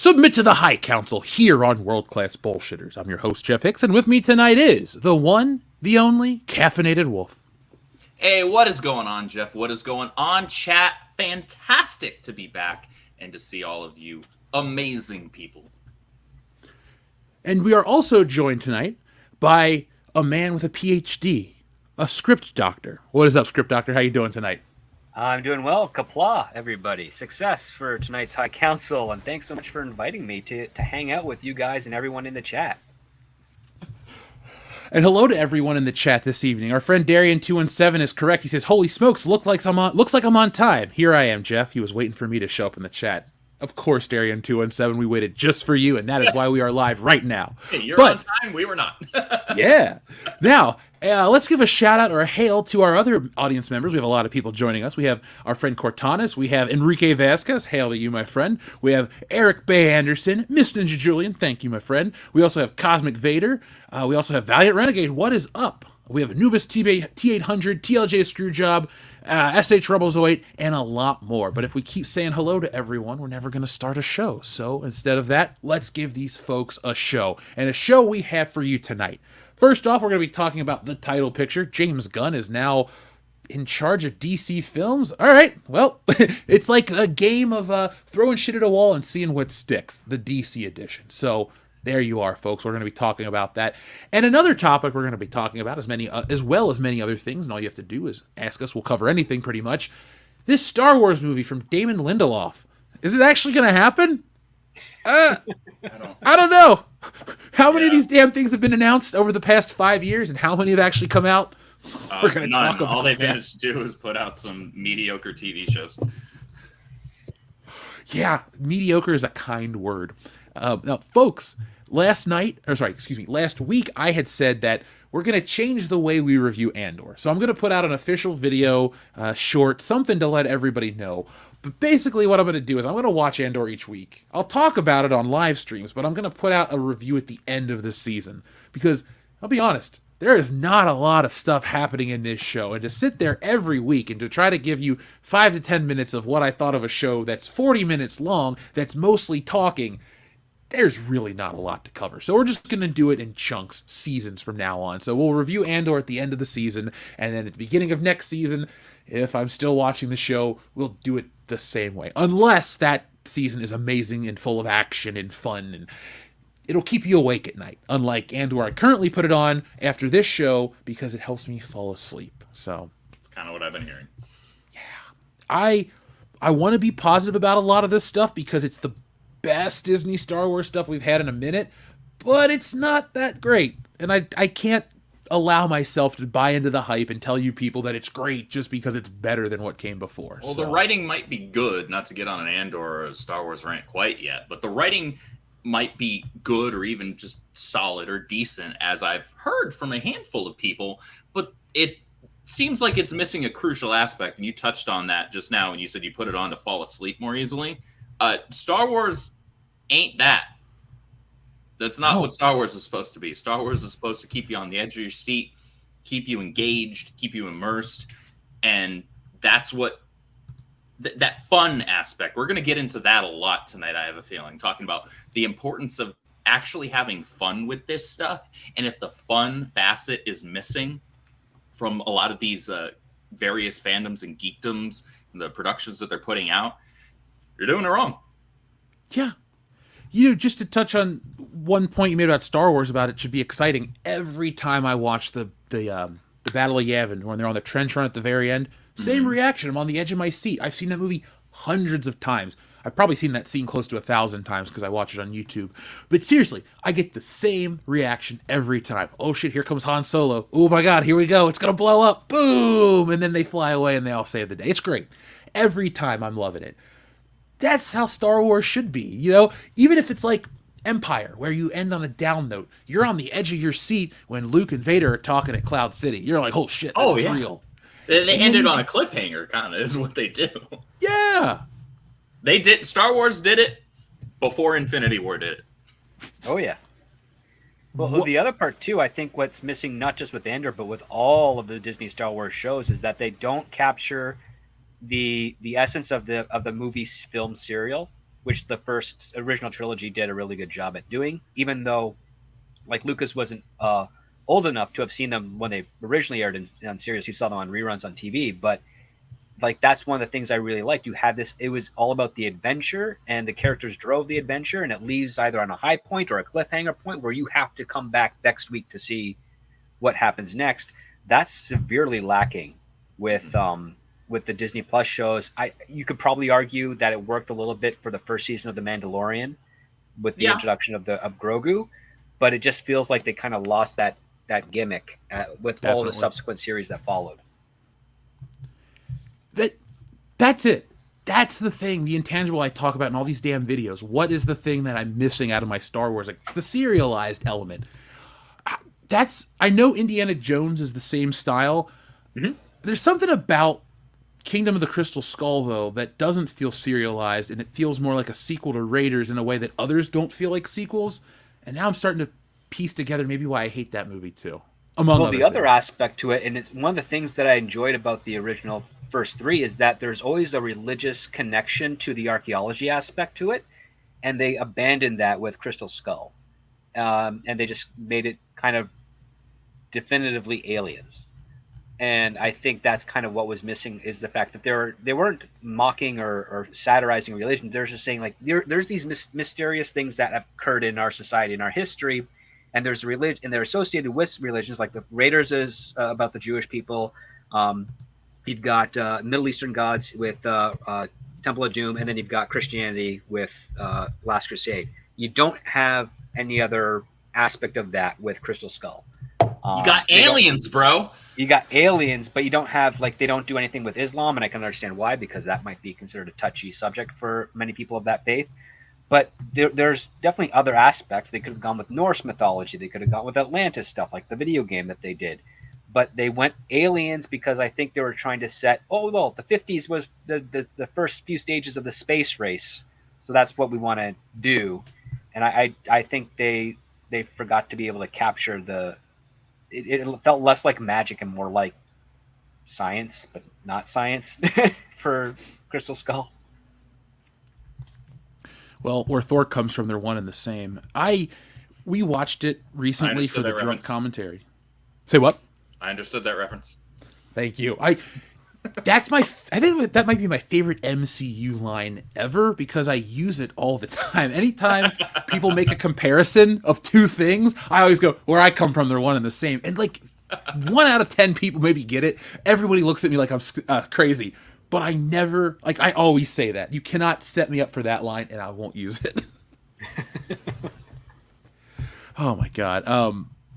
Submit to the High Council here on World Class Bullshitters. I'm your host, Jeff Hicks, and with me tonight is the one, the only, Caffeinated Wolf. Hey, what is going on, Jeff? What is going on, chat? Fantastic to be back and to see all of you amazing people. And we are also joined tonight by a man with a PhD, a script doctor. What is up, script doctor? How you doing tonight? I'm doing well. Kapla, everybody. Success for tonight's High Council, and thanks so much for inviting me to hang out with you guys and everyone in the chat. And hello to everyone in the chat this evening. Our friend Darian217 is correct. He says, "Holy smokes, looks like I'm on time." Here I am, Jeff. He was waiting for me to show up in the chat. Of course, Darian217, we waited just for you, and that is why we are live right now. Hey, you're on time, we were not. Yeah. Now, let's give a shout-out or a hail to our other audience members. We have a lot of people joining us. We have our friend Cortanas. We have Enrique Vasquez. Hail to you, my friend. We have Eric Bay Anderson. Miss Ninja Julian. Thank you, my friend. We also have Cosmic Vader. We also have Valiant Renegade. What is up? We have Anubis T800, TLJ Screwjob, SH Rebels 08, and a lot more. But if we keep saying hello to everyone, we're never going to start a show. So instead of that, let's give these folks a show. And a show we have for you tonight. First off, we're going to be talking about the title picture. James Gunn is now in charge of DC Films. All right, well, it's like a game of throwing shit at a wall and seeing what sticks, the DC edition. So there you are, folks. We're going to be talking about that. And another topic we're going to be talking about, as well as many other things, and all you have to do is ask us. We'll cover anything pretty much. This Star Wars movie from Damon Lindelof. Is it actually going to happen? I don't know. How many of these damn things have been announced over the past 5 years, and how many have actually come out? We're going to talk about all they've managed to do is put out some mediocre TV shows. Yeah, mediocre is a kind word. Now, folks, last week, I had said that we're going to change the way we review Andor. So I'm going to put out an official video, short, something to let everybody know. But basically what I'm going to do is I'm going to watch Andor each week. I'll talk about it on live streams, but I'm going to put out a review at the end of the season. Because, I'll be honest, there is not a lot of stuff happening in this show. And to sit there every week and to try to give you 5 to 10 minutes of what I thought of a show that's 40 minutes long, that's mostly talking, there's really not a lot to cover. So we're just going to do it in chunks, seasons from now on. So we'll review Andor at the end of the season, and then at the beginning of next season, if I'm still watching the show, we'll do it the same way. Unless that season is amazing and full of action and fun, and it'll keep you awake at night. Unlike Andor, I currently put it on after this show because it helps me fall asleep. So that's kind of what I've been hearing. Yeah. I want to be positive about a lot of this stuff because it's the best Disney Star Wars stuff we've had in a minute, but it's not that great. And I can't allow myself to buy into the hype and tell you people that it's great just because it's better than what came before. Well, the writing might be good, not to get on an Andor or a Star Wars rant quite yet, but the writing might be good or even just solid or decent, as I've heard from a handful of people, but it seems like it's missing a crucial aspect, and you touched on that just now when you said you put it on to fall asleep more easily. Star Wars ain't that. That's not what Star Wars is supposed to be. Star Wars is supposed to keep you on the edge of your seat, keep you engaged, keep you immersed, and that's what that fun aspect. We're going to get into that a lot tonight, I have a feeling, talking about the importance of actually having fun with this stuff, and if the fun facet is missing from a lot of these various fandoms and geekdoms and the productions that they're putting out, you're doing it wrong. Yeah. Just to touch on one point you made about Star Wars, about it should be exciting. Every time I watch the Battle of Yavin, when they're on the trench run at the very end, same reaction. I'm on the edge of my seat. I've seen that movie hundreds of times. I've probably seen that scene close to 1,000 times because I watch it on YouTube. But seriously, I get the same reaction every time. Oh shit, here comes Han Solo. Oh my god, here we go. It's going to blow up. Boom! And then they fly away and they all save the day. It's great. Every time I'm loving it. That's how Star Wars should be, even if it's like Empire, where you end on a down note. You're on the edge of your seat when Luke and Vader are talking at Cloud City. You're like, oh shit, this is real. They ended on a cliffhanger, kind of, is what they do. Yeah. They did. Star Wars did it before Infinity War did it. Oh, yeah. Well, the other part, too, I think what's missing, not just with Andor, but with all of the Disney Star Wars shows, is that they don't capture the essence of the movie film serial which the first original trilogy did a really good job at doing, even though like Lucas wasn't old enough to have seen them when they originally aired on series. He saw them on reruns on TV, but like that's one of the things I really liked. You had this, it was all about the adventure, and the characters drove the adventure, and it leaves either on a high point or a cliffhanger point where you have to come back next week to see what happens next. That's severely lacking with the Disney Plus shows. You could probably argue that it worked a little bit for the first season of The Mandalorian with the introduction of Grogu, but it just feels like they kind of lost that gimmick with all the subsequent series that followed. That's it. That's the thing, the intangible I talk about in all these damn videos. What is the thing that I'm missing out of my Star Wars? Like the serialized element. I know Indiana Jones is the same style. Mm-hmm. There's something about Kingdom of the Crystal Skull, though, that doesn't feel serialized, and it feels more like a sequel to Raiders in a way that others don't feel like sequels. And now I'm starting to piece together maybe why I hate that movie too. Well, the other aspect to it, and it's one of the things that I enjoyed about the original first three, is that there's always a religious connection to the archaeology aspect to it, and they abandoned that with Crystal Skull, and they just made it kind of definitively aliens. And I think that's kind of what was missing, is the fact that they weren't mocking or satirizing religion. They're just saying like there's these mysterious things that have occurred in our society, in our history, and there's religion, and they're associated with religions. Like the Raiders is about the Jewish people. You've got Middle Eastern gods with Temple of Doom, and then you've got Christianity with Last Crusade. You don't have any other aspect of that with Crystal Skull. You got aliens, bro. You got aliens, but you don't have, like, they don't do anything with Islam, and I can understand why, because that might be considered a touchy subject for many people of that faith. But there's definitely other aspects. They could have gone with Norse mythology. They could have gone with Atlantis stuff, like the video game that they did. But they went aliens because I think they were trying to set, the 50s was the first few stages of the space race, so that's what we want to do. And I think they forgot to be able to capture it felt less like magic and more like science, but not science for Crystal Skull. Well, where Thor comes from, they're one and the same. We watched it recently for the drunk commentary. Say what? I understood that reference. Thank you. I think that might be my favorite MCU line ever, because I use it all the time. Anytime people make a comparison of two things, I always go, where I come from, they're one and the same. And like 1 out of 10 people maybe get it. Everybody looks at me like I'm crazy. But I never, like, I always say that. You cannot set me up for that line, and I won't use it. Oh, my God.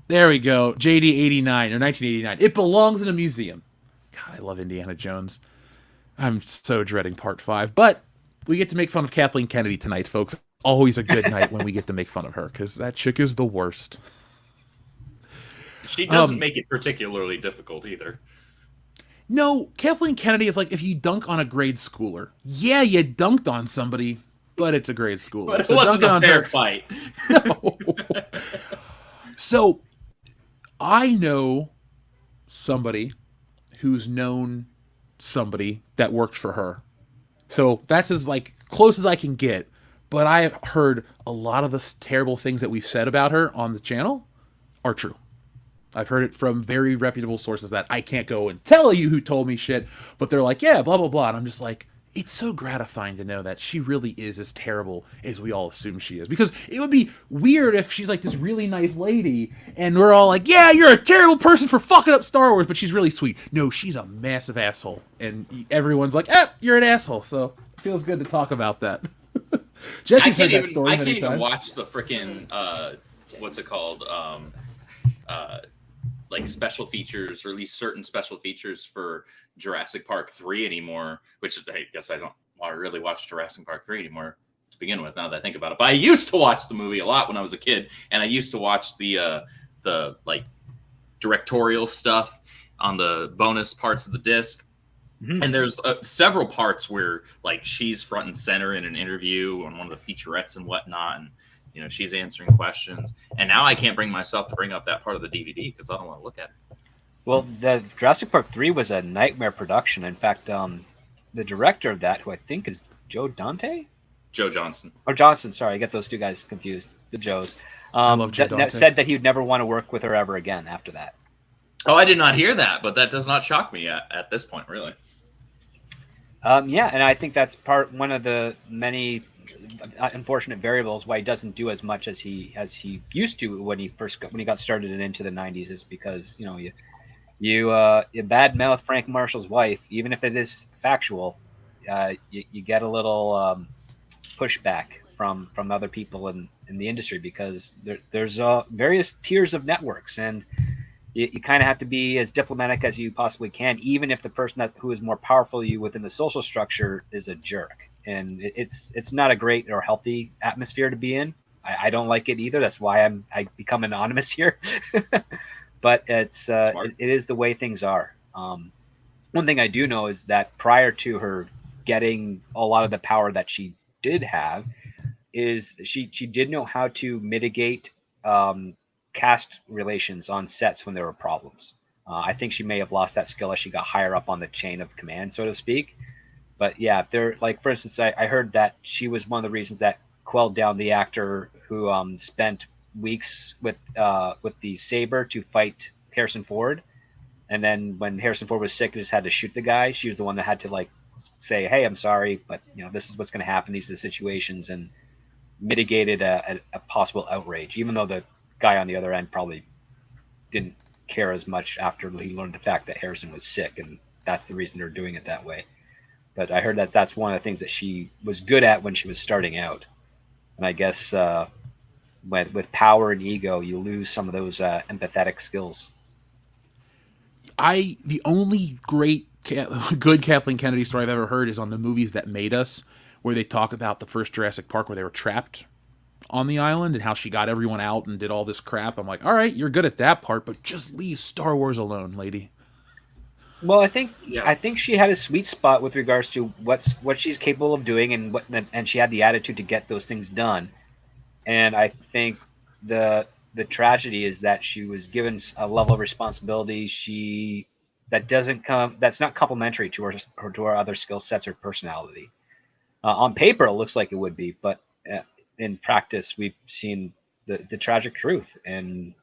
There we go. JD89, or 1989. It belongs in a museum. God, I love Indiana Jones. I'm so dreading part 5. But we get to make fun of Kathleen Kennedy tonight, folks. Always a good night when we get to make fun of her, because that chick is the worst. She doesn't make it particularly difficult either. No, Kathleen Kennedy is like if you dunk on a grade schooler. Yeah, you dunked on somebody, but it's a grade schooler. But it wasn't a fair fight. No. So, I know somebody who's known somebody that worked for her. So that's as like close as I can get. But I have heard a lot of the terrible things that we've said about her on the channel are true. I've heard it from very reputable sources that I can't go and tell you who told me shit, but they're like, yeah, blah, blah, blah. And I'm just like, it's so gratifying to know that she really is as terrible as we all assume she is. Because it would be weird if she's like this really nice lady and we're all like, yeah, you're a terrible person for fucking up Star Wars, but she's really sweet. No, she's a massive asshole. And everyone's like, you're an asshole. So it feels good to talk about that. Jesse's heard that story many times. I can't even watch the freaking, what's it called? Like special features, or at least certain special features for Jurassic Park 3 anymore, which I guess I don't want to really watch Jurassic Park 3 anymore to begin with, now that I think about it. But I used to watch the movie a lot when I was a kid, and I used to watch the like directorial stuff on the bonus parts of the disc. Mm-hmm. And there's several parts where like she's front and center in an interview on one of the featurettes and whatnot, and you know, she's answering questions. And now I can't bring myself to bring up that part of the DVD because I don't want to look at it. Well, the Jurassic Park 3 was a nightmare production. In fact, the director of that, who I think is Joe Dante, Joe Johnson. Or Johnson, sorry, I get those two guys confused. The Joes. I love Joe Dante. Said that he would never want to work with her ever again after that. Oh, I did not hear that, but that does not shock me at this point, really. Yeah, and I think that's one of the many unfortunate variables why he doesn't do as much as he used to when he got started and into the 90s, is because you badmouth Frank Marshall's wife, even if it is factual, you get a little pushback from other people in the industry, because there's various tiers of networks, and you kind of have to be as diplomatic as you possibly can, even if the person who is more powerful than you within the social structure is a jerk. And it's not a great or healthy atmosphere to be in. I don't like it either. That's why I become anonymous here. But it is the way things are. One thing I do know is that prior to her getting a lot of the power that she did have, is she did know how to mitigate cast relations on sets when there were problems. I think she may have lost that skill as she got higher up on the chain of command, so to speak. But yeah, for instance, I heard that she was one of the reasons that quelled down the actor who spent weeks with the saber to fight Harrison Ford, and then when Harrison Ford was sick and just had to shoot the guy, she was the one that had to say, "Hey, I'm sorry, but this is what's going to happen. These are the situations," and mitigated a possible outrage, even though the guy on the other end probably didn't care as much after he learned the fact that Harrison was sick, and that's the reason they're doing it that way. But I heard that that's one of the things that she was good at when she was starting out. And I guess with power and ego, you lose some of those empathetic skills. The only good Kathleen Kennedy story I've ever heard is on The Movies That Made Us, where they talk about the first Jurassic Park where they were trapped on the island and how she got everyone out and did all this crap. I'm like, all right, you're good at that part, but just leave Star Wars alone, lady. Well, I think she had a sweet spot with regards to what she's capable of doing, and she had the attitude to get those things done. And I think the tragedy is that she was given a level of responsibility that's not complementary to her other skill sets or personality. On paper, it looks like it would be, but in practice, we've seen the tragic truth. And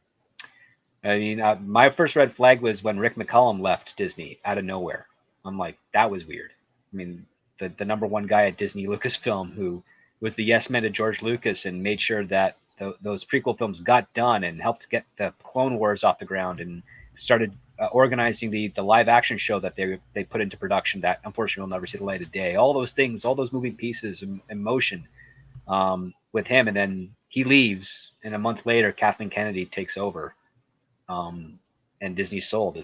I mean, my first red flag was when Rick McCallum left Disney out of nowhere. I'm like, that was weird. I mean, the number one guy at Disney Lucasfilm, who was the yes man to George Lucas and made sure that those prequel films got done and helped get the Clone Wars off the ground and started organizing the live action show that they put into production that unfortunately will never see the light of day. All those things, all those moving pieces in motion with him, and then he leaves, and a month later, Kathleen Kennedy takes over. And Disney sold.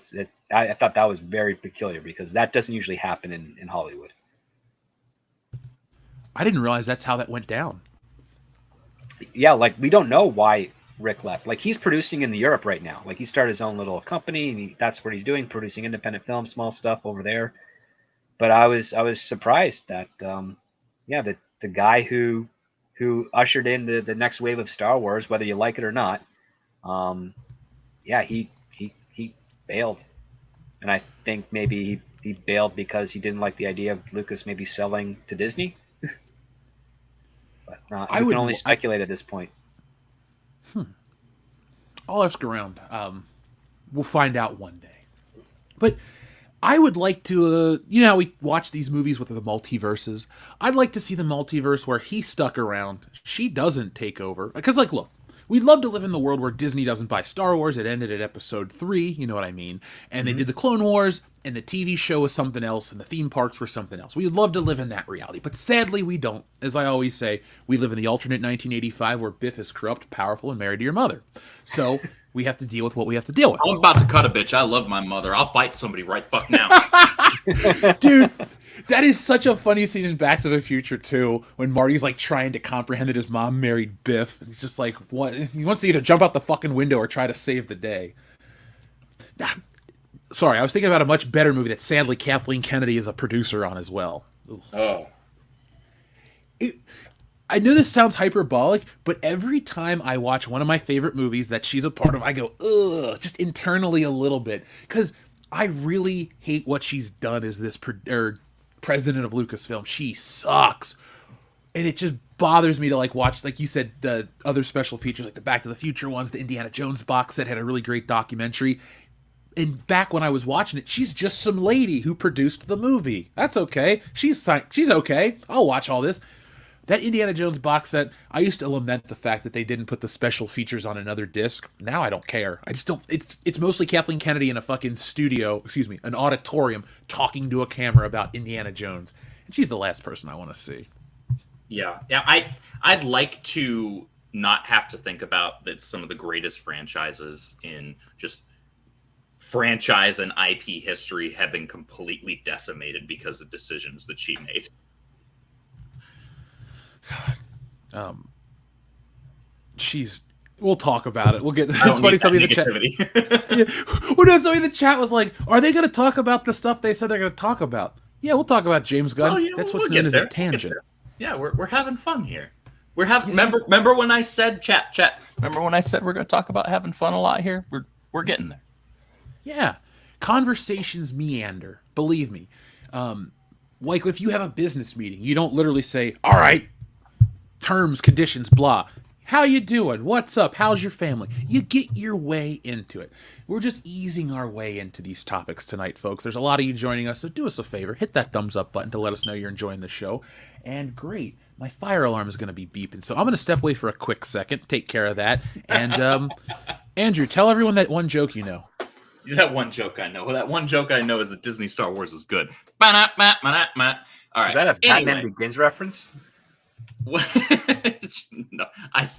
I thought that was very peculiar, because that doesn't usually happen in Hollywood. I didn't realize that's how that went down. Yeah, we don't know why Rick left. He's producing in Europe right now. He started his own little company, and that's what he's doing, producing independent film, small stuff over there. But I was surprised that the guy who ushered in the next wave of Star Wars, whether you like it or not, he bailed. And I think maybe he bailed because he didn't like the idea of Lucas maybe selling to Disney. But I can only speculate at this point. I'll ask around. We'll find out one day. But I would like to, how we watch these movies with the multiverses. I'd like to see the multiverse where he stuck around, she doesn't take over. Because, look, we'd love to live in the world where Disney doesn't buy Star Wars. It ended at episode 3, you know what I mean? And they did the Clone Wars, and the TV show was something else, and the theme parks were something else. We would love to live in that reality, but sadly we don't. As I always say, we live in the alternate 1985 where Biff is corrupt, powerful, and married to your mother. So we have to deal with what we have to deal with. I'm about to cut a bitch. I love my mother. I'll fight somebody right fuck now. Dude, that is such a funny scene in Back to the Future, too, when Marty's, trying to comprehend that his mom married Biff. And he's just like, what? He wants to either jump out the fucking window or try to save the day. Sorry, I was thinking about a much better movie that sadly Kathleen Kennedy is a producer on as well. Ugh. Oh. I know this sounds hyperbolic, but every time I watch one of my favorite movies that she's a part of, I go, ugh, just internally a little bit. Because I really hate what she's done as this president of Lucasfilm. She sucks. and it just bothers me to like watch, like you said, the other special features like the Back to the Future ones. The Indiana Jones box set had a really great documentary. And back when I was watching it, she's just some lady who produced the movie. That's okay. She's okay. I'll watch all this. That Indiana Jones box set, I used to lament the fact that they didn't put the special features on another disc. Now I don't care. I just don't. It's mostly Kathleen Kennedy in a fucking studio, an auditorium, talking to a camera about Indiana Jones. And she's the last person I want to see. Yeah. I'd like to not have to think about that some of the greatest franchises in just franchise and IP history have been completely decimated because of decisions that she made. God. We'll talk about it. We'll get. It's funny. Somebody in the chat. Yeah. Well, no, somebody in the chat was like, "Are they going to talk about the stuff they said they're going to talk about?" Yeah, we'll talk about James Gunn. Well, yeah, That's we'll what's known as a tangent. Yeah, we're having fun here. We're having. Remember when I said chat? Remember when I said we're going to talk about having fun a lot here? We're getting there. Yeah, conversations meander. Believe me. Like if you have a business meeting, you don't literally say, "All right, terms, conditions, blah. How you doing? What's up? How's your family?" You get your way into it. We're just easing our way into these topics tonight, folks. There's a lot of you joining us, so do us a favor. Hit that thumbs up button to let us know you're enjoying the show. And great, my fire alarm is going to be beeping, so I'm going to step away for a quick second, take care of that. And Andrew, tell everyone that one joke you know. That one joke I know. Well, that one joke I know is that Disney Star Wars is good. All right. Is that a Batman Begins reference? No, I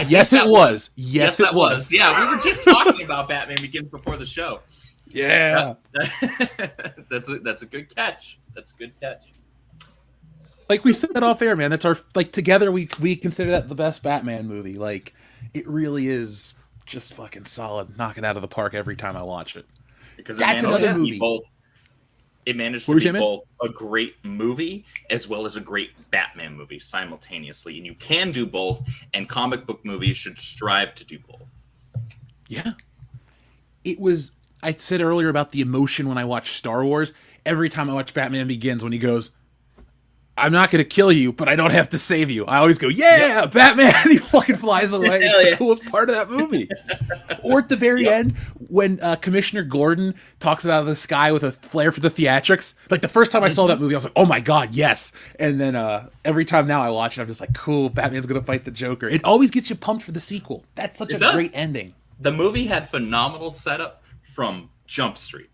yes, it was. Yes, it was. Yeah, we were just talking about Batman Begins before the show. Yeah, that's a good catch. That's a good catch. Like we said off air, man. That's our together we consider that the best Batman movie. Like it really is just fucking solid, knocking out of the park every time I watch it. Because that's another movie. It managed to be both a great movie as well as a great Batman movie simultaneously. And you can do both, and comic book movies should strive to do both. Yeah. It was, I said earlier about the emotion when I watch Star Wars. Every time I watch Batman Begins, when he goes, "I'm not going to kill you, but I don't have to save you," I always go, yeah, Batman. He fucking flies away. It's the coolest part of that movie. Or at the very end, when Commissioner Gordon talks about the sky with a flair for the theatrics. Like the first time I saw that movie, I was like, oh my God, yes. And then every time now I watch it, I'm just like, cool, Batman's going to fight the Joker. It always gets you pumped for the sequel. That's such a great ending. The movie had phenomenal setup from Jump Street.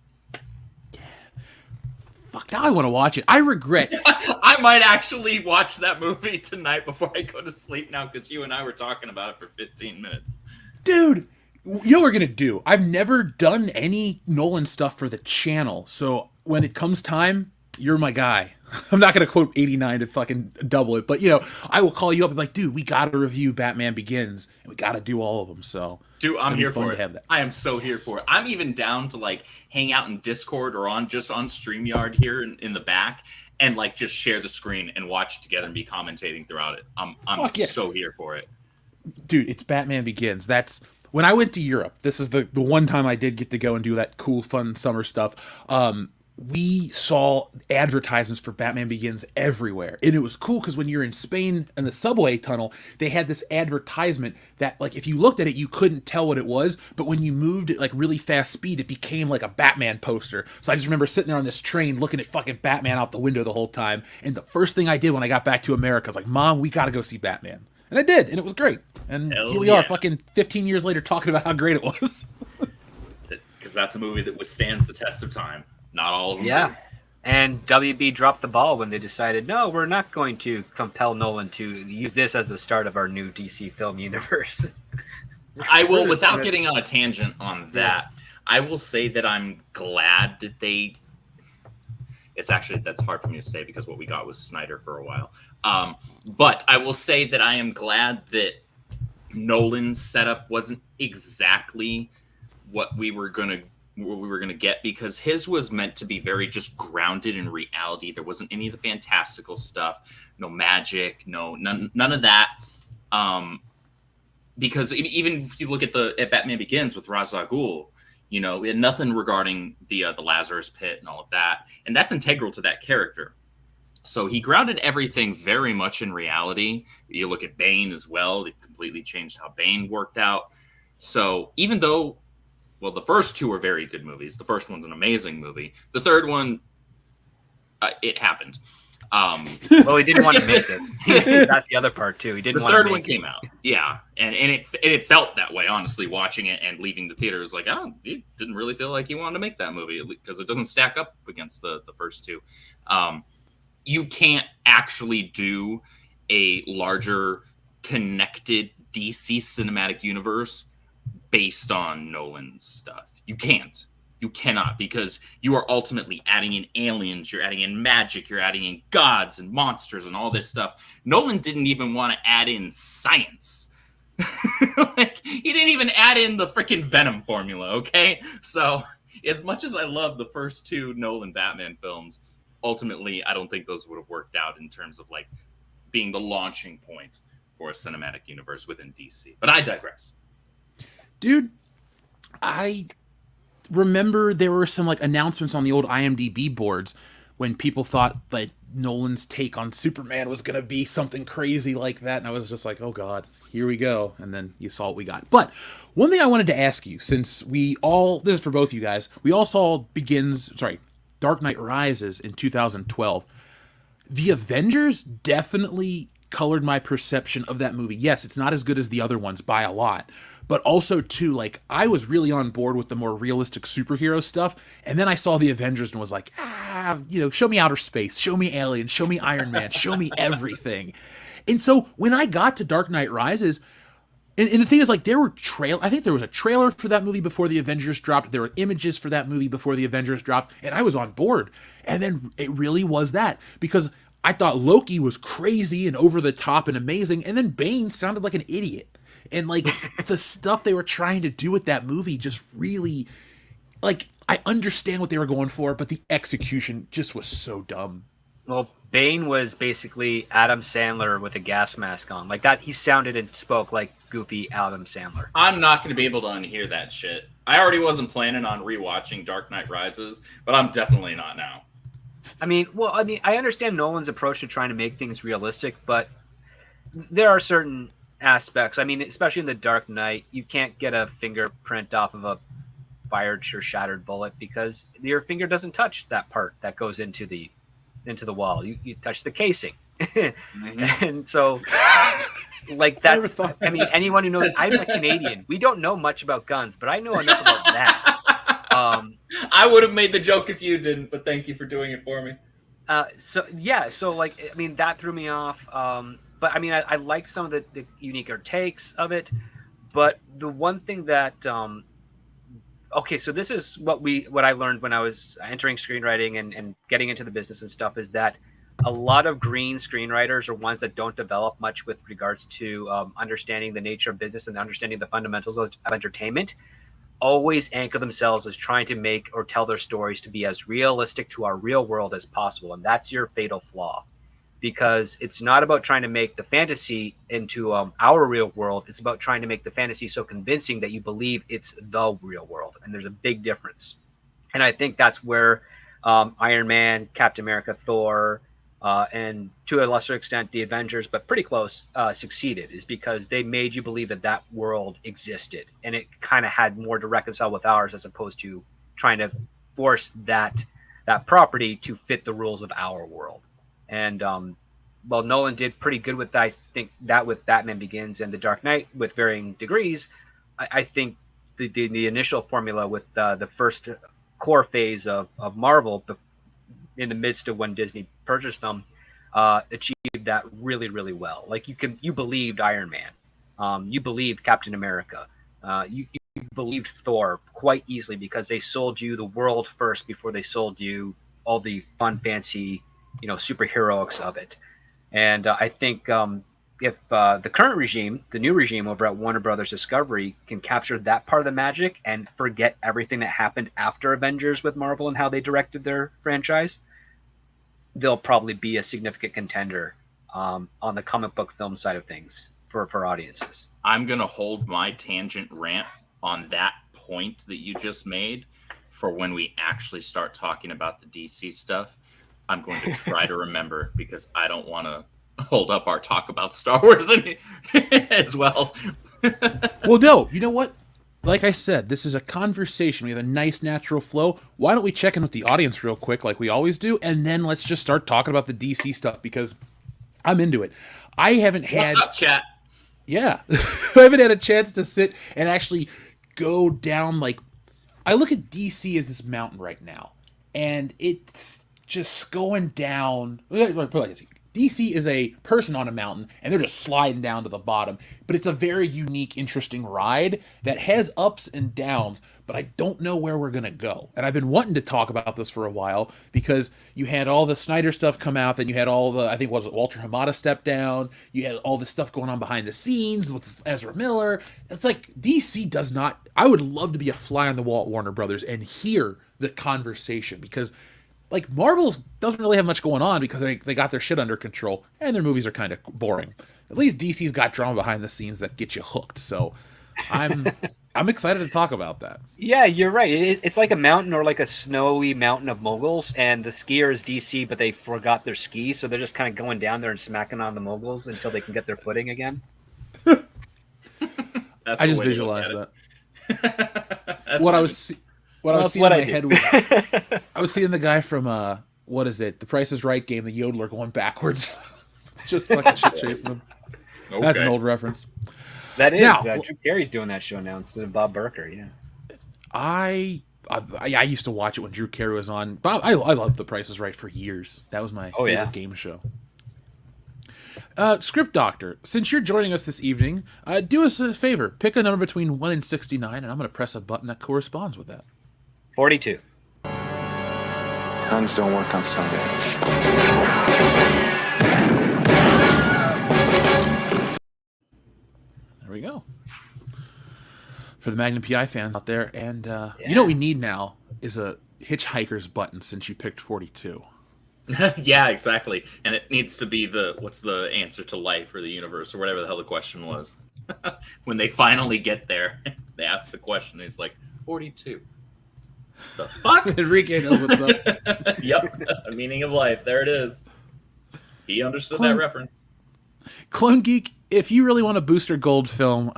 Fuck, now I want to watch it. I regret. I might actually watch that movie tonight before I go to sleep now, because you and I were talking about it for 15 minutes. Dude, you know what we're going to do? I've never done any Nolan stuff for the channel, so when it comes time, you're my guy. I'm not going to quote 89 to fucking double it, but, I will call you up and be like, dude, we got to review Batman Begins, and we got to do all of them, so... Dude, I'm here for it. I am so here for it. I'm even down to hang out in Discord or on StreamYard here in the back and just share the screen and watch it together and be commentating throughout it. I'm so here for it. Dude, it's Batman Begins. That's when I went to Europe. This is the one time I did get to go and do that cool, fun summer stuff. We saw advertisements for Batman Begins everywhere. And it was cool because when you're in Spain in the subway tunnel, they had this advertisement that, if you looked at it, you couldn't tell what it was. But when you moved at, really fast speed, it became like a Batman poster. So I just remember sitting there on this train looking at fucking Batman out the window the whole time. And the first thing I did when I got back to America, I was like, Mom, we got to go see Batman. And I did. And it was great. And here we are fucking 15 years later talking about how great it was. Because that's a movie that withstands the test of time. Not all of them. Yeah. And WB dropped the ball when they decided, no, we're not going to compel Nolan to use this as the start of our new DC film universe. I will, without getting on a tangent on that, I will say that I'm glad that they... It's actually, that's hard for me to say because what we got was Snyder for a while. But I will say that I am glad that Nolan's setup wasn't exactly what we were going to get, because his was meant to be very just grounded in reality. There wasn't any of the fantastical stuff, no magic, none of that. Because even if you look at Batman Begins with Ra's al Ghul, we had nothing regarding the Lazarus Pit and all of that, and that's integral to that character. So he grounded everything very much in reality. You look at Bane as well; it completely changed how Bane worked out. So even though, well, the first two are very good movies. The first one's an amazing movie. The third one, it happened. Well, he didn't want to make it. That's the other part too. He didn't want to make it. The third one came out, yeah, and it felt that way. Honestly, watching it and leaving the theater was like, he didn't really feel like he wanted to make that movie because it doesn't stack up against the first two. You can't actually do a larger connected DC cinematic universe based on Nolan's stuff. You can't. You cannot, because you are ultimately adding in aliens, you're adding in magic, you're adding in gods and monsters and all this stuff. Nolan didn't even want to add in science. Like, he didn't even add in the freaking Venom formula, okay? So, as much as I love the first two Nolan Batman films, ultimately, I don't think those would have worked out in terms of, like, being the launching point for a cinematic universe within DC. But I digress. Dude, I remember there were some like announcements on the old IMDb boards when people thought that Nolan's take on Superman was going to be something crazy like that. And I was just like, oh God, here we go. And then you saw what we got. But one thing I wanted to ask you, since this is for both you guys, we all saw Dark Knight Rises in 2012. The Avengers definitely colored my perception of that movie. Yes, it's not as good as the other ones by a lot, but also too, like, I was really on board with the more realistic superhero stuff, and then I saw the Avengers and was like, show me outer space, show me aliens, show me Iron Man, show me everything. And so when I got to Dark Knight Rises, and the thing is, like, I think there was a trailer for that movie before the Avengers dropped. There were images for that movie before the Avengers dropped, and I was on board. And then it really was that, because I thought Loki was crazy and over the top and amazing, and then Bane sounded like an idiot. And, like, the stuff they were trying to do with that movie just really, like, I understand what they were going for, but the execution just was so dumb. Well, Bane was basically Adam Sandler with a gas mask on. Like that, he sounded and spoke like goofy Adam Sandler. I'm not going to be able to unhear that shit. I already wasn't planning on rewatching Dark Knight Rises, but I'm definitely not now. I understand Nolan's approach to trying to make things realistic, but there are certain aspects. I mean, especially in The Dark Knight, you can't get a fingerprint off of a fired or shattered bullet because your finger doesn't touch that part that goes into the wall. You touch the casing. Mm-hmm. And so, like, that's, I mean, anyone who knows, I'm a Canadian. We don't know much about guns, but I know enough about that. I would have made the joke if you didn't, but thank you for doing it for me. So like, I mean, that threw me off. But I mean, I like some of the uniquer takes of it. But the one thing that, okay, so this is what I learned when I was entering screenwriting and getting into the business and stuff, is that a lot of green screenwriters are ones that don't develop much with regards to understanding the nature of business and understanding the fundamentals of entertainment. Always anchor themselves as trying to make or tell their stories to be as realistic to our real world as possible. And that's your fatal flaw, because it's not about trying to make the fantasy into our real world. It's about trying to make the fantasy so convincing that you believe it's the real world. And there's a big difference. And I think that's where Iron Man, Captain America, Thor, and to a lesser extent the Avengers, but pretty close, succeeded, is because they made you believe that world existed, and it kind of had more to reconcile with ours, as opposed to trying to force that property to fit the rules of our world. And well, Nolan did pretty good with that. I think that with Batman Begins and The Dark Knight, with varying degrees. I think the initial formula with the first core phase of Marvel, in the midst of when Disney purchased them, achieved that really, really well. Like, you believed Iron Man, you believed Captain America, you believed Thor quite easily, because they sold you the world first before they sold you all the fun, fancy, superheroics of it. And I think if the current regime, the new regime over at Warner Brothers Discovery, can capture that part of the magic and forget everything that happened after Avengers with Marvel and how they directed their franchise, they'll probably be a significant contender on the comic book film side of things for audiences. I'm going to hold my tangent rant on that point that you just made for when we actually start talking about the DC stuff. I'm going to try to remember because I don't want to hold up our talk about Star Wars as well. Well, no, you know what? Like I said, this is a conversation. We have a nice natural flow. Why don't we check in with the audience real quick, like we always do, and then let's just start talking about the DC stuff because I'm into it. I haven't had. What's up, chat? Yeah, I haven't had a chance to sit and actually go down. Like, I look at DC as this mountain right now, and it's just going down. DC is a person on a mountain, and they're just sliding down to the bottom. But it's a very unique, interesting ride that has ups and downs, but I don't know where we're going to go. And I've been wanting to talk about this for a while because you had all the Snyder stuff come out, then you had all the, I think, was it Walter Hamada step down? You had all this stuff going on behind the scenes with Ezra Miller. It's like DC does not, I would love to be a fly on the wall at Warner Brothers and hear the conversation because like Marvel's doesn't really have much going on because they got their shit under control and their movies are kind of boring. At least DC's got drama behind the scenes that get you hooked. So I'm excited to talk about that. Yeah, you're right. It's like a mountain or like a snowy mountain of moguls, and the skier is DC, but they forgot their skis, so they're just kind of going down there and smacking on the moguls until they can get their footing again. I just visualized that. What I was seeing in my head was I was seeing the guy from what is it? The Price is Right game, the yodeler going backwards, just fucking shit chasing him. Okay. That's an old reference. That is. Now, Drew Carey's doing that show now instead of Bob Barker. Yeah. I used to watch it when Drew Carey was on. Bob, I loved The Price is Right for years. That was my favorite game show. Script Doctor, since you're joining us this evening, do us a favor. Pick a number between 1 and 69, and I'm going to press a button that corresponds with that. 42. Guns don't work on Sunday. There we go. For the Magnum PI fans out there, and you know what we need now is a hitchhiker's button since you picked 42. Yeah, exactly. And it needs to be what's the answer to life or the universe or whatever the hell the question was. When they finally get there, they ask the question, and it's like, 42. The fuck? Enrique knows what's up. Yep. The meaning of life. There it is. He understood that reference. Clone Geek, if you really want a Booster Gold film,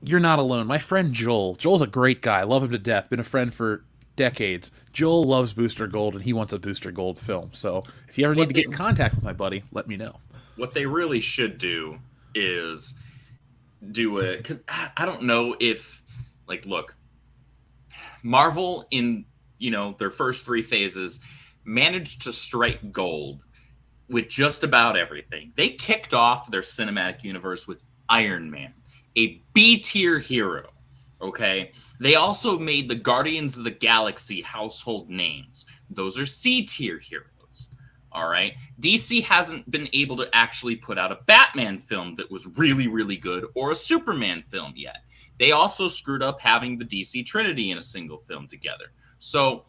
you're not alone. My friend Joel's a great guy. Love him to death. Been a friend for decades. Joel loves Booster Gold, and he wants a Booster Gold film. So if you ever need to get in contact with my buddy, let me know. What they really should do is do it, because I don't know if, like, look, Marvel in, their first 3 phases managed to strike gold with just about everything. They kicked off their cinematic universe with Iron Man, a B-tier hero, okay? They also made the Guardians of the Galaxy household names. Those are C-tier heroes, all right? DC hasn't been able to actually put out a Batman film that was really, really good or a Superman film yet. They also screwed up having the DC Trinity in a single film together. So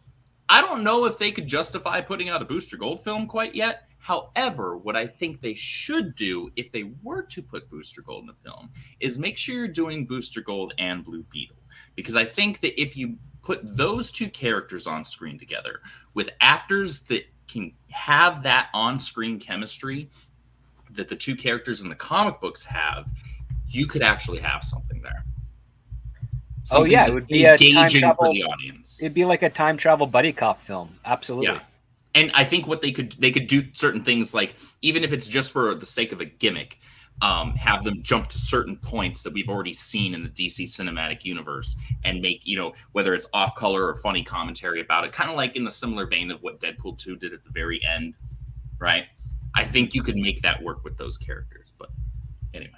I don't know if they could justify putting out a Booster Gold film quite yet. However, what I think they should do if they were to put Booster Gold in a film is make sure you're doing Booster Gold and Blue Beetle. Because I think that if you put those 2 characters on screen together with actors that can have that on-screen chemistry that the 2 characters in the comic books have, you could actually have something there. Something it would be a time travel for the audience. It'd be like a time travel buddy cop film. Absolutely. Yeah. And I think what they could do certain things, like even if it's just for the sake of a gimmick, have them jump to certain points that we've already seen in the DC cinematic universe and make, whether it's off color or funny commentary about it, kind of like in the similar vein of what Deadpool 2 did at the very end, right? I think you could make that work with those characters. But anyway.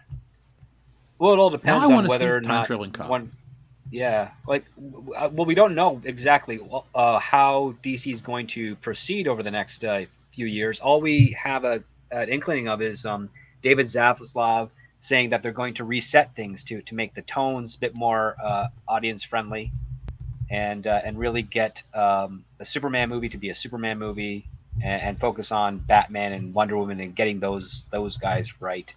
Well, it all depends on whether or not one. Yeah, we don't know exactly how DC is going to proceed over the next few years. All we have an inkling of is David Zaslav saying that they're going to reset things to make the tones a bit more audience friendly, and really get a Superman movie to be a Superman movie, and focus on Batman and Wonder Woman and getting those guys right,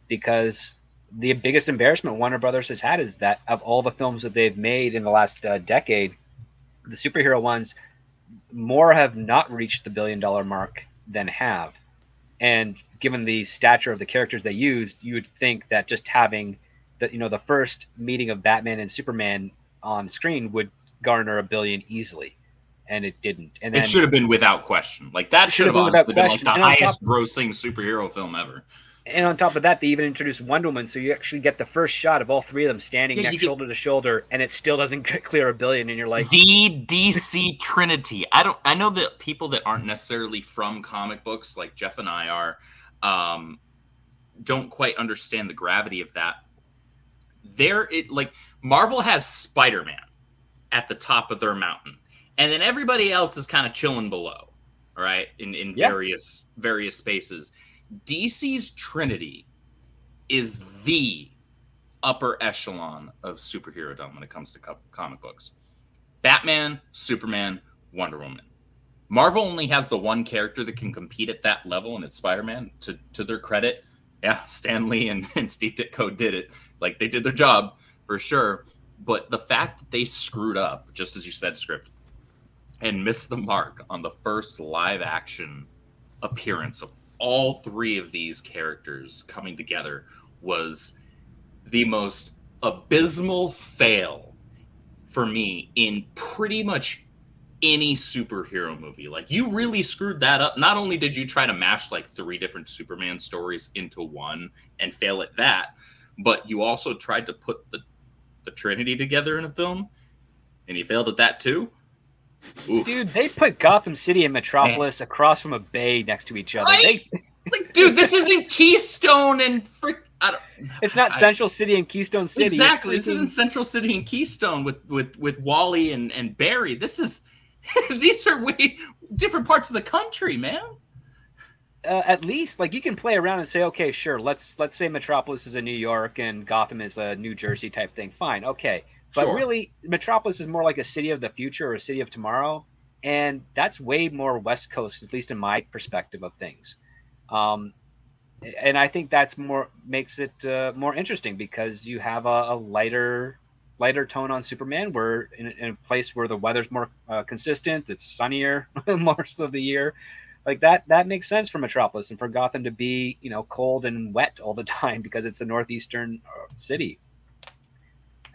because the biggest embarrassment Warner Brothers has had is that of all the films that they've made in the last decade, the superhero ones more have not reached the $1 billion mark than have. And given the stature of the characters they used, you would think that just having the first meeting of Batman and Superman on screen would garner $1 billion easily, and it didn't. And then it should have been without question. Like that should have honestly been like the highest grossing superhero film ever. And on top of that, they even introduced Wonder Woman, so you actually get the first shot of all three of them standing shoulder to shoulder, and it still doesn't clear $1 billion. And you're like, the DC Trinity. I know that people that aren't necessarily from comic books, like Jeff and I are, don't quite understand the gravity of that. Like Marvel has Spider-Man at the top of their mountain, and then everybody else is kind of chilling below, right? In various spaces. DC's Trinity is the upper echelon of superhero-dom when it comes to comic books. Batman, Superman, Wonder Woman. Marvel only has the one character that can compete at that level, and it's Spider-Man. To their credit, yeah, Stan Lee and Steve Ditko did it. Like, they did their job, for sure. But the fact that they screwed up, just as you said, Script, and missed the mark on the first live-action appearance of all three of these characters coming together was the most abysmal fail for me in pretty much any superhero movie. Like, you really screwed that up. Not only did you try to mash like 3 different Superman stories into one and fail at that, but you also tried to put the Trinity together in a film, and you failed at that too. Oof. Dude, they put Gotham City and Metropolis across from a bay next to each other. Right? Like, dude, this isn't Keystone and it's not Central City and Keystone City. Exactly. This isn't Central City and Keystone with Wally and Barry. These are way different parts of the country, man. At least, like, you can play around and say, okay, sure, let's say Metropolis is a New York and Gotham is a New Jersey type thing. Fine, okay. But really, Metropolis is more like a city of the future or a city of tomorrow, and that's way more West Coast, at least in my perspective of things. And I think that's makes it more interesting because you have a lighter tone on Superman, where in a place where the weather's more consistent, it's sunnier most of the year. Like that makes sense for Metropolis, and for Gotham to be cold and wet all the time because it's a northeastern city.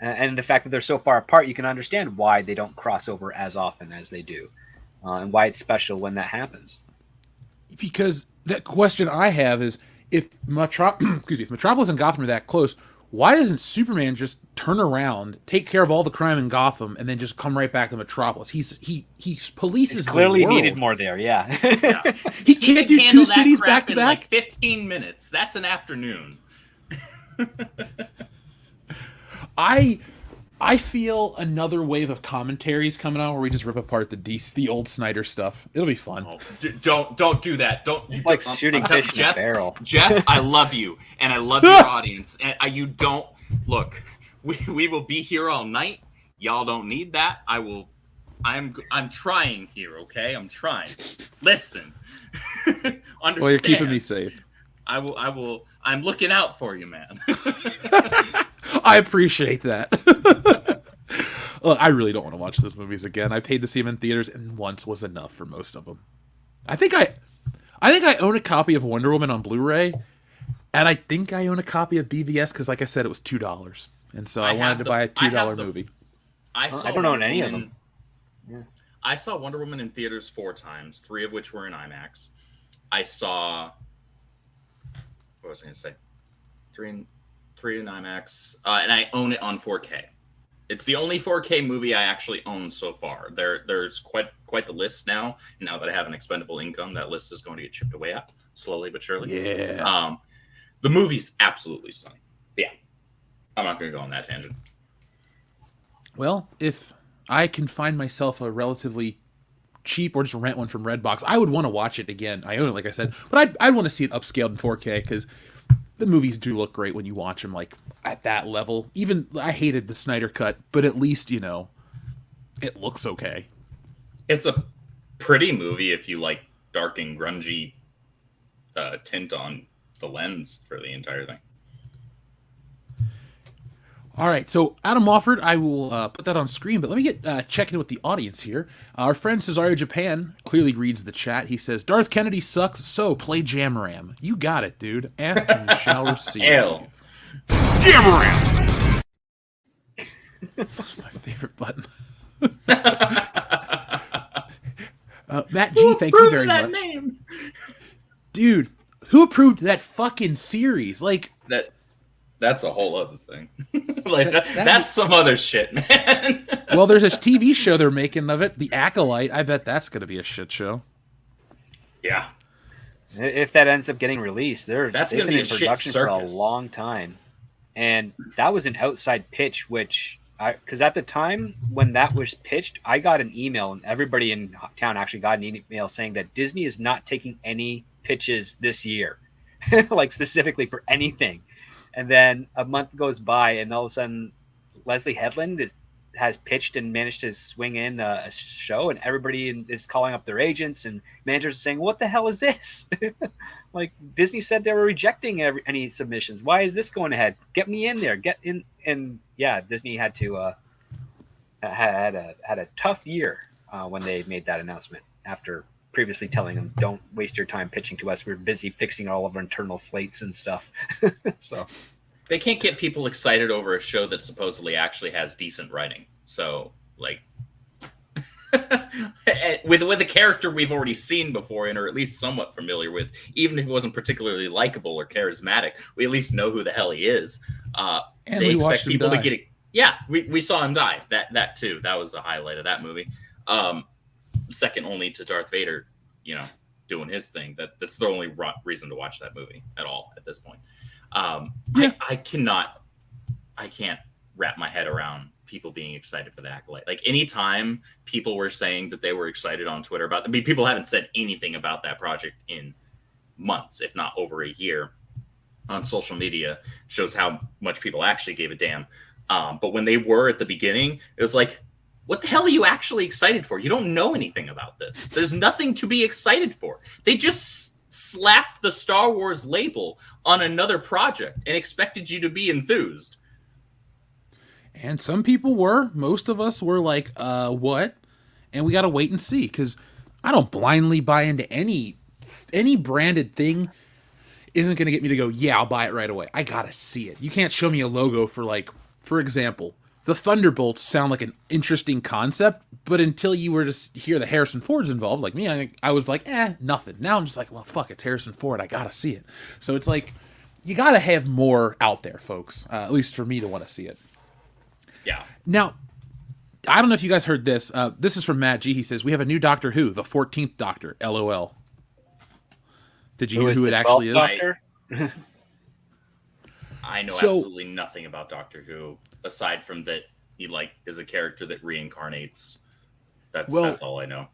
And the fact that they're so far apart, you can understand why they don't cross over as often as they do, and why it's special when that happens. Because that question I have is, if Metropolis and Gotham are that close, why doesn't Superman just turn around, take care of all the crime in Gotham, and then just come right back to Metropolis? He polices. It's clearly the world. Needed more there, yeah. He can't do 2 cities back to back. Like 15 minutes. That's an afternoon. I feel another wave of commentaries coming on where we just rip apart the old Snyder stuff. It'll be fun. Oh, don't do that. It's like shooting fish in a barrel. Jeff, I love you, and I love your audience. And you don't look. We will be here all night. Y'all don't need that. I'm trying here. Okay, I'm trying. Listen. Understand. Well, you're keeping me safe. I will. I'm looking out for you, man. I appreciate that. Look, I really don't want to watch those movies again. I paid to see them in theaters, and once was enough for most of them. I think I own a copy of Wonder Woman on Blu-ray, and I think I own a copy of BVS because, like I said, it was $2, and so I wanted to buy a $2 movie. I don't own any of them. Yeah. I saw Wonder Woman in theaters 4 times, 3 of which were in IMAX. I saw. What was I going to say? 3 in IMAX, and I own it on 4K. It's the only 4K movie I actually own so far. There's quite the list now. Now that I have an expendable income, that list is going to get chipped away at slowly but surely. Yeah. The movie's absolutely stunning. But yeah, I'm not going to go on that tangent. Well, if I can find myself a relatively cheap or just rent one from Redbox, I would want to watch it again. I own it, like I said, but I'd want to see it upscaled in 4K because the movies do look great when you watch them like at that level. Even I hated the Snyder cut, but at least it looks okay. It's a pretty movie if you like dark and grungy tint on the lens for the entire thing. All right, so Adam Wofford, I will put that on screen, but let me get check in with the audience here. Our friend Cesario Japan clearly reads the chat. He says, Darth Kennedy sucks, so play Jamaram. You got it, dude. Ask and you shall receive. Hell. Jamaram! That's my favorite button. Matt G, thank you very much. Name? Dude, who approved that fucking series? Like... That's a whole other thing. That's some other shit, man. Well, there's a TV show they're making of it, The Acolyte. I bet that's going to be a shit show. Yeah. If that ends up getting released, they've been be in production for a long time. And that was an outside pitch, because at the time when that was pitched, I got an email, and everybody in town actually got an email saying that Disney is not taking any pitches this year, like specifically for anything. And then a month goes by, and all of a sudden, Leslie Headland has pitched and managed to swing in a show, and everybody is calling up their agents and managers saying, "What the hell is this?" Like, Disney said they were rejecting any submissions. Why is this going ahead? Get me in there. Get in. And yeah, Disney had to had a tough year when they made that announcement after previously telling them, don't waste your time pitching to us. We're busy fixing all of our internal slates and stuff. So they can't get people excited over a show that supposedly actually has decent writing. So, like, with a character we've already seen before and are at least somewhat familiar with, even if he wasn't particularly likable or charismatic, we at least know who the hell he is. And they expect people to get it. Yeah, we saw him die. That too. That was the highlight of that movie. Second only to Darth Vader, doing his thing. That's the only reason to watch that movie at all at this point. Yeah. I can't wrap my head around people being excited for the Acolyte. Like, anytime people were saying that they were excited on Twitter about, people haven't said anything about that project in months, if not over a year, on social media. Shows how much people actually gave a damn. But when they were at the beginning, it was like, what the hell are you actually excited for? You don't know anything about this. There's nothing to be excited for. They just slapped the Star Wars label on another project and expected you to be enthused. And some people were. Most of us were like, what? And we got to wait and see, because I don't blindly buy into any branded thing. Isn't going to get me to go, yeah, I'll buy it right away. I got to see it. You can't show me a logo for example, the Thunderbolts sound like an interesting concept, but until you were to hear the Harrison Ford's involved, like me, I was like, nothing. Now I'm just like, well, fuck, it's Harrison Ford. I gotta see it. So it's like, you gotta have more out there, folks. At least for me to want to see it. Yeah. Now, I don't know if you guys heard this. This is from Matt G. He says, we have a new Doctor Who, the 14th Doctor, LOL. Did you hear who it actually is? Doctor? I know absolutely nothing about Doctor Who, aside from that he is a character that reincarnates. That's all I know.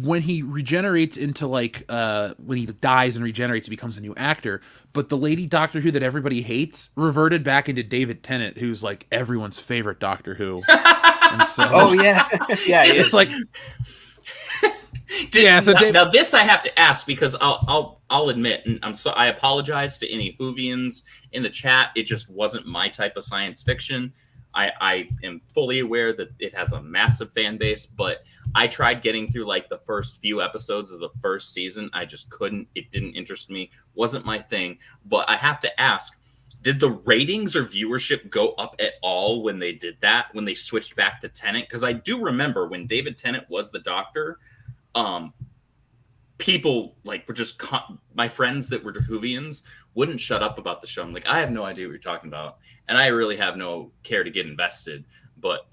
When he regenerates into when he dies and regenerates, he becomes a new actor. But the lady Doctor Who that everybody hates reverted back into David Tennant, who's like everyone's favorite Doctor Who. And so, oh yeah, yeah. It's like. Now this I have to ask, because I'll admit, and I apologize to any Whovians in the chat. It just wasn't my type of science fiction. I am fully aware that it has a massive fan base, but I tried getting through the first few episodes of the first season. I just couldn't. It didn't interest me. Wasn't my thing. But I have to ask, did the ratings or viewership go up at all when they did that, when they switched back to Tennant? Because I do remember when David Tennant was the Doctor, people were just my friends that were Whovians wouldn't shut up about the show. I'm like, I have no idea what you're talking about, and I really have no care to get invested, but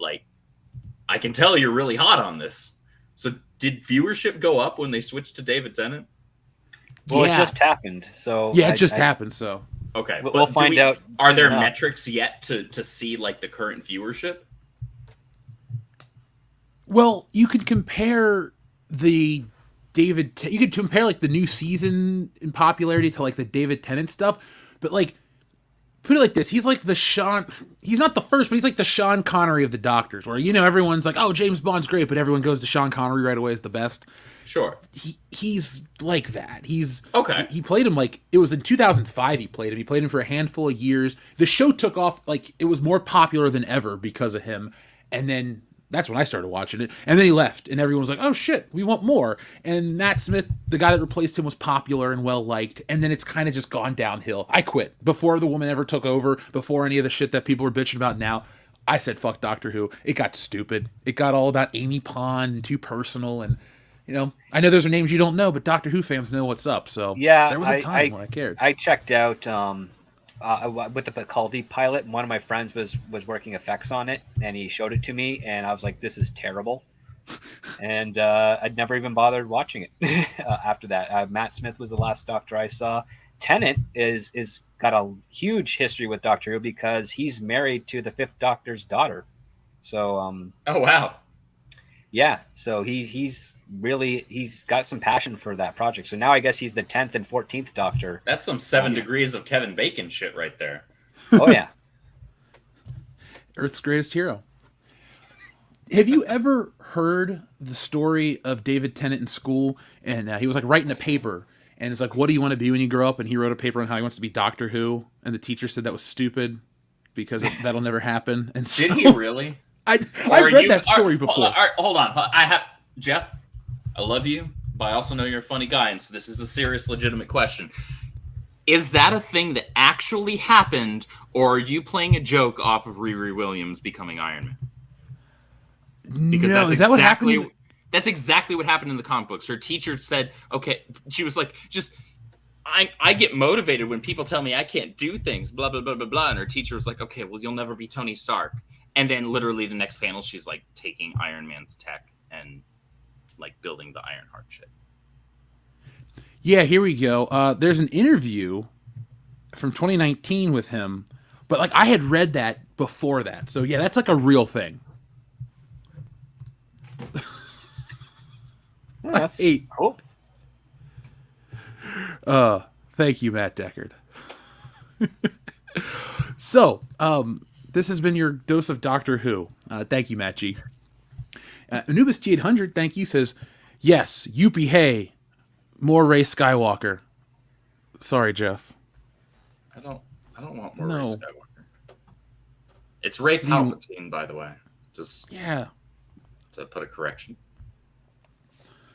I can tell you're really hot on this. So did viewership go up when they switched to David Tennant? Well, it just happened. So yeah, it just happened. So okay, we'll find out. Are there metrics yet to see the current viewership? Well, you could compare the you could compare the new season in popularity to the David Tennant stuff, but put it like this. He's like the Sean. He's not the first, but he's like the Sean Connery of the Doctors, where everyone's like, "Oh, James Bond's great," but everyone goes to Sean Connery right away as the best. Sure. He's like that. He's okay. He played him like it was in 2005. He played him. He played him for a handful of years. The show took off like it was more popular than ever because of him, and then. That's when I started watching it. And then he left, and everyone was like, oh, shit, we want more. And Matt Smith, the guy that replaced him, was popular and well-liked, and then it's kind of just gone downhill. I quit. Before the woman ever took over, before any of the shit that people are bitching about now, I said, fuck Doctor Who. It got stupid. It got all about Amy Pond and too personal, and, I know those are names you don't know, but Doctor Who fans know what's up, so yeah, there was a time when I cared. I checked out... with the Bacaldi pilot, one of my friends was working effects on it, and he showed it to me, and I was like, "This is terrible," and I'd never even bothered watching it after that. Matt Smith was the last Doctor I saw. Tennant is got a huge history with Doctor Who because he's married to the Fifth Doctor's daughter. So, oh wow, yeah. So he's got some passion for that project. So now I guess he's the 10th and 14th Doctor. That's some 7 degrees of Kevin Bacon shit right there. Oh yeah. Earth's greatest hero. Have you ever heard the story of David Tennant in school? And he was like writing a paper, and it's like, what do you want to be when you grow up? And he wrote a paper on how he wants to be Doctor Who, and the teacher said that was stupid because that'll never happen. And so, did he really? I've read that story before. Hold on. I have Jeff. I love you, but I also know you're a funny guy, and so this is a serious, legitimate question. Is that a thing that actually happened, or are you playing a joke off of Riri Williams becoming Iron Man? Because no, is that what happened? That's exactly what happened in the comic books. Her teacher said, okay, she was like, I get motivated when people tell me I can't do things, blah, blah, blah, blah, blah. And her teacher was like, okay, well, you'll never be Tony Stark. And then literally the next panel, she's like taking Iron Man's tech and like building the Ironheart shit. Yeah, here we go. There's an interview from 2019 with him, but like I had read that before that. So yeah, that's like a real thing. Yeah, that's cool. Thank you, Matt Deckard. So, this has been your dose of Doctor Who. Thank you, Matt G. Anubis T800, thank you, says, yes, youpie hey, more Rey Skywalker. Sorry, Jeff. I don't want more Rey Skywalker. It's Rey Palpatine, by the way. Just to put a correction.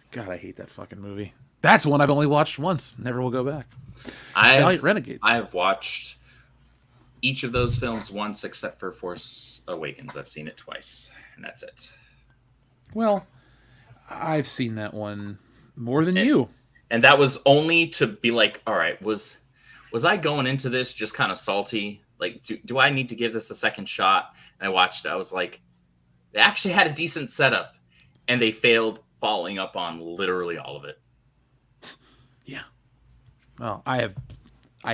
God, I hate that fucking movie. That's one I've only watched once. Never will go back. Valiant Renegade. I have watched each of those films once, except for Force Awakens. I've seen it twice, and that's it. Well, I've seen that one more than you. And that was only to be like, all right, was I going into this just kind of salty? Like, do I need to give this a second shot? And I watched it. I was like, they actually had a decent setup, and they failed following up on literally all of it. Yeah. Well, I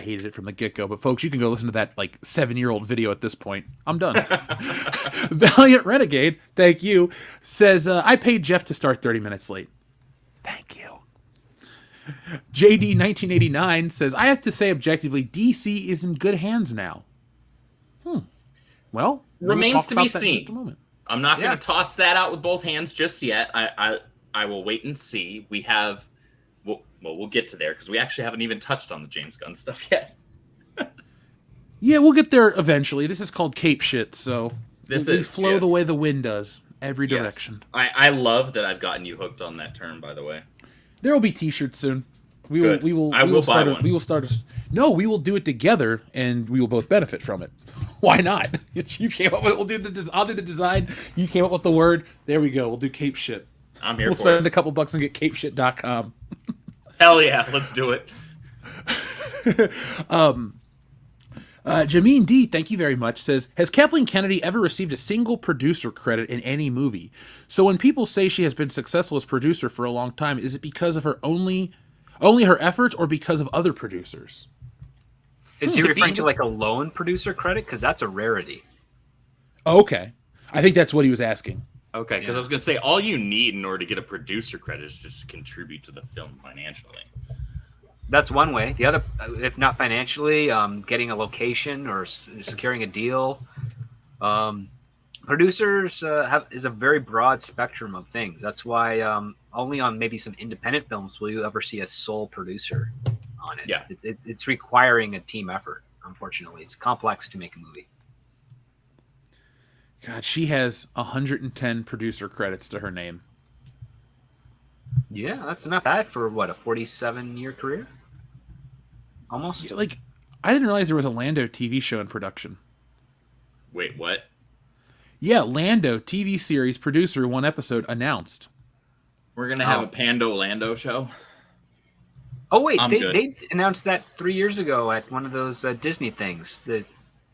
hated it from the get-go, but folks, you can go listen to that like 7-year-old video at this point. I'm done. Valiant Renegade, thank you, says, I paid Jeff to start 30 minutes late. Thank you. JD1989 says, I have to say objectively, DC is in good hands now. Well, remains to be seen. I'm not going to toss that out with both hands just yet. I will wait and see. We have... we'll get to there because we actually haven't even touched on the James Gunn stuff yet. Yeah, we'll get there eventually. This is called Cape Shit, so we flow the way the wind does, every direction. I love that I've gotten you hooked on that term, by the way. There will be T-shirts soon. We will buy one. We will start. No, we will do it together, and we will both benefit from it. Why not? You came up with. I'll do the design. You came up with the word. There we go. We'll do Cape Shit. I'm here. We'll spend a couple bucks and get CapeShit.com. Hell yeah, let's do it. Jameen D, thank you very much, says, has Kathleen Kennedy ever received a single producer credit in any movie? So when people say she has been successful as producer for a long time, is it because of her only her efforts or because of other producers? Is he referring to like a lone producer credit? Because that's a rarity. Okay. I think that's what he was asking. Okay, because I was going to say, all you need in order to get a producer credit is just to contribute to the film financially. That's one way. The other, if not financially, getting a location or securing a deal. Producers is a very broad spectrum of things. That's why only on maybe some independent films will you ever see a sole producer on it. Yeah. It's requiring a team effort. Unfortunately, it's complex to make a movie. God, she has 110 producer credits to her name. Yeah, that's not bad for what, a 47-year career. Almost. Yeah, like, I didn't realize there was a Lando TV show in production. Wait, what? Yeah, Lando TV series producer, one episode announced. We're gonna have a Pando Lando show. Oh wait, I'm good. they announced that 3 years ago at one of those Disney things.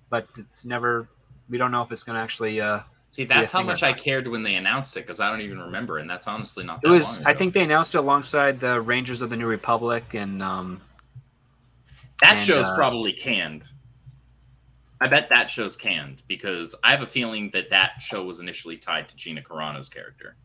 But it's never. We don't know if it's going to actually. See, that's how much I cared when they announced it, because I don't even remember, and that's honestly not that It was. long ago. I think they announced it alongside the Rangers of the New Republic, and that show's probably canned. I bet that show's canned because I have a feeling that show was initially tied to Gina Carano's character.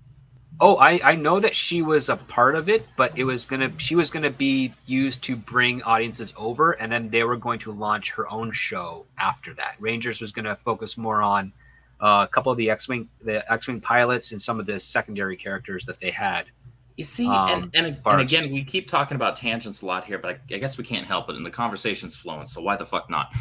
Oh, I know that she was a part of it, but she was gonna be used to bring audiences over, and then they were going to launch her own show after that. Rangers was gonna focus more on a couple of the X-wing pilots and some of the secondary characters that they had. You see, and again, we keep talking about tangents a lot here, but I guess we can't help it, and the conversation's flowing, so why the fuck not?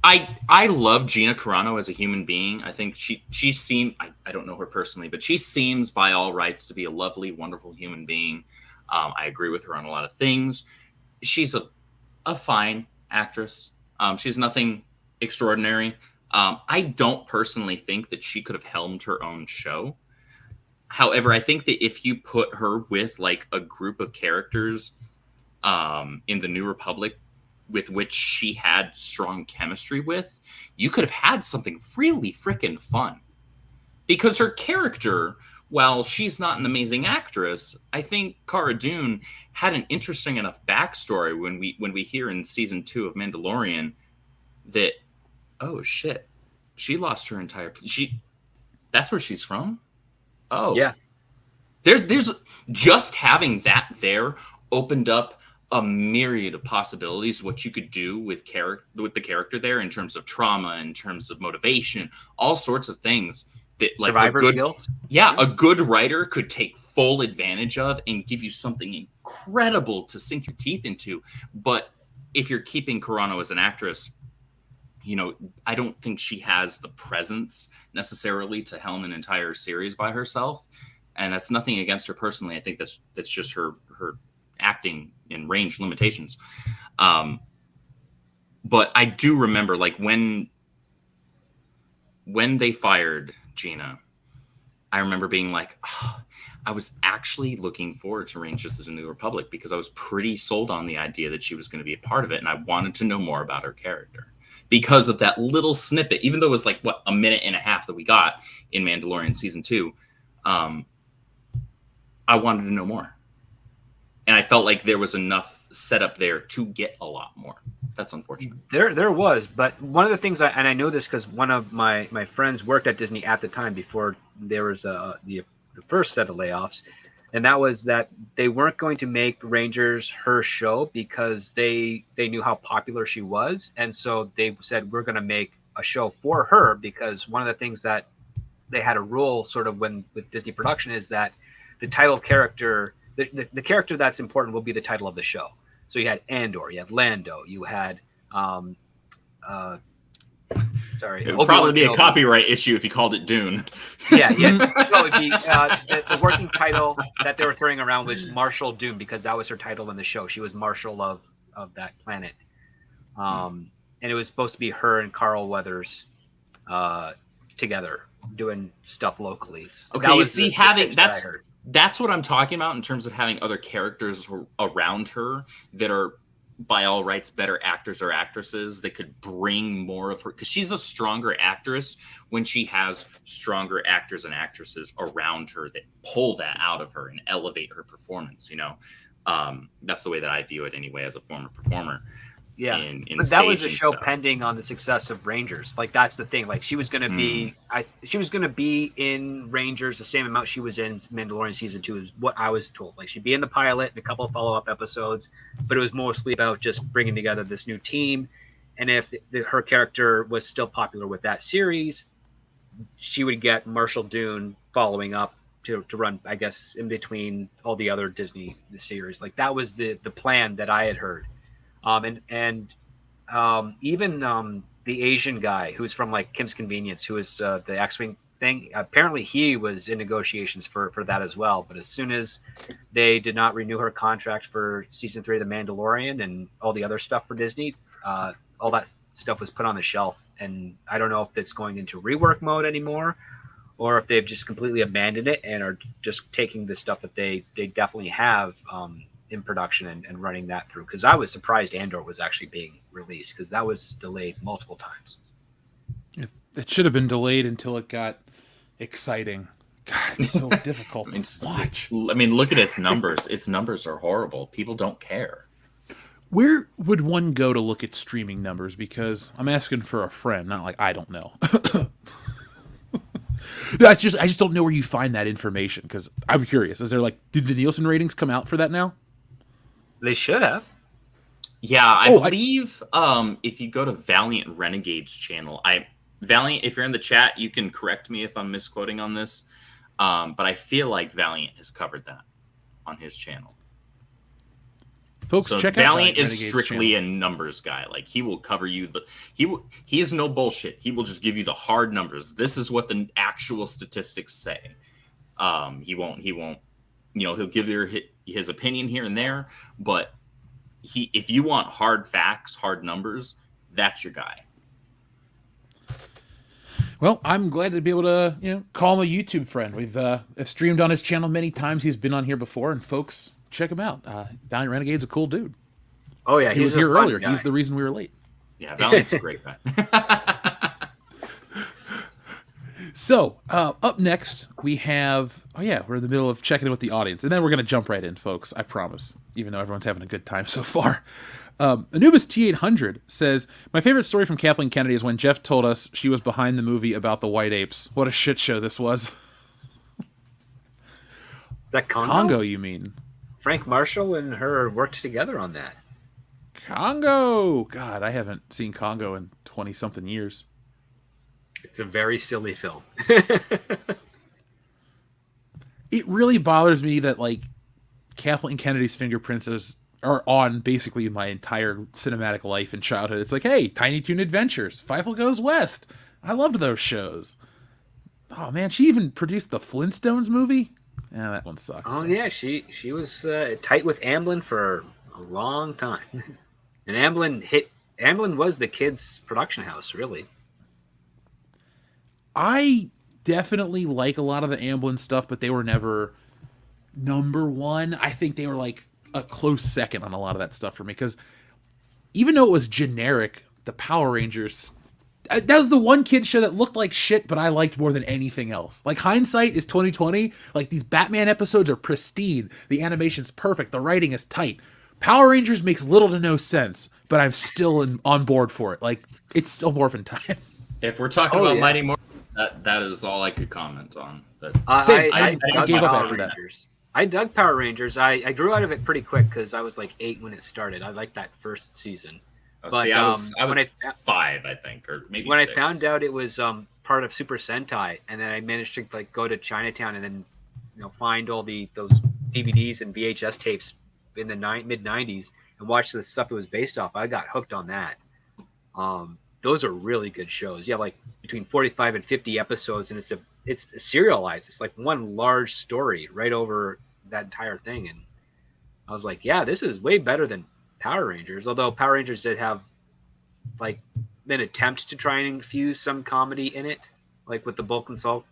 I love Gina Carano as a human being. I think she seemed, I don't know her personally, but she seems by all rights to be a lovely, wonderful human being. I agree with her on a lot of things. She's a fine actress. She's nothing extraordinary. I don't personally think that she could have helmed her own show. However, I think that if you put her with like a group of characters in the New Republic with which she had strong chemistry with, you could have had something really freaking fun. Because her character, while she's not an amazing actress, I think Cara Dune had an interesting enough backstory when we hear in season 2 of Mandalorian that, oh shit, she lost her entire that's where she's from? Oh. Yeah. There's just having that there opened up a myriad of possibilities what you could do with the character there in terms of trauma, in terms of motivation, all sorts of things that like survivor's guilt. Yeah, a good writer could take full advantage of and give you something incredible to sink your teeth into. But if you're keeping Carano as an actress, you know, I don't think she has the presence necessarily to helm an entire series by herself. And that's nothing against her personally. I think that's just her acting and range limitations. But I do remember like when they fired Gina, I remember being like, oh, I was actually looking forward to Rangers of the New Republic because I was pretty sold on the idea that she was going to be a part of it. And I wanted to know more about her character because of that little snippet, even though it was like, what, a minute and a half that we got in Mandalorian season 2. I wanted to know more. And I felt like there was enough set up there to get a lot more. That's unfortunate. There was, but one of the things, and I know this because one of my friends worked at Disney at the time before there was the first set of layoffs, and that was that they weren't going to make Rangers her show because they knew how popular she was, and so they said we're going to make a show for her because one of the things that they had a rule sort of with Disney production is that the title character, the character that's important will be the title of the show. So you had Andor, you had Lando, you had sorry. It would probably be a copyright issue if you called it Dune. Yeah. No, it'd be, the working title that they were throwing around was Marshal Dune because that was her title in the show. She was Marshal of that planet. And it was supposed to be her and Carl Weathers together doing stuff locally. Okay, you see, that's what I'm talking about in terms of having other characters around her that are, by all rights, better actors or actresses that could bring more of her, because she's a stronger actress when she has stronger actors and actresses around her that pull that out of her and elevate her performance. You know, that's the way that I view it anyway as a former performer. Yeah, in but that was a staging show stuff. pending on the success of Rangers. Like that's the thing. Like she was gonna be, she was gonna be in Rangers the same amount she was in Mandalorian season 2 is what I was told. Like she'd be in the pilot and a couple of follow up episodes, but it was mostly about just bringing together this new team. And if her character was still popular with that series, she would get Marshall Dune following up to run, I guess, in between all the other Disney series. Like that was the plan that I had heard. Even the Asian guy who's from like Kim's Convenience, who is the X-wing thing. Apparently, he was in negotiations for that as well. But as soon as they did not renew her contract for season 3 of The Mandalorian and all the other stuff for Disney, all that stuff was put on the shelf. And I don't know if it's going into rework mode anymore, or if they've just completely abandoned it and are just taking the stuff that they definitely have in production and running that through. Because I was surprised Andor was actually being released, because that was delayed multiple times. It should have been delayed until it got exciting. God, it's so difficult to watch. I mean, look at its numbers. Its numbers are horrible. People don't care. Where would one go to look at streaming numbers? Because I'm asking for a friend, not like I don't know. I just don't know where you find that information, because I'm curious. Is there like, did the Nielsen ratings come out for that now? They should have. Yeah, I believe if you go to Valiant Renegade's channel, Valiant, if you're in the chat, you can correct me if I'm misquoting on this, but I feel like Valiant has covered that on his channel. Folks, so check Valiant out is strictly a numbers guy. Like he will cover you. He is no bullshit. He will just give you the hard numbers. This is what the actual statistics say. He won't. He'll give his opinion here and there, but if you want hard facts, hard numbers, that's your guy. Well, I'm glad to be able to call him a YouTube friend. We've streamed on his channel many times. He's been on here before, and folks, check him out. Valiant Renegade's a cool dude. Oh yeah, he was here earlier. Guy. He's the reason we were late. Yeah, Valiant's a great guy. So, up next, we have... Oh, yeah, we're in the middle of checking in with the audience. And then we're going to jump right in, folks. I promise. Even though everyone's having a good time so far. Anubis T800 says, my favorite story from Kathleen Kennedy is when Jeff told us she was behind the movie about the white apes. What a shit show this was. Is that Congo? Congo, you mean? Frank Marshall and her worked together on that. Congo! God, I haven't seen Congo in 20-something years. It's a very silly film. It really bothers me that, like, Kathleen Kennedy's fingerprints are on basically my entire cinematic life and childhood. It's like, hey, Tiny Toon Adventures, Feifel Goes West. I loved those shows. Oh, man, she even produced the Flintstones movie? Yeah, that one sucks. Oh, yeah, she was tight with Amblin for a long time. And Amblin was the kids' production house, really. I definitely like a lot of the Amblin stuff, but they were never number one. I think they were like a close second on a lot of that stuff for me, because even though it was generic, the Power Rangers, that was the one kid show that looked like shit, but I liked more than anything else. Like, hindsight is 2020. Like, these Batman episodes are pristine. The animation's perfect. The writing is tight. Power Rangers makes little to no sense, but I'm still on board for it. Like, it's still Morphin time. If we're talking about Mighty Morphin, that is all I could comment on. But I gave up Power after Rangers. I dug Power Rangers. I grew out of it pretty quick because I was like 8 when it started. I liked that first season. But I was 5, I think, or maybe when 6. I found out it was part of Super Sentai, and then I managed to like go to Chinatown and then find all those DVDs and VHS tapes in the mid 90s and watch the stuff it was based off. I got hooked on that. Those are really good shows. You have like between 45 and 50 episodes, and it's serialized. It's like one large story right over that entire thing. And I was like, yeah, this is way better than Power Rangers. Although Power Rangers did have like an attempt to try and infuse some comedy in it, like with the Bulk and Skull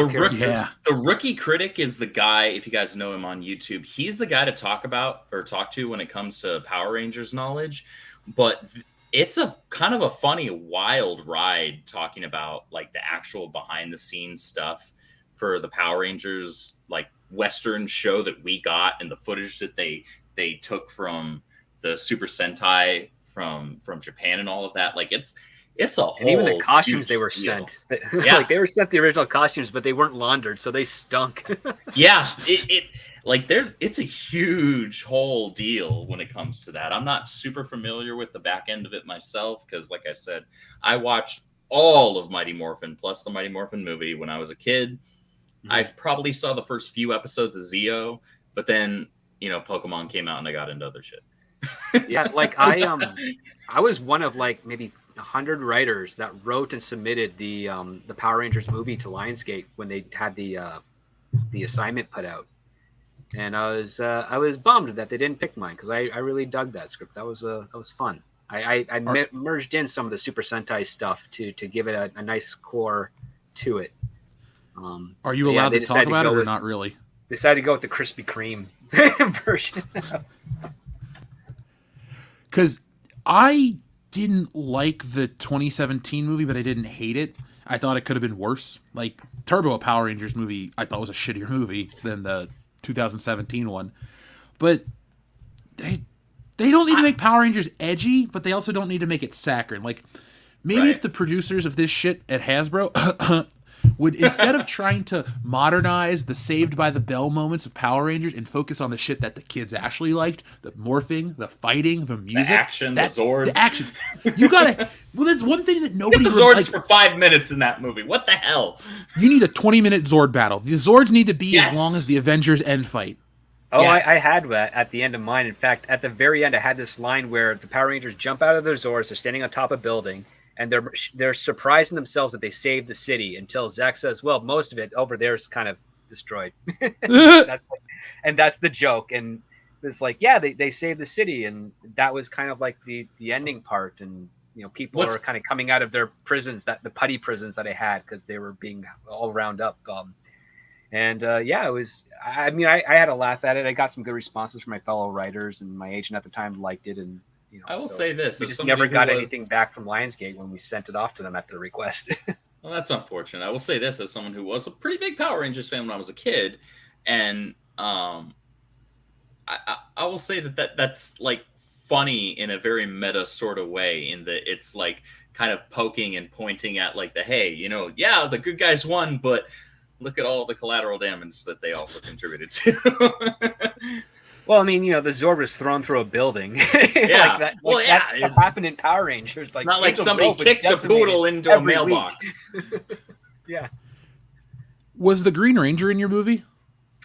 characters. The Rookie Critic is the guy, if you guys know him on YouTube, he's the guy to talk to when it comes to Power Rangers knowledge. But it's a kind of a funny, wild ride talking about like the actual behind the scenes stuff for the Power Rangers, like Western show that we got, and the footage that they took from the Super Sentai from Japan and all of that. Like it's a whole, and even the costumes they were deal. sent, Yeah. like they were sent the original costumes, but they weren't laundered, so they stunk. Yeah, it's a huge whole deal when it comes to that. I'm not super familiar with the back end of it myself because, like I said, I watched all of Mighty Morphin plus the Mighty Morphin movie when I was a kid. I probably saw the first few episodes of Zeo, but then Pokemon came out and I got into other shit. Yeah, like I was one of like maybe 100 writers that wrote and submitted the Power Rangers movie to Lionsgate when they had the assignment put out, and I was bummed that they didn't pick mine because I really dug that script. That was fun. I merged in some of the Super Sentai stuff to give it a nice core to it. Are you allowed to talk about it or not really? They decided to go with the Krispy Kreme version. Because I didn't like the 2017 movie, but I didn't hate it. I thought it could have been worse. Like Turbo Power Rangers movie, I thought was a shittier movie than the 2017 one. But they don't need to make Power Rangers edgy, but they also don't need to make it saccharine. Like maybe if the producers of this shit at Hasbro would, instead of trying to modernize the Saved by the Bell moments of Power Rangers and focus on the shit that the kids actually liked, the morphing, the fighting, the music, the action, the Zords. The action. You gotta. Well, that's one thing that nobody. Get the Zords for 5 minutes in that movie. What the hell? You need a 20-minute Zord battle. The Zords need to be as long as the Avengers end fight. Oh, yes. I had that at the end of mine. In fact, at the very end, I had this line where the Power Rangers jump out of their Zords. They're standing on top of a building. And they're surprising themselves that they saved the city until Zach says, "Well, most of it over there is kind of destroyed." That's the joke. And it's like, yeah, they saved the city, and that was kind of like the ending part. And people are kind of coming out of their prisons, the putty prisons that they had because they were being all round up. It was. I mean, I had a laugh at it. I got some good responses from my fellow writers, and my agent at the time liked it. And I will say this: we just never got anything back from Lionsgate when we sent it off to them at their request. Well, that's unfortunate. I will say this as someone who was a pretty big Power Rangers fan when I was a kid, and I will say that's like funny in a very meta sort of way, in that it's like kind of poking and pointing at like the good guys won, but look at all the collateral damage that they also contributed to. Well, I mean, the Zord was thrown through a building. Yeah. Like that. Well, that's what happened in Power Rangers. Like, it's not like somebody kicked a poodle into a mailbox. Yeah. Was the Green Ranger in your movie?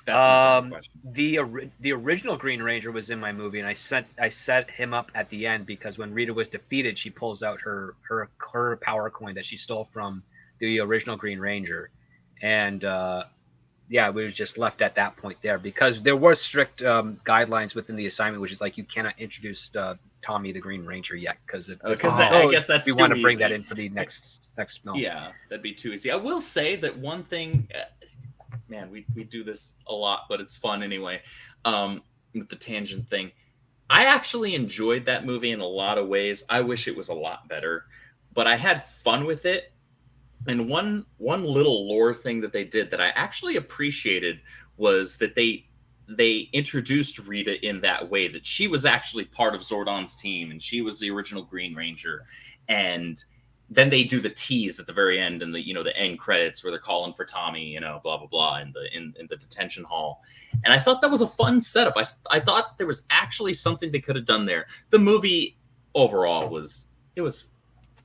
That's question. The original Green Ranger was in my movie, and I set him up at the end because when Rita was defeated, she pulls out her power coin that she stole from the original Green Ranger, and we was just left at that point there because there were strict guidelines within the assignment, which is like you cannot introduce Tommy the Green Ranger yet because I guess that's we want to bring that in for the next film. Yeah, that'd be too easy. I will say that one thing, man, we do this a lot, but it's fun anyway. With the tangent thing, I actually enjoyed that movie in a lot of ways. I wish it was a lot better, but I had fun with it. And one little lore thing that they did that I actually appreciated was that they introduced Rita in that way, that she was actually part of Zordon's team and she was the original Green Ranger. And then they do the tease at the very end and the end credits where they're calling for Tommy, blah blah blah in the detention hall. And I thought that was a fun setup. I thought there was actually something they could have done there. The movie overall was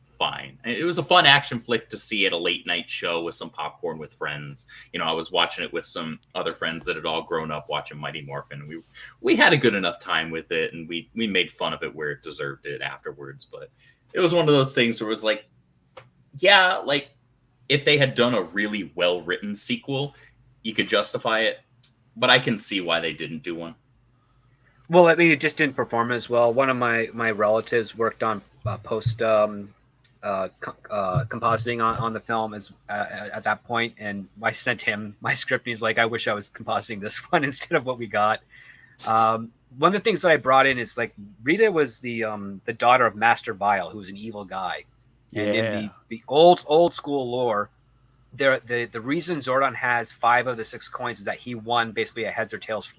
fine. It was a fun action flick to see at a late night show with some popcorn with friends. I was watching it with some other friends that had all grown up watching Mighty Morphin. We had a good enough time with it, and we made fun of it where it deserved it afterwards. But it was one of those things where it was like, yeah, like if they had done a really well written sequel, you could justify it. But I can see why they didn't do one. Well, I mean, it just didn't perform as well. One of my relatives worked on post compositing on the film at that point, and I sent him my script and he's like, I wish I was compositing this one instead of what we got. One of the things that I brought in is like Rita was the daughter of Master Vile, who was an evil guy. Yeah. And in the old school lore, the reason Zordon has 5 of the 6 coins is that he won basically a heads or tails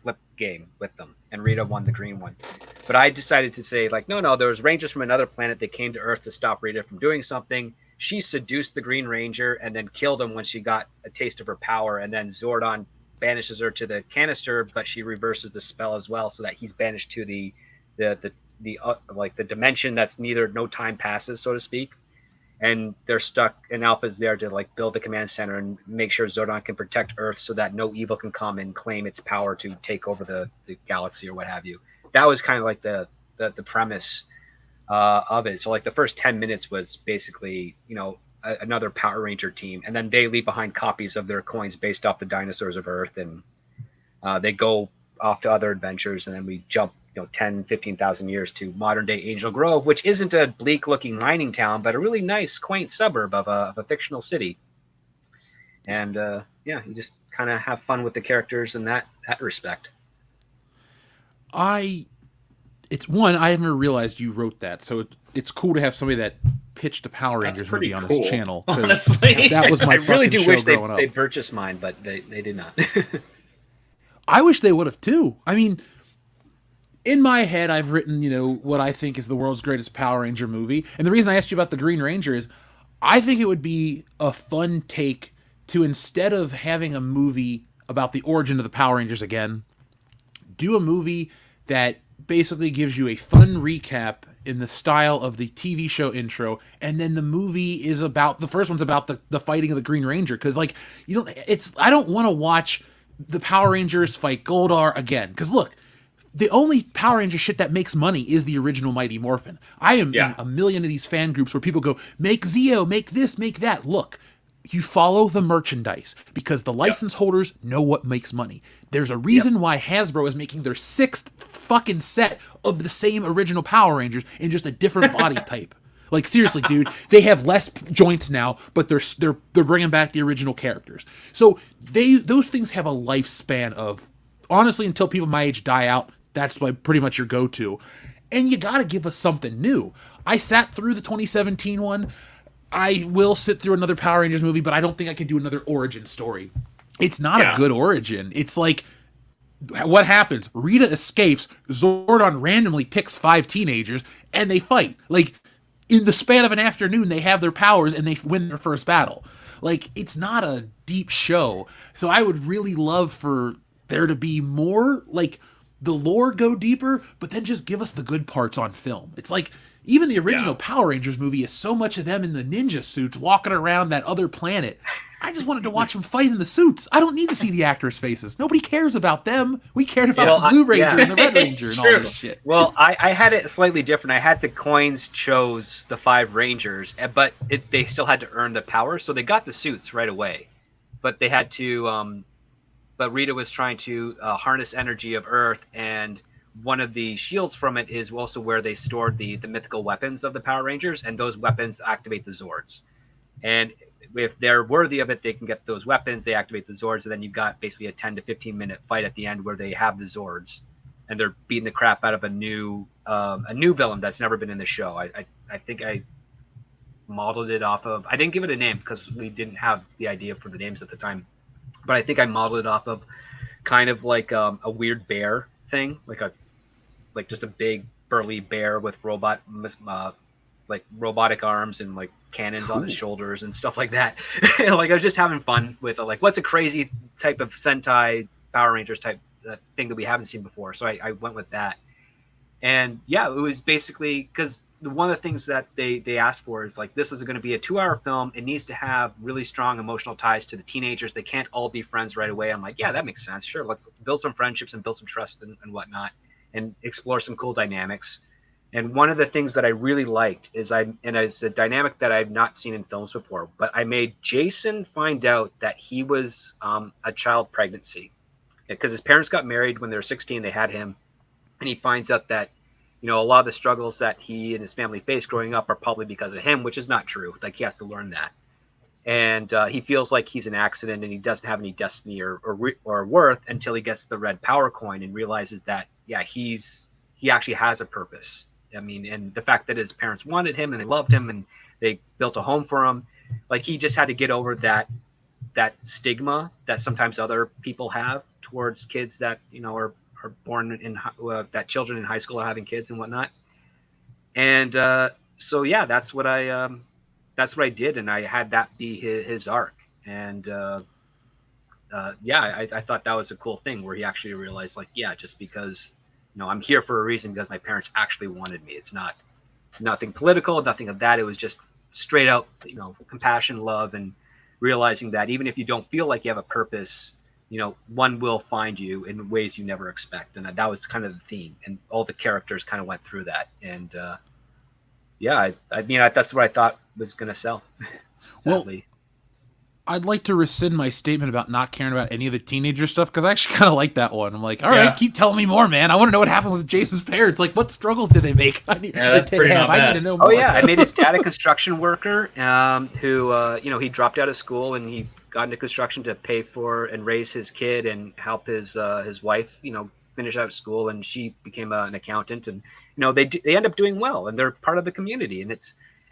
flip game with them, and Rita won the green one. But I decided to say, like, no, there was Rangers from another planet that came to Earth to stop Rita from doing something. She seduced the Green Ranger and then killed him when she got a taste of her power, and then Zordon banishes her to the canister, but she reverses the spell as well, so that he's banished to the dimension that's no time passes, so to speak. And they're stuck, and Alpha's there to like build the command center and make sure Zordon can protect Earth so that no evil can come and claim its power to take over the galaxy or what have you. That was kind of like the premise of it. So like the first 10 minutes was basically, another Power Ranger team, and then they leave behind copies of their coins based off the dinosaurs of Earth, and they go off to other adventures, and then we jump 10, 15,000 years to modern day Angel Grove, which isn't a bleak looking mining town, but a really nice, quaint suburb of a fictional city. And you just kind of have fun with the characters in that respect. I never realized you wrote that, so it's cool to have somebody that pitched a Power Rangers movie on this channel. Honestly, that was my I really do wish they purchased mine, but they did not. I wish they would have too. I mean, in my head, I've written, what I think is the world's greatest Power Ranger movie. And the reason I asked you about the Green Ranger is I think it would be a fun take to, instead of having a movie about the origin of the Power Rangers again, do a movie that basically gives you a fun recap in the style of the TV show intro, and then the movie is about, the first one's about the fighting of the Green Ranger, because I don't want to watch the Power Rangers fight Goldar again, because look, the only Power Ranger shit that makes money is the original Mighty Morphin. I am in a million of these fan groups where people go, make Zeo, make this, make that. Look, you follow the merchandise because the license holders know what makes money. There's a reason why Hasbro is making their 6th fucking set of the same original Power Rangers in just a different body type. Like, seriously, dude, they have less joints now, but they're bringing back the original characters. So those things have a lifespan of, honestly, until people my age die out. That's like pretty much your go-to. And you got to give us something new. I sat through the 2017 one. I will sit through another Power Rangers movie, but I don't think I can do another origin story. It's not a good origin. It's like, what happens? Rita escapes. Zordon randomly picks 5 teenagers, and they fight. Like, in the span of an afternoon, they have their powers, and they win their first battle. Like, it's not a deep show. So I would really love for there to be more, like, the lore go deeper, but then just give us the good parts on film. It's like, even the original Power Rangers movie is so much of them in the ninja suits walking around that other planet. I just wanted to watch them fight in the suits. I don't need to see the actors' faces. Nobody cares about them. We cared about the Blue Ranger and the Red Ranger and all this shit. Well, I had it slightly different. I had the coins chose the 5 Rangers, but they still had to earn the power, so they got the suits right away. But they had to... but Rita was trying to harness energy of Earth, and one of the shields from it is also where they stored the mythical weapons of the Power Rangers, and those weapons activate the Zords. And if they're worthy of it, they can get those weapons, they activate the Zords, and then you've got basically a 10 to 15 minute fight at the end where they have the Zords, and they're beating the crap out of a new villain that's never been in the show. I think I modeled it off of, I didn't give it a name because we didn't have the idea for the names at the time, but I think I modeled it off of kind of like a weird bear thing, like just a big burly bear with robotic arms and like cannons on his shoulders and stuff like that. Like, I was just having fun with it. Like, what's a crazy type of Sentai Power Rangers type thing that we haven't seen before. So I went with that. And yeah, it was basically because one of the things that they asked for is like, this is going to be a 2-hour film. It needs to have really strong emotional ties to the teenagers. They can't all be friends right away. I'm like, yeah, that makes sense. Sure, let's build some friendships and build some trust and whatnot, and explore some cool dynamics. And one of the things that I really liked is it's a dynamic that I've not seen in films before, but I made Jason find out that he was a child pregnancy, because his parents got married when they were 16. They had him, and he finds out that, you know, a lot of the struggles that he and his family face growing up are probably because of him, which is not true. Like, he has to learn that. And he feels like he's an accident and he doesn't have any destiny or worth until he gets the red power coin and realizes that, yeah, he actually has a purpose. I mean, and the fact that his parents wanted him and they loved him and they built a home for him, like, he just had to get over that stigma that sometimes other people have towards kids that are born in that children in high school are having kids and whatnot. And so yeah, that's what I did, and I had that be his arc. And yeah, I thought that was a cool thing where he actually realized, like, yeah, just because I'm here for a reason because my parents actually wanted me. It's not nothing political, nothing of that. It was just straight out, compassion, love, and realizing that even if you don't feel like you have a purpose, one will find you in ways you never expect. And that was kind of the theme, and all the characters kind of went through that. And yeah, I mean, that's what I thought was going to sell. Sadly. Well, I'd like to rescind my statement about not caring about any of the teenager stuff, because I actually kind of like that one. I'm like, all right, keep telling me more, man. I want to know what happened with Jason's parents. Like, what struggles did they make? That's pretty not bad. I need to know more. Oh yeah, I made his dad a construction worker, who he dropped out of school and he got into construction to pay for and raise his kid and help his wife, finish out of school, and she became an accountant, and they end up doing well, and they're part of the community,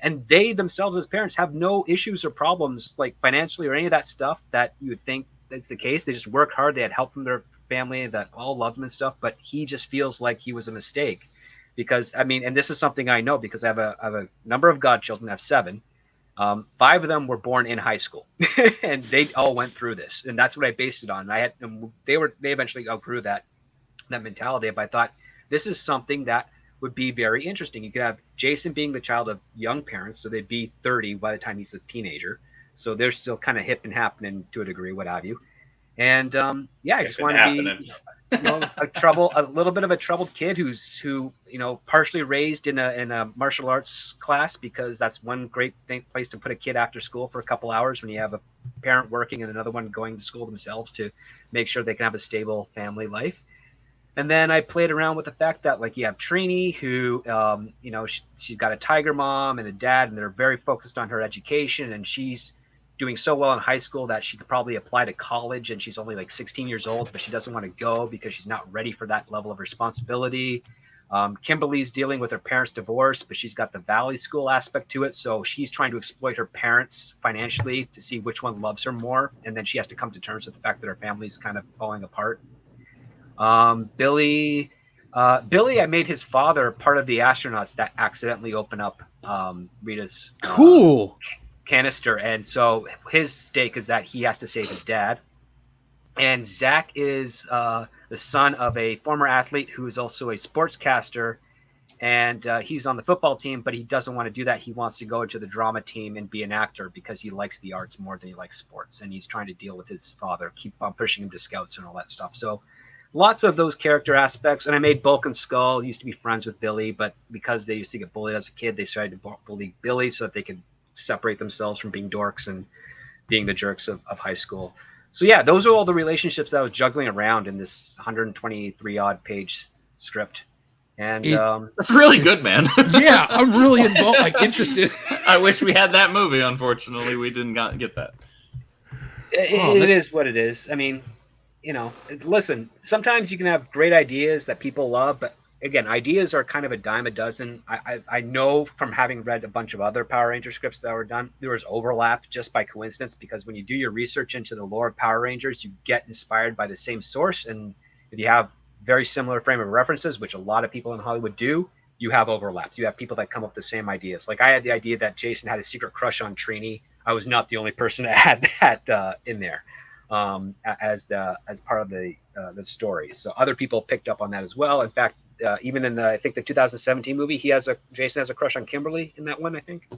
and they themselves as parents have no issues or problems like financially or any of that stuff that you would think that's the case. They just work hard. They had help from their family that all loved him and stuff, but he just feels like he was a mistake because, I mean, and this is something I know because I have a number of godchildren. I have 7. 5 of them were born in high school and they all went through this, and that's what I based it on. They eventually outgrew that mentality, but I thought this is something that would be very interesting. You could have Jason being the child of young parents, so they'd be 30 by the time he's a teenager. So they're still kind of hip and happening to a degree, what have you. And yeah, I just want to be a little bit of a troubled kid who partially raised in a martial arts class, because that's one great place to put a kid after school for a couple hours when you have a parent working and another one going to school themselves to make sure they can have a stable family life. And then I played around with the fact that, like, you have Trini, who, she's got a tiger mom and a dad, and they're very focused on her education, and she's doing so well in high school that she could probably apply to college, and she's only like 16 years old, but she doesn't want to go because she's not ready for that level of responsibility. Kimberly's dealing with her parents' divorce, but she's got the Valley School aspect to it, so she's trying to exploit her parents financially to see which one loves her more, and then she has to come to terms with the fact that her family's kind of falling apart. Billy, I made his father part of the astronauts that accidentally open up Rita's canister, and so his stake is that he has to save his dad. And Zach is the son of a former athlete who is also a sportscaster, and he's on the football team, but he doesn't want to do that. He wants to go into the drama team and be an actor because he likes the arts more than he likes sports, and he's trying to deal with his father, keep on pushing him to scouts and all that stuff. So lots of those character aspects. And I made Bulk and Skull used to be friends with Billy, but because they used to get bullied as a kid, they started to bully Billy so that they could separate themselves from being dorks and being the jerks of high school. So yeah, those are all the relationships that I was juggling around in this 123 odd page script. And that's really good, man. Yeah, I'm really involved, like interested. I wish we had that movie. Unfortunately, we didn't get that. It is what it is. I mean, listen, sometimes you can have great ideas that people love, but again, ideas are kind of a dime a dozen. I know from having read a bunch of other Power Ranger scripts that were done, there was overlap just by coincidence, because when you do your research into the lore of Power Rangers, you get inspired by the same source. And if you have very similar frame of references, which a lot of people in Hollywood do, you have overlaps. You have people that come up with the same ideas. Like I had the idea that Jason had a secret crush on Trini. I was not the only person that had that in there. As part of the story. So other people picked up on that as well. In fact, even in I think the 2017 movie, Jason has a crush on Kimberly in that one, I think.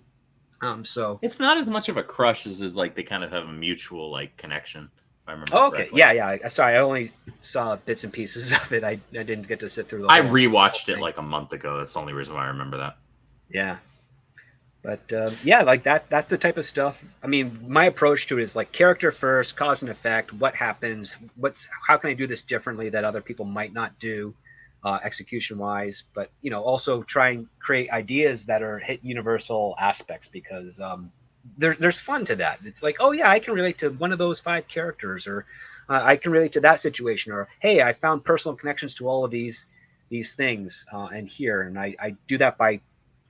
So it's not as much of a crush as like they kind of have a mutual like connection. If I remember. Oh, okay. Correctly. Yeah. Sorry, I only saw bits and pieces of it. I didn't get to sit through the whole I rewatched it like a month ago. That's the only reason why I remember that. Yeah. But yeah, like that's the type of stuff. I mean, my approach to it is like character first, cause and effect. What happens? How can I do this differently that other people might not do, execution wise? But also try and create ideas that are hit universal aspects, because there's fun to that. It's like, oh yeah, I can relate to one of those 5 characters, or I can relate to that situation, or hey, I found personal connections to all of these things and here, and I do that by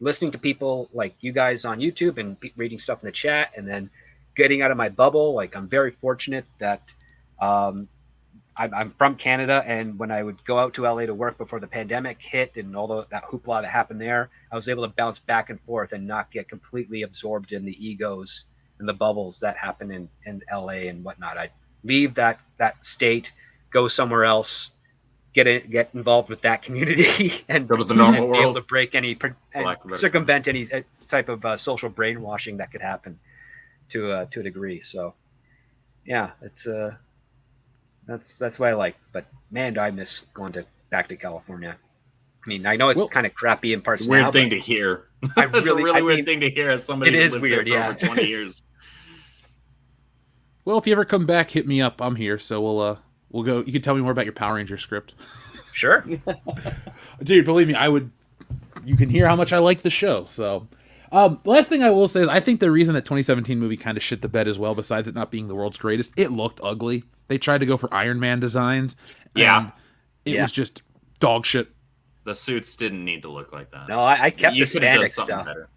listening to people like you guys on YouTube and reading stuff in the chat, and then getting out of my bubble. Like I'm very fortunate that I'm from Canada, and when I would go out to LA to work before the pandemic hit and all that hoopla that happened there, I was able to bounce back and forth and not get completely absorbed in the egos and the bubbles that happen in LA and whatnot. I'd leave that state, go somewhere else, get involved with that community, and go to the normal be able world to break any and circumvent any type of social brainwashing that could happen to a degree. So yeah, it's that's what I like. But man, do I miss going back to California. I mean, I know it's kind of crappy in parts now. Weird thing to hear. It's a really weird thing to hear as somebody who lived there for over 20 years. Well, if you ever come back, hit me up. I'm here, so we'll go. You can tell me more about your Power Ranger script. Sure. Dude, believe me, I would. You can hear how much I like the show. So, last thing I will say is I think the reason that 2017 movie kind of shit the bed as well, besides it not being the world's greatest, it looked ugly. They tried to go for Iron Man designs. And it was just dog shit. The suits didn't need to look like that. No, I kept the spandex stuff. Better.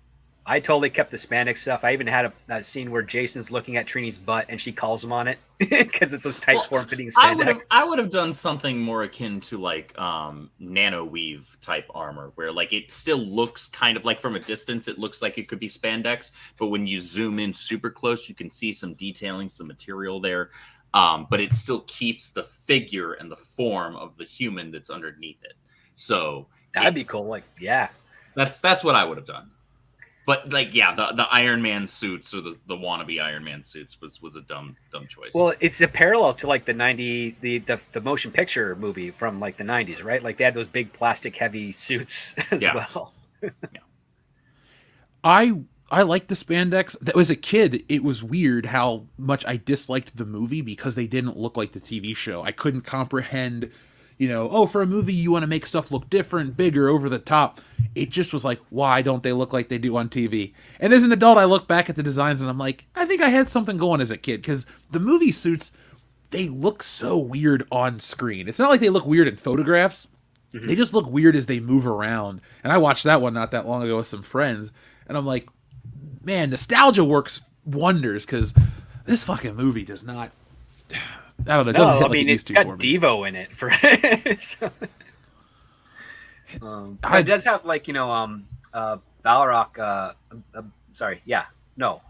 I totally kept the spandex stuff. I even had a scene where Jason's looking at Trini's butt and she calls him on it because it's those tight form-fitting spandex. I would have done something more akin to like nano weave type armor, where like it still looks kind of like from a distance it looks like it could be spandex, but when you zoom in super close, you can see some detailing, some material there. But it still keeps the figure and the form of the human that's underneath it. So that'd be cool. Like, yeah, that's what I would have done. But like, yeah, the Iron Man suits or the wannabe Iron Man suits was a dumb choice. Well, it's a parallel to like the motion picture movie from like the 90s, right? Like they had those big plastic heavy suits as well. Yeah. I like the spandex. As a kid, it was weird how much I disliked the movie because they didn't look like the TV show. I couldn't comprehend, for a movie you want to make stuff look different, bigger, over the top. It just was like, why don't they look like they do on TV? And as an adult, I look back at the designs and I'm like, I think I had something going as a kid because the movie suits, they look so weird on screen. It's not like they look weird in photographs. Mm-hmm. They just look weird as they move around. And I watched that one not that long ago with some friends, and I'm like, man, nostalgia works wonders because this fucking movie does not. I don't know. It doesn't hit like it used to for me. It's got Devo in it for. It does have like Balrog. Sorry, yeah, no.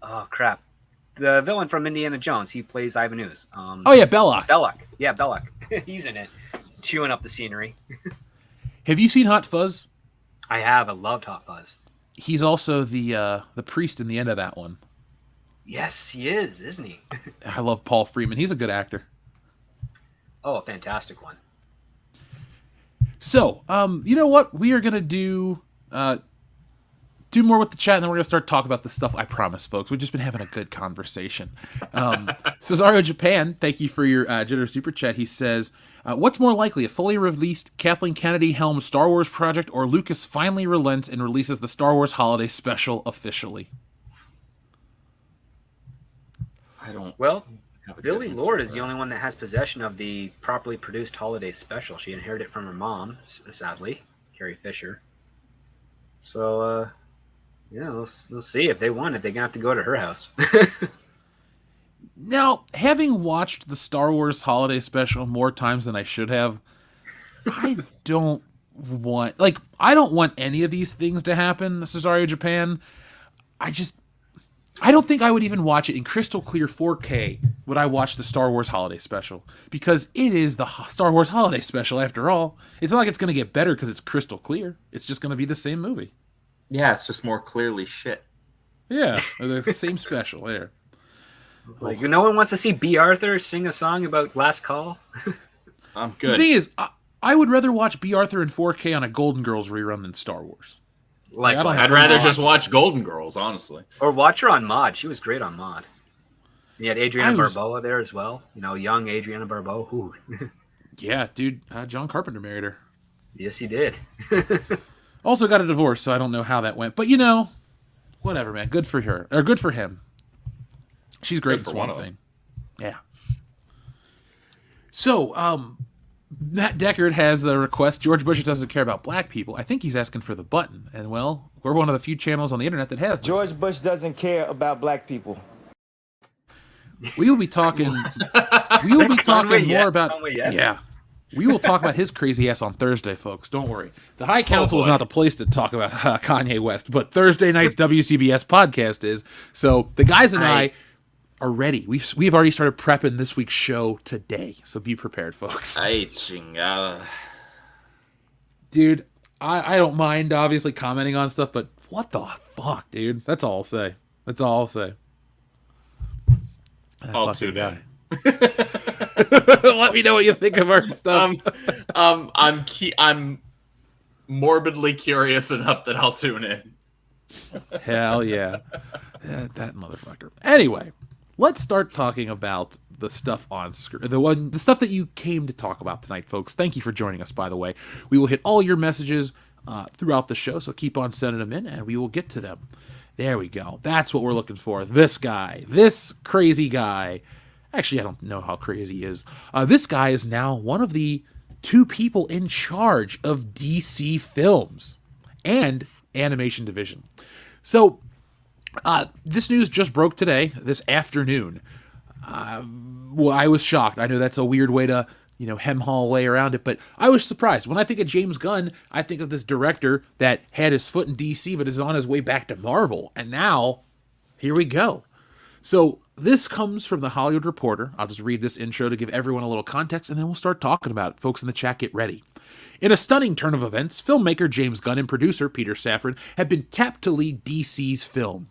Oh crap! The villain from Indiana Jones. He plays Ivan Ooze. Belloc. Belloc. Yeah, Belloc. He's in it, chewing up the scenery. Have you seen Hot Fuzz? I have. I loved Hot Fuzz. He's also the priest in the end of that one. Yes, he is, isn't he? I love Paul Freeman. He's a good actor. Oh, a fantastic one. So, you know what? We are going to do more with the chat, and then we're going to start talking about the stuff. I promise, folks. We've just been having a good conversation. Cesario Japan, thank you for your generous super chat. He says, what's more likely, a fully released Kathleen Kennedy helmed Star Wars project, or Lucas finally relents and releases the Star Wars Holiday Special officially? Billy Lord is the only one that has possession of the properly produced holiday special. She inherited it from her mom, sadly, Carrie Fisher. So, we'll see. If they want it, they're going to have to go to her house. Now, having watched the Star Wars Holiday Special more times than I should have, I don't want any of these things to happen, Cesario Japan. I don't think I would even watch it in crystal clear 4K would I watch the Star Wars Holiday Special, because it is the Star Wars Holiday Special after all. It's not like it's going to get better because it's crystal clear. It's just going to be the same movie. Yeah, it's just more clearly shit. Yeah, the same special there. It's like, no one wants to see B. Arthur sing a song about Last Call? I'm good. The thing is, I would rather watch B. Arthur in 4K on a Golden Girls rerun than Star Wars. I'd rather just watch Golden Girls, honestly. Or watch her on Mod. She was great on Mod. You had Adriana Barbeau there as well. Young Adriana Barbeau. Ooh. Yeah, dude. John Carpenter married her. Yes, he did. Also got a divorce, so I don't know how that went. But whatever, man. Good for her. Or good for him. She's great for Swamp Thing. Yeah. So, Matt Deckard has a request. George Bush doesn't care about black people. I think he's asking for the button. And, we're one of the few channels on the internet that has this. George Bush doesn't care about black people. We will be talking. We will be talking more about. Conway, yes. Yeah. We will talk about his crazy ass on Thursday, folks. Don't worry. The High Council is boy. not the place to talk about Kanye West, but Thursday night's WCBS podcast is. So the guys and I are ready. We've already started prepping this week's show today. So be prepared, folks. Ay, chingada. Dude, I don't mind obviously commenting on stuff, but what the fuck, dude? That's all I'll say. That's all I'll say. I'll tune in. Let me know what you think of our stuff. I'm morbidly curious enough that I'll tune in. Hell yeah. That motherfucker. Anyway, let's start talking about the stuff on screen. The stuff that you came to talk about tonight, folks. Thank you for joining us, by the way. We will hit all your messages throughout the show, so keep on sending them in, and we will get to them. There we go. That's what we're looking for. This guy. This crazy guy. Actually, I don't know how crazy he is. This guy is now one of the 2 people in charge of DC Films and Animation Division. So, this news just broke today, this afternoon. Well, I was shocked. I know that's a weird way to, hem-haul way around it, but I was surprised. When I think of James Gunn, I think of this director that had his foot in DC but is on his way back to Marvel. And now, here we go. So, this comes from the Hollywood Reporter. I'll just read this intro to give everyone a little context, and then we'll start talking about it. Folks in the chat, get ready. In a stunning turn of events, filmmaker James Gunn and producer Peter Safran have been tapped to lead DC's film,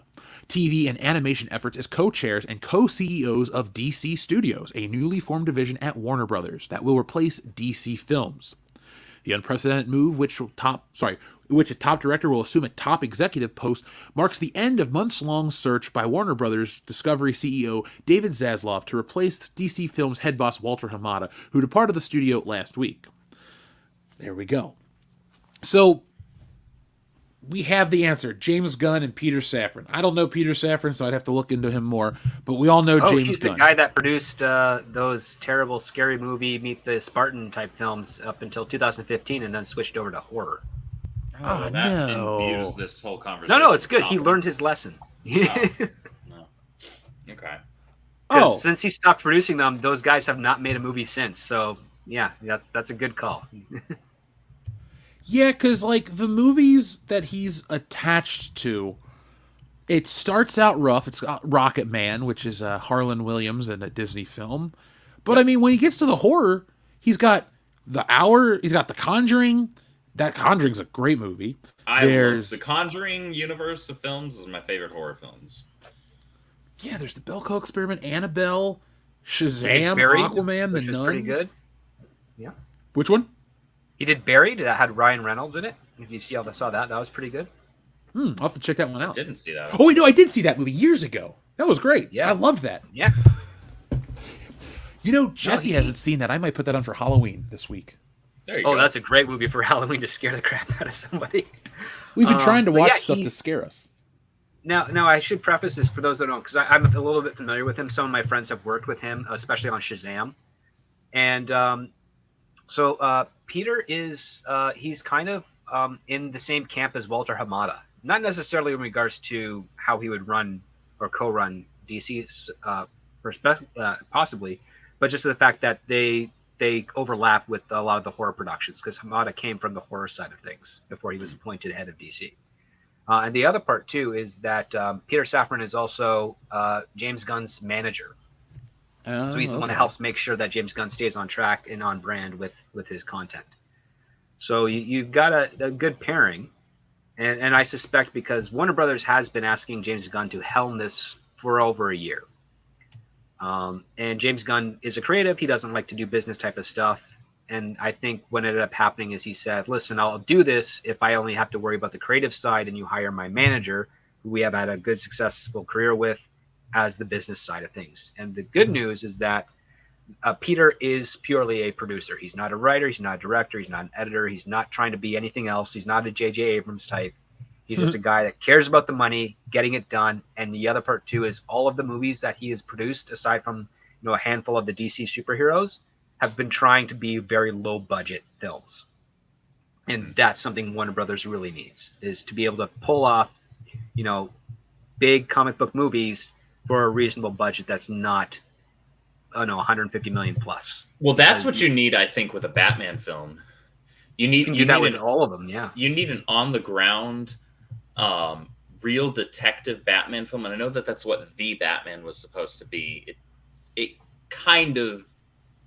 TV, and animation efforts as co-chairs and co-CEOs of DC Studios, a newly formed division at Warner Brothers that will replace DC Films. The unprecedented move, which a top director will assume a top executive post, marks the end of months-long search by Warner Brothers Discovery CEO David Zaslav to replace DC Films head boss Walter Hamada, who departed the studio last week. There we go. So, we have the answer. James Gunn and Peter Safran. I don't know Peter Safran, so I'd have to look into him more. But we all know James Gunn. He's the guy that produced those terrible Scary Movie Meet the Spartan type films up until 2015 and then switched over to horror. Oh, that imbues this whole conversation. No, it's good. He learned his lesson. Oh, no. Okay. Because since he stopped producing them, those guys have not made a movie since. So, yeah, that's a good call. Yeah, because, the movies that he's attached to, it starts out rough. It's got Rocket Man, which is Harlan Williams and a Disney film. But, when he gets to the horror, he's got The Hour, he's got The Conjuring. That Conjuring's a great movie. Love the Conjuring universe of films is my favorite horror films. Yeah, there's the Belko Experiment, Annabelle, Shazam, Buried, Aquaman, The Nun. Pretty good. Yeah. Which one? He did Buried. That had Ryan Reynolds in it. If you saw that, that was pretty good. I'll have to check that one out. I didn't see that. Oh, wait, no, I did see that movie years ago. That was great. Yeah. I loved that. Yeah. Jesse hasn't seen that. I might put that on for Halloween this week. There you go. That's a great movie for Halloween to scare the crap out of somebody. We've been trying to watch stuff to scare us. Now, I should preface this for those that don't, because I'm a little bit familiar with him. Some of my friends have worked with him, especially on Shazam. And so Peter is he's kind of in the same camp as Walter Hamada. Not necessarily in regards to how he would run or co-run DC, possibly, but just the fact that they overlap with a lot of the horror productions, because Hamada came from the horror side of things before he was appointed head of DC. And the other part, too, is that Peter Safran is also James Gunn's manager. So he's the one that helps make sure that James Gunn stays on track and on brand with his content. So you've got a good pairing. And I suspect because Warner Brothers has been asking James Gunn to helm this for over a year. And James Gunn is a creative. He doesn't like to do business type of stuff. And I think what ended up happening is he said, listen, I'll do this if I only have to worry about the creative side and you hire my manager, who we have had a good, successful career with, as the business side of things. And the good news is that Peter is purely a producer. He's not a writer. He's not a director. He's not an editor. He's not trying to be anything else. He's not a J.J. Abrams type. He's just a guy that cares about the money, getting it done. And the other part, too, is all of the movies that he has produced, aside from a handful of the DC superheroes, have been trying to be very low-budget films. And that's something Warner Brothers really needs, is to be able to pull off, big comic book movies for a reasonable budget that's not, 150 million plus. Well, that's what you need, I think, with a Batman film. You can do that with all of them, yeah. You need an on-the-ground, real detective Batman film, and I know that that's what The Batman was supposed to be. It kind of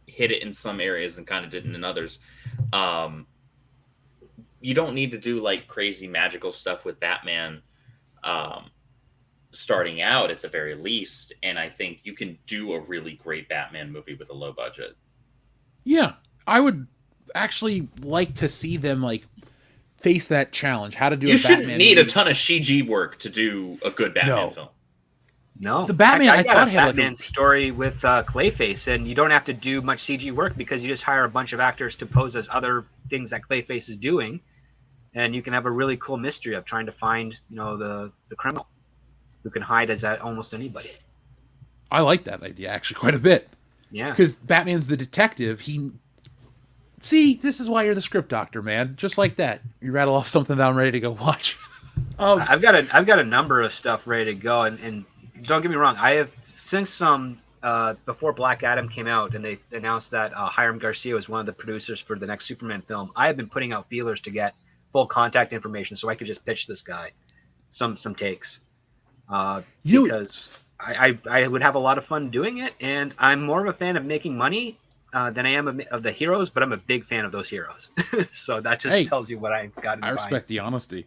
hit it in some areas and kind of didn't in others. You don't need to do like crazy magical stuff with Batman starting out at the very least, and I think you can do a really great Batman movie with a low budget. Yeah, I would actually like to see them like face that challenge. How to do? You shouldn't need a ton of CG work to do a good Batman film. No, the Batman I thought had Batman story with Clayface, and you don't have to do much CG work because you just hire a bunch of actors to pose as other things that Clayface is doing, and you can have a really cool mystery of trying to find, the criminal who can hide as almost anybody. I like that idea actually quite a bit. Yeah, because Batman's the detective. See, this is why you're the script doctor, man. Just like that, you rattle off something that I'm ready to go watch. I've got a number of stuff ready to go, and don't get me wrong, I have since before Black Adam came out and they announced that Hiram Garcia was one of the producers for the next Superman film. I have been putting out feelers to get full contact information so I could just pitch this guy some takes. Because I would have a lot of fun doing it, and I'm more of a fan of making money than I am of the heroes, but I'm a big fan of those heroes. So that just tells you what I've got in mind. I respect the honesty.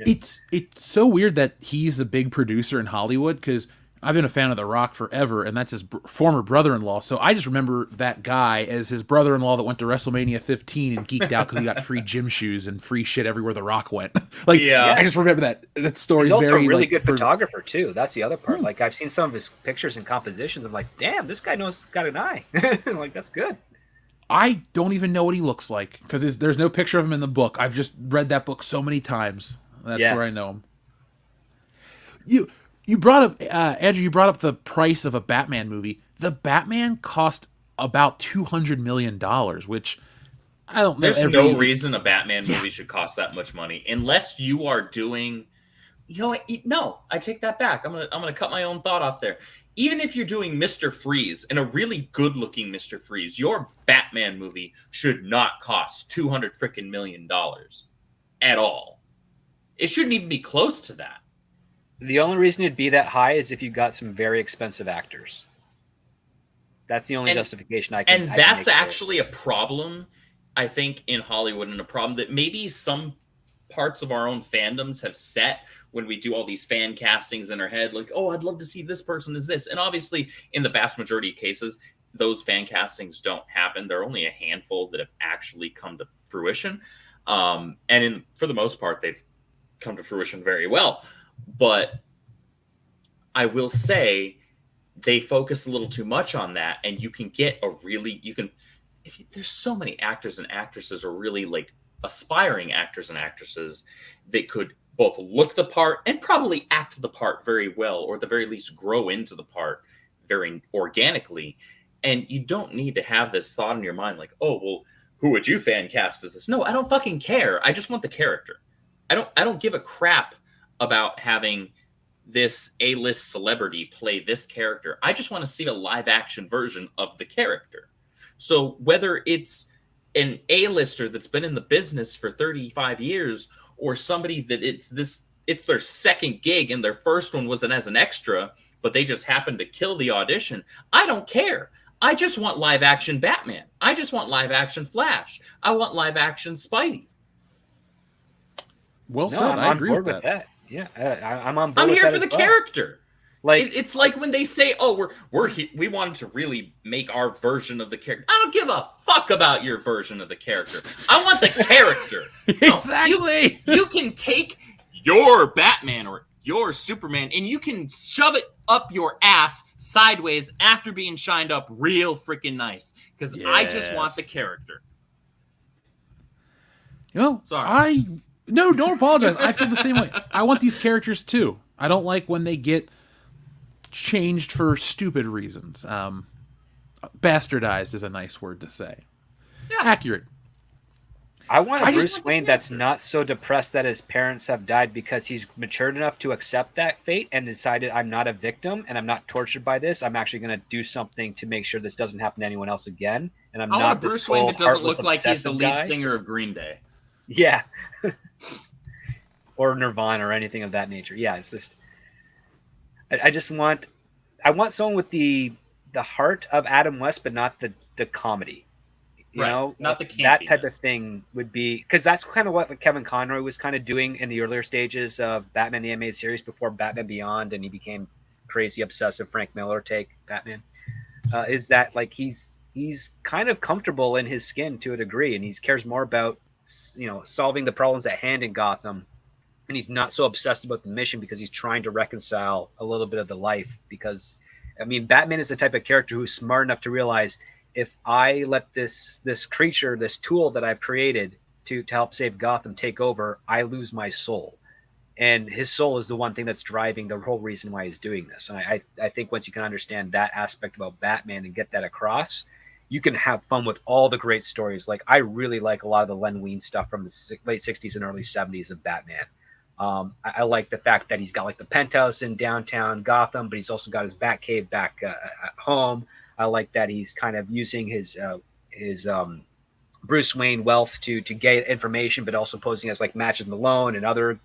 Yeah. It's so weird that he's the big producer in Hollywood, because I've been a fan of The Rock forever, and that's his former brother-in-law. So I just remember that guy as his brother-in-law that went to WrestleMania 15 and geeked out because he got free gym shoes and free shit everywhere The Rock went. I just remember that story. He's also a really good photographer too. That's the other part. Like, I've seen some of his pictures and compositions. I'm like, damn, this guy got an eye. Like, that's good. I don't even know what he looks like because there's no picture of him in the book. I've just read that book so many times. That's where I know him. You brought up, Andrew, you brought up the price of a Batman movie. The Batman cost about $200 million, which I don't know. There's no reason a Batman movie should cost that much money unless you are doing, no, I take that back. I'm gonna cut my own thought off there. Even if you're doing Mr. Freeze and a really good looking Mr. Freeze, your Batman movie should not cost $200 million at all. It shouldn't even be close to that. The only reason it'd be that high is if you got some very expensive actors. That's the only justification I can. And that's actually a problem, I think, in Hollywood, and a problem that maybe some parts of our own fandoms have set when we do all these fan castings in our head, like, oh, I'd love to see this person as this. And obviously, in the vast majority of cases, those fan castings don't happen. There are only a handful that have actually come to fruition. For the most part, they've come to fruition very well. But I will say they focus a little too much on that, and you can get there's so many actors and actresses, or really like aspiring actors and actresses, that could both look the part and probably act the part very well, or at the very least grow into the part very organically. And you don't need to have this thought in your mind like, oh, well, who would you fan cast as this? No, I don't fucking care. I just want the character. I don't give a crap about having this A-list celebrity play this character. I just want to see a live action version of the character. So whether it's an A-lister that's been in the business for 35 years, or somebody that it's their second gig and their first one was as an extra, but they just happened to kill the audition, I don't care. I just want live action Batman. I just want live action Flash. I want live action Spidey. Well said. I agree with that. Yeah, I'm on board. I'm here for the character. Like, it's like when they say, "Oh, we wanted to really make our version of the character." I don't give a fuck about your version of the character. I want the character. Exactly. You can take your Batman or your Superman and you can shove it up your ass sideways after being shined up real freaking nice, because I just want the character. Sorry. No, don't apologize. I feel the same way. I want these characters too. I don't like when they get changed for stupid reasons. Bastardized is a nice word to say. Yeah. Accurate. I want a I just Bruce like the Wayne that's character. not so depressed that his parents have died because he's matured enough to accept that fate and decided I'm not a victim and I'm not tortured by this. I'm actually going to do something to make sure this doesn't happen to anyone else again. And I'm I want a not this Bruce Wayne cold, that doesn't heartless, look like he's the obsessive lead guy. singer of Green Day. Yeah. Or Nirvana or anything of that nature. Yeah, it's just I just want someone with the heart of Adam West, but not the comedy. You Right. know, Not the that type of campiness. thing would be because that's kind of what like, Kevin Conroy was kind of doing in the earlier stages of Batman the Animated Series before Batman Beyond, and he became crazy obsessive Frank Miller take Batman. Is that like he's kind of comfortable in his skin to a degree, and he cares more about solving the problems at hand in Gotham, and he's not so obsessed about the mission because he's trying to reconcile a little bit of the life. Because I mean, Batman is the type of character who's smart enough to realize if I let this creature, this tool that I've created to help save Gotham take over, I lose my soul. And his soul is the one thing that's driving the whole reason why he's doing this. And I think once you can understand that aspect about Batman and get that across, you can have fun with all the great stories. Like I really like a lot of the Len Wein stuff from the late '60s and early '70s of Batman. I like the fact that he's got like the penthouse in downtown Gotham, but he's also got his Batcave back at home. I like that he's kind of using his Bruce Wayne wealth to get information, but also posing as like Matches Malone and other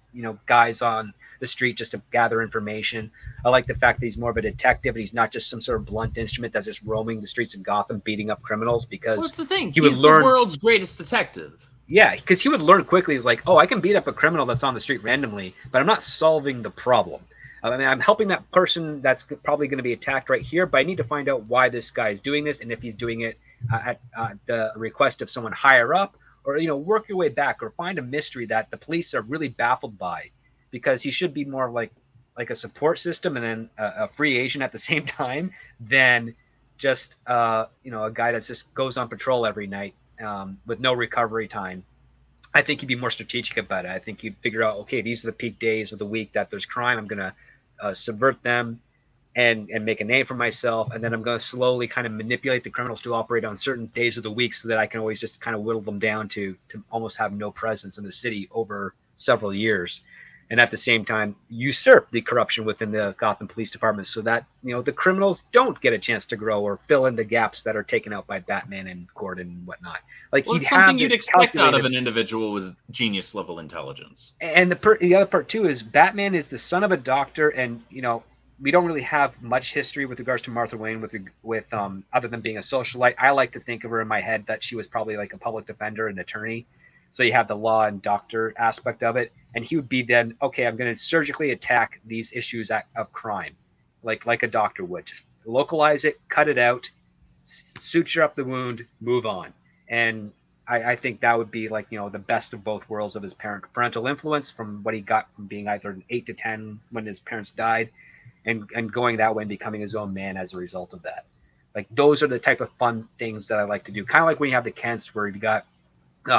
guys on the street just to gather information. I like the fact that he's more of a detective and he's not just some sort of blunt instrument that's just roaming the streets of Gotham beating up criminals Well, because that's the thing. he would He's the learn. world's greatest detective. Yeah, because he would learn quickly. He's like, oh, I can beat up a criminal that's on the street randomly, but I'm not solving the problem. I mean, I'm helping that person that's probably going to be attacked right here, but I need to find out why this guy is doing this and if he's doing it at the request of someone higher up, or work your way back, or find a mystery that the police are really baffled by, because he should be more like a support system and then a free agent at the same time than just a guy that just goes on patrol every night with no recovery time. I think he'd be more strategic about it. I think he'd figure out, okay, these are the peak days of the week that there's crime. I'm going to subvert them and make a name for myself. And then I'm going to slowly kind of manipulate the criminals to operate on certain days of the week so that I can always just kind of whittle them down to almost have no presence in the city over several years. And at the same time, usurp the corruption within the Gotham Police Department so that, the criminals don't get a chance to grow or fill in the gaps that are taken out by Batman and Gordon and whatnot. Like Well, he'd it's something have you'd this expect out of calculated. an individual with genius level intelligence. And the other part too is Batman is the son of a doctor, and we don't really have much history with regards to Martha Wayne with other than being a socialite. I like to think of her in my head that she was probably like a public defender and attorney. So you have the law and doctor aspect of it, and he would be then, okay, I'm going to surgically attack these issues of crime, like a doctor would. Just localize it, cut it out, suture up the wound, move on. And I think that would be like the best of both worlds of his parental influence from what he got from being either an 8 to 10 when his parents died, and going that way and becoming his own man as a result of that. Like those are the type of fun things that I like to do. Kind of like when you have the Kents where you got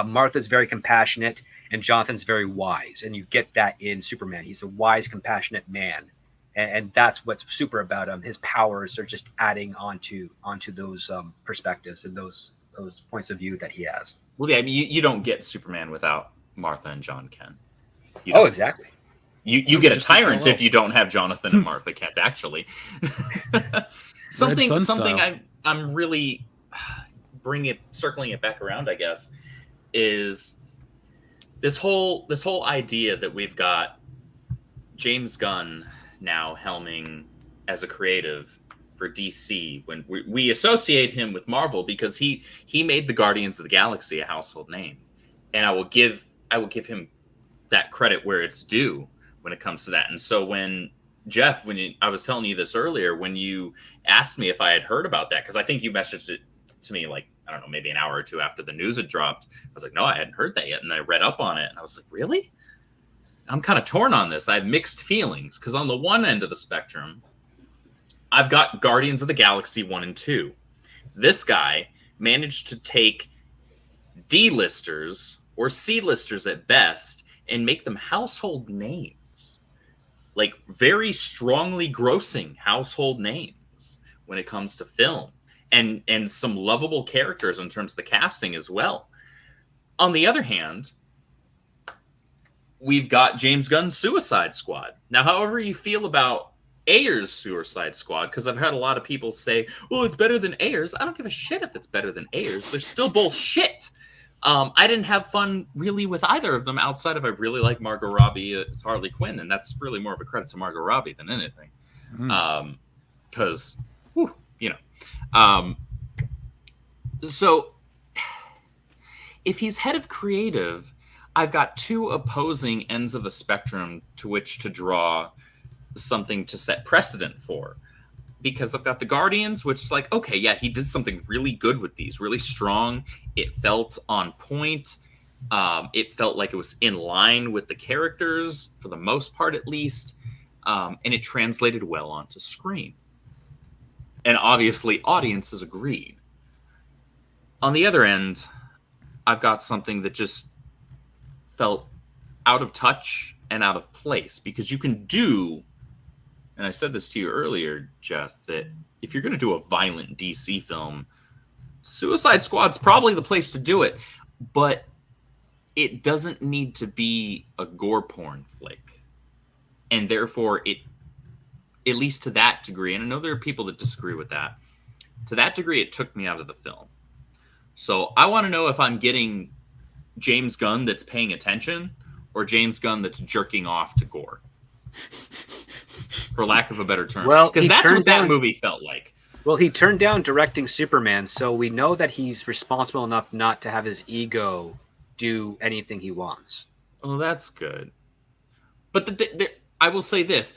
Martha's very compassionate and Jonathan's very wise, and you get that in Superman. He's a wise, compassionate man, and that's what's super about him. His powers are just adding onto those perspectives and those points of view that he has. Well, yeah, I mean, you don't get Superman without Martha and John Kent. Oh, exactly. You get a Just tyrant follow. if you don't have Jonathan and Martha Kent. Actually, something style. I'm really circling it back around, I guess, is this whole idea that we've got James Gunn now helming as a creative for DC, when we associate him with Marvel because he made the Guardians of the Galaxy a household name, and I will give him that credit where it's due when it comes to that. And so when Jeff, I was telling you this earlier, when you asked me if I had heard about that, because I think you messaged it to me like, I don't know, maybe an hour or two after the news had dropped. I was like, no, I hadn't heard that yet. And I read up on it and I was like, really? I'm kind of torn on this. I have mixed feelings because on the one end of the spectrum, I've got Guardians of the Galaxy 1 and 2. This guy managed to take D-listers or C-listers at best and make them household names. Like very strongly grossing household names when it comes to film. And some lovable characters in terms of the casting as well. On the other hand, we've got James Gunn's Suicide Squad. Now, however you feel about Ayer's Suicide Squad, because I've had a lot of people say, well, it's better than Ayer's. I don't give a shit if it's better than Ayer's. They're still both shit. I didn't have fun really with either of them outside of I really like Margot Robbie as Harley Quinn, and that's really more of a credit to Margot Robbie than anything. Because, so if he's head of creative, I've got two opposing ends of the spectrum to which to draw something to set precedent for. Because I've got the Guardians, which is like, okay, yeah, he did something really good with these, really strong. It felt on point. It felt like it was in line with the characters, for the most part at least. And it translated well onto screen. And obviously, audiences agreed. On the other end, I've got something that just felt out of touch and out of place. Because you can do, and I said this to you earlier, Jeff, that if you're going to do a violent DC film, Suicide Squad's probably the place to do it. But it doesn't need to be a gore porn flick. And therefore, it, at least to that degree, and I know there are people that disagree with that, to that degree, it took me out of the film. So I want to know if I'm getting James Gunn that's paying attention or James Gunn that's jerking off to gore. For lack of a better term. Well, because that's what that movie felt like. Well, he turned down directing Superman, so we know that he's responsible enough not to have his ego do anything he wants. Oh, that's good. But I will say this.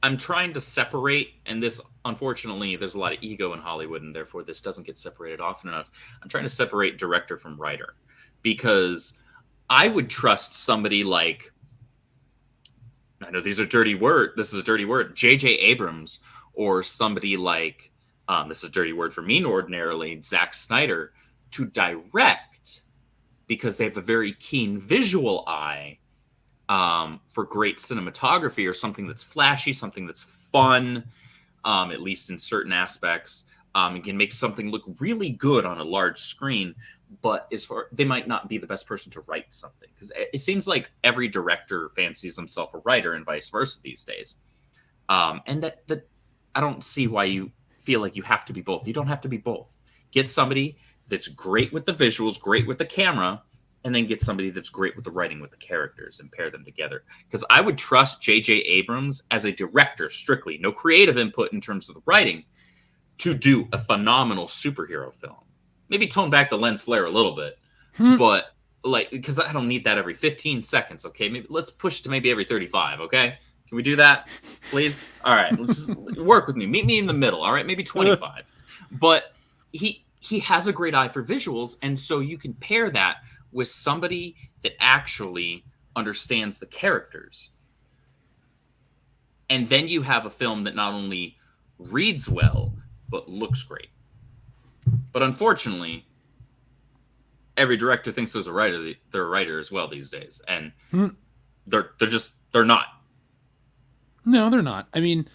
I'm trying to separate, and this, unfortunately, there's a lot of ego in Hollywood, and therefore this doesn't get separated often enough. I'm trying to separate director from writer. Because I would trust somebody like, I know this is a dirty word, J.J. Abrams, or somebody like, this is a dirty word for me ordinarily, Zack Snyder, to direct, because they have a very keen visual eye for great cinematography, or something that's flashy, something that's fun, at least in certain aspects, and can make something look really good on a large screen. But they might not be the best person to write something, because it seems like every director fancies himself a writer and vice versa these days. And that I don't see why you feel like you have to be both. You don't have to be both. Get somebody that's great with the visuals, great with the camera, and then get somebody that's great with the writing, with the characters, and pair them together. Because I would trust J.J. Abrams as a director, strictly, no creative input in terms of the writing, to do a phenomenal superhero film. Maybe tone back the lens flare a little bit, but like, because I don't need that every 15 seconds. Okay, maybe let's push to maybe every 35. Okay, can we do that, please? All right, let's just work with me. Meet me in the middle. All right, maybe 25. But he has a great eye for visuals, and so you can pair that with somebody that actually understands the characters, and then you have a film that not only reads well but looks great. But unfortunately, every director thinks there's a writer. They're a writer as well these days, and they're not. No, they're not. I mean,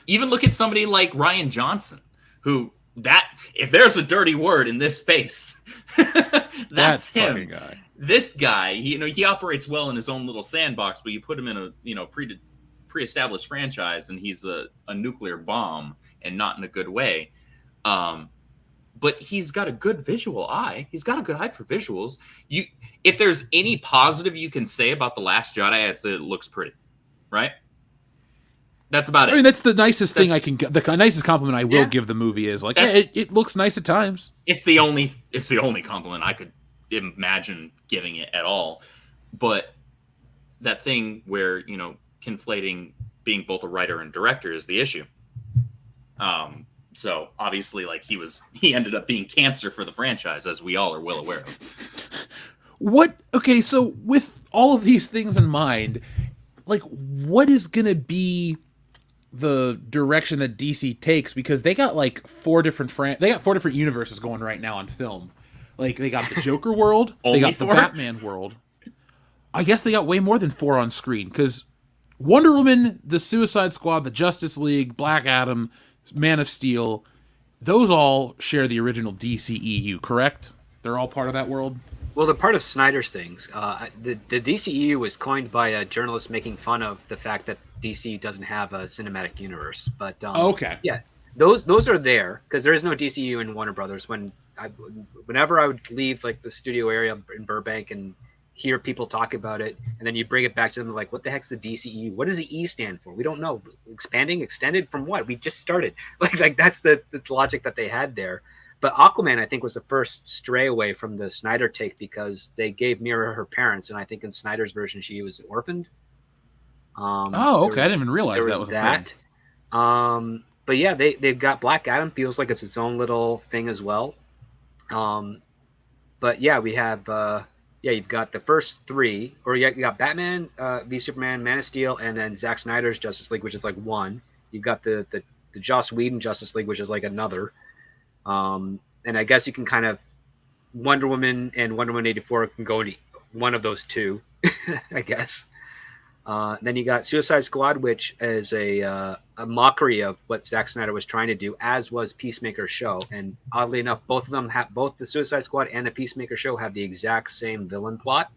even look at somebody like Rian Johnson, who if there's a dirty word in this space, that's him. Fucking guy. This guy, he operates well in his own little sandbox, but you put him in a pre-established franchise, and he's a nuclear bomb, and not in a good way. But he's got a good visual eye. He's got a good eye for visuals. If there's any positive you can say about The Last Jedi, it's that it looks pretty, right? That's about it. I mean, that's the nicest thing I can get. The nicest compliment I will give the movie is like, it looks nice at times. It's the only compliment I could imagine giving it at all. But that thing where, conflating being both a writer and director is the issue. So obviously, like, he ended up being cancer for the franchise, as we all are well aware of. Okay, so with all of these things in mind, like, what is gonna be the direction that DC takes? Because they got like four different universes going right now on film. Like, they got the Joker world, they got the Batman world. I guess they got way more than 4 on screen, because Wonder Woman, the Suicide Squad, the Justice League, Black Adam, Man of Steel, those all share the original DCEU, correct? They're all part of that world? Well, the part of Snyder's things, the DCEU was coined by a journalist making fun of the fact that DC doesn't have a cinematic universe. But Okay. yeah, those are there because there is no DCEU in Warner Brothers. Whenever I would leave like the studio area in Burbank and hear people talk about it, and then you bring it back to them like, what the heck's the DCEU? What does the E stand for? We don't know. Expanding, extended from what? We just started. Like that's the logic that they had there. But Aquaman, I think, was the first stray away from the Snyder take because they gave Mira her parents, and I think in Snyder's version she was orphaned. Oh, okay. I didn't even realize that was a thing. But yeah, they've got Black Adam, feels like it's its own little thing as well. But yeah, we have you've got the first three, or you got Batman v Superman, Man of Steel, and then Zack Snyder's Justice League, which is like one. You've got the Joss Whedon Justice League, which is like another. And I guess you can kind of Wonder Woman and Wonder Woman 84 can go into one of those two, I guess. Then you got Suicide Squad, which is a mockery of what Zack Snyder was trying to do, as was Peacemaker's show. And oddly enough, both of them have, both the Suicide Squad and the Peacemaker show have the exact same villain plot,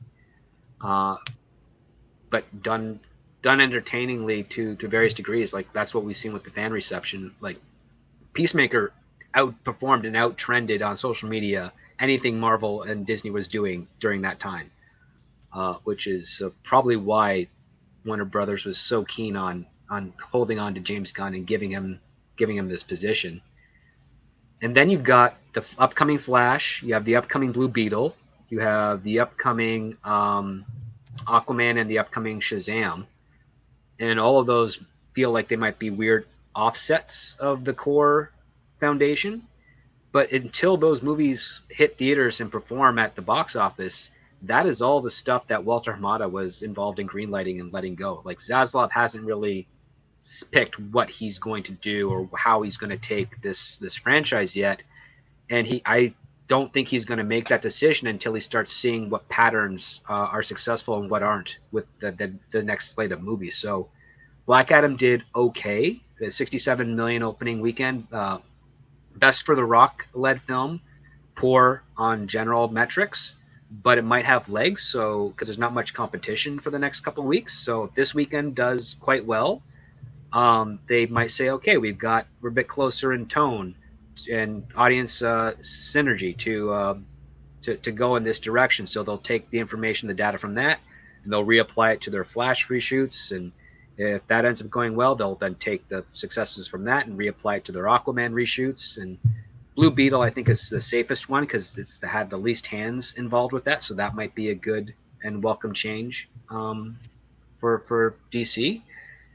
but done entertainingly to various degrees. Like that's what we've seen with the fan reception. Like Peacemaker outperformed and outtrended on social media anything Marvel and Disney was doing during that time, which is probably why Warner Brothers was so keen on holding on to James Gunn and giving him this position. And then you've got the upcoming Flash, you have the upcoming Blue Beetle, you have the upcoming Aquaman and the upcoming Shazam, and all of those feel like they might be weird offsets of the core foundation. But until those movies hit theaters and perform at the box office, that is all the stuff that Walter Hamada was involved in greenlighting and letting go. Like Zaslav hasn't really picked what he's going to do or how he's going to take this franchise yet, and I don't think he's going to make that decision until he starts seeing what patterns are successful and what aren't with the next slate of movies. So Black Adam did okay, the 67 million opening weekend, best for the Rock-led film, poor on general metrics, but it might have legs, so because there's not much competition for the next couple of weeks. So if this weekend does quite well, they might say, okay, we're a bit closer in tone and audience synergy to go in this direction. So they'll take the information, the data from that, and they'll reapply it to their Flash reshoots. And if that ends up going well, they'll then take the successes from that and reapply it to their Aquaman reshoots. And Blue Beetle, I think, is the safest one because it's had the least hands involved with that. So that might be a good and welcome change for DC.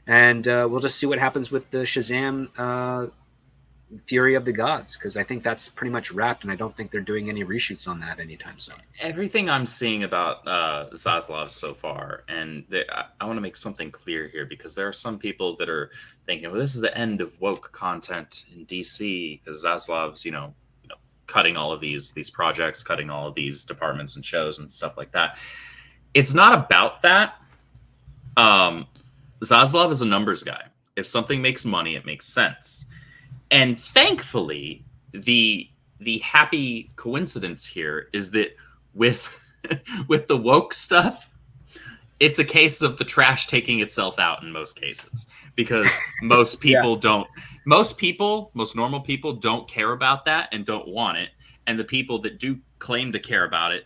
And we'll just see what happens with the Shazam Fury of the Gods, because I think that's pretty much wrapped, and I don't think they're doing any reshoots on that anytime soon. Everything I'm seeing about Zaslav so far, and I want to make something clear here, because there are some people that are thinking, well, this is the end of woke content in DC, because Zaslav's, cutting all of these projects, cutting all of these departments and shows and stuff like that. It's not about that. Zaslav is a numbers guy. If something makes money, it makes sense. And thankfully, the happy coincidence here is that with the woke stuff, it's a case of the trash taking itself out in most cases, because most people most normal people don't care about that and don't want it. And the people that do claim to care about it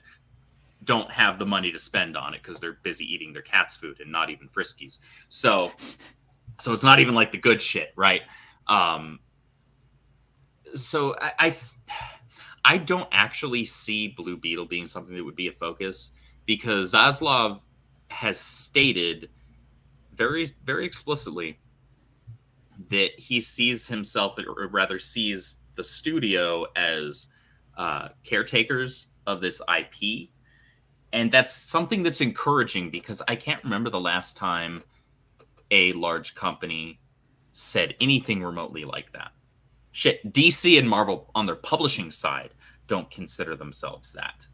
don't have the money to spend on it because they're busy eating their cat's food and not even Friskies. So it's not even like the good shit, right? So I don't actually see Blue Beetle being something that would be a focus, because Zaslav has stated very, very explicitly that he sees himself, or rather sees the studio, as caretakers of this IP. And that's something that's encouraging, because I can't remember the last time a large company said anything remotely like that. Shit, DC and Marvel on their publishing side don't consider themselves that.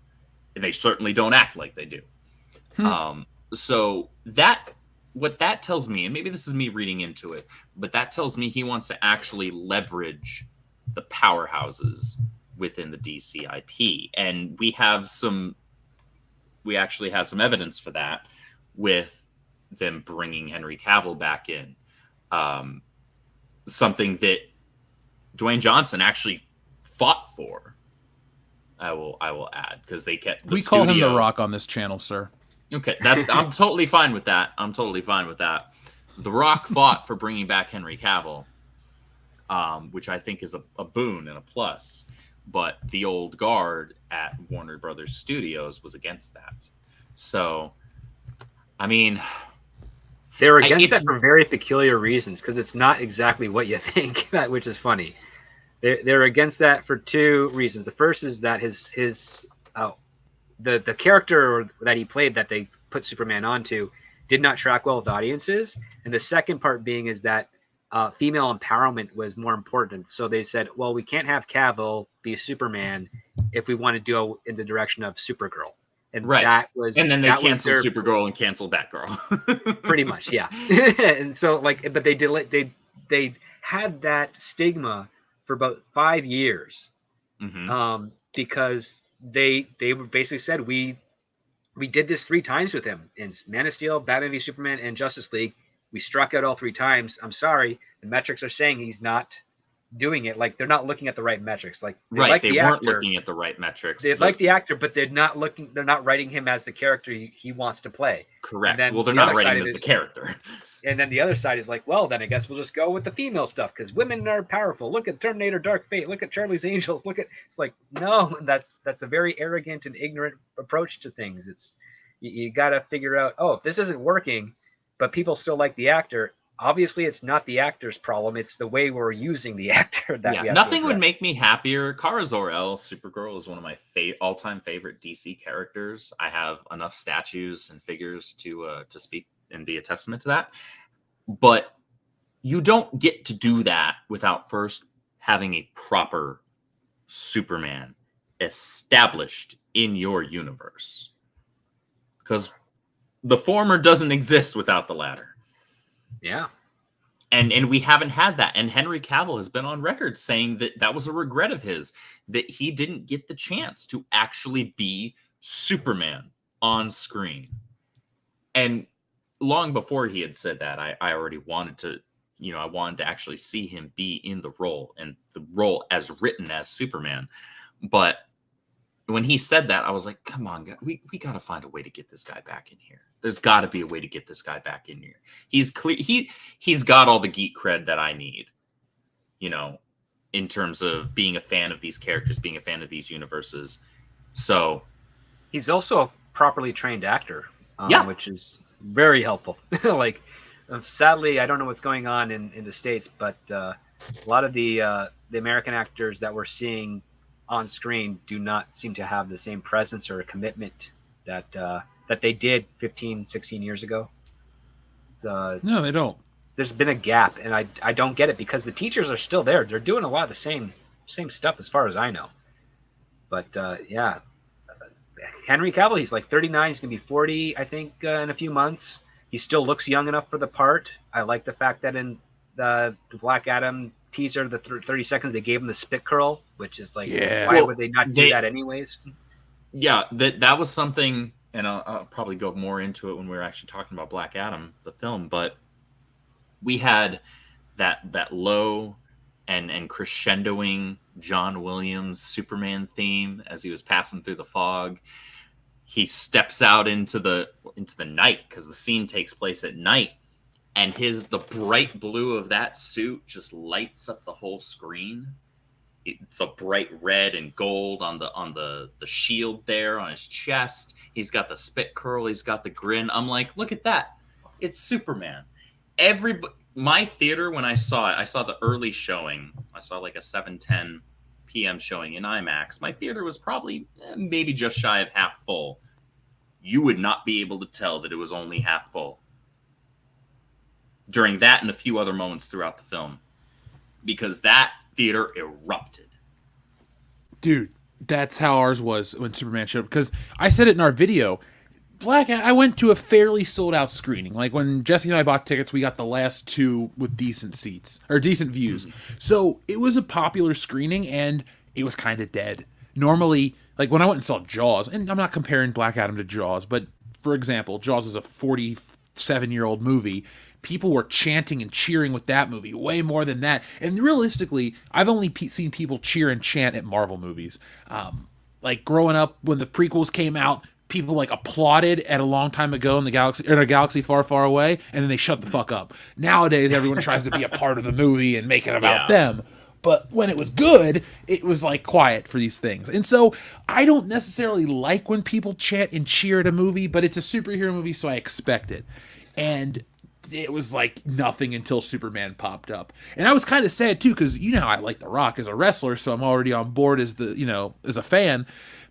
They certainly don't act like they do. So what that tells me, and maybe this is me reading into it, but that tells me he wants to actually leverage the powerhouses within the DC IP. And we have some we actually have some evidence for that with them bringing Henry Cavill back in. Something that Dwayne Johnson actually fought for. I will add, because they kept we call him The Rock on this channel, sir. Okay, I'm totally fine with that. The Rock fought for bringing back Henry Cavill, which I think is a boon and a plus. But the old guard at Warner Brothers Studios was against that. So, I mean, they were against that for very peculiar reasons, because it's not exactly what you think, which is funny. They're against that for two reasons. The first is that the character that he played, that they put Superman onto, did not track well with audiences. And the second part being is that female empowerment was more important. So they said, well, we can't have Cavill be Superman if we want to go in the direction of Supergirl. And that was, and then they canceled Supergirl and canceled Batgirl. Pretty much, yeah. And so, like, but they had that stigma for about 5 years, because they basically said, we did this 3 times with him in Man of Steel, Batman v Superman, and Justice League. We struck out all 3 times. I'm sorry, the metrics are saying he's not doing it. Like, they're not looking at the right metrics. Like, they weren't looking at the right metrics. They like the actor, but they're not writing him as the character he wants to play. Correct. Well, they're not writing him as the character. And then the other side is like, well, then I guess we'll just go with the female stuff, because women are powerful. Look at Terminator Dark Fate. Look at Charlie's Angels. It's like, no, that's a very arrogant and ignorant approach to things. It's you got to figure out, oh, if this isn't working, but people still like the actor, obviously it's not the actor's problem. It's the way we're using the actor. Nothing would make me happier. Kara Zor-El, Supergirl, is one of my all-time favorite DC characters. I have enough statues and figures to speak and be a testament to that. But you don't get to do that without first having a proper Superman established in your universe. Because the former doesn't exist without the latter. Yeah. And we haven't had that. And Henry Cavill has been on record saying that was a regret of his, that he didn't get the chance to actually be Superman on screen. And long before he had said that, I already wanted to, I wanted to actually see him be in the role, and the role as written as Superman. But when he said that, I was like, come on, we got to find a way to get this guy back in here. There's got to be a way to get this guy back in here. He's clear. He's got all the geek cred that I need, in terms of being a fan of these characters, being a fan of these universes. So he's also a properly trained actor, which is very helpful. Like, sadly, I don't know what's going on in the States, but a lot of the American actors that we're seeing on screen do not seem to have the same presence or commitment that they did 15, 16 years ago. No, they don't. There's been a gap, and I don't get it, because the teachers are still there. They're doing a lot of the same stuff as far as I know. But Henry Cavill, he's like 39. He's going to be 40, I think, in a few months. He still looks young enough for the part. I like the fact that in the Black Adam teaser, the 30 seconds, they gave him the spit curl, which is like, why would they not do that anyways? Yeah, that was something, and I'll probably go more into it when we're actually talking about Black Adam, the film, but we had that low and crescendoing John Williams Superman theme as he was passing through the fog. He steps out into the night, because the scene takes place at night, and the bright blue of that suit just lights up the whole screen. It's the bright red and gold on the shield there on his chest. He's got the spit curl. He's got the grin. I'm like, look at that. It's Superman. My theater, when I saw it, I saw the early showing. I saw like a 7:10 p.m. showing in IMAX. My theater was probably maybe just shy of half full. You would not be able to tell that it was only half full during that and a few other moments throughout the film, because that theater erupted. Dude, that's how ours was when Superman showed up. Because I said it in our video, I went to a fairly sold out screening. Like, when Jesse and I bought tickets, we got the last 2 with decent seats or decent views. Mm-hmm. So it was a popular screening, and it was kind of dead. normally, like when I went and saw Jaws, and I'm not comparing Black Adam to Jaws, but for example, Jaws is a 47-year-old movie. People were chanting and cheering with that movie way more than that. And realistically, I've only seen people cheer and chant at Marvel movies. Like growing up when the prequels came out, people like applauded at a long time ago in a galaxy far, far away, and then they shut the fuck up. Nowadays, everyone tries to be a part of the movie and make it about them. But when it was good, it was like quiet for these things. And so I don't necessarily like when people chant and cheer at a movie, but it's a superhero movie, so I expect it. And it was like nothing until Superman popped up. And I was kind of sad too, because you know how I like The Rock as a wrestler, so I'm already on board as as a fan.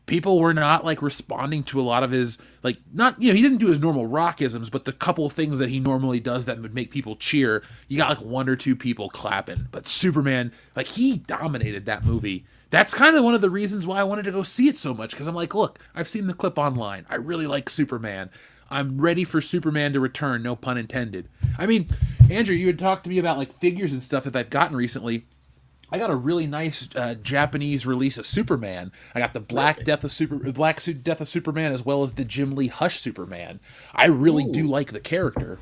People were not like responding to a lot of his he didn't do his normal rockisms, but the couple of things that he normally does that would make people cheer, you got like one or two people clapping. But Superman, like he dominated that movie. That's kind of one of the reasons why I wanted to go see it so much, because I'm like, look, I've seen the clip online. I really like Superman. I'm ready for Superman to return, no pun intended. I mean, Andrew, you had talked to me about like figures and stuff that I've gotten recently. I got a really nice Japanese release of Superman. I got the Black Suit Death of Superman, as well as the Jim Lee Hush Superman. I really do like the character.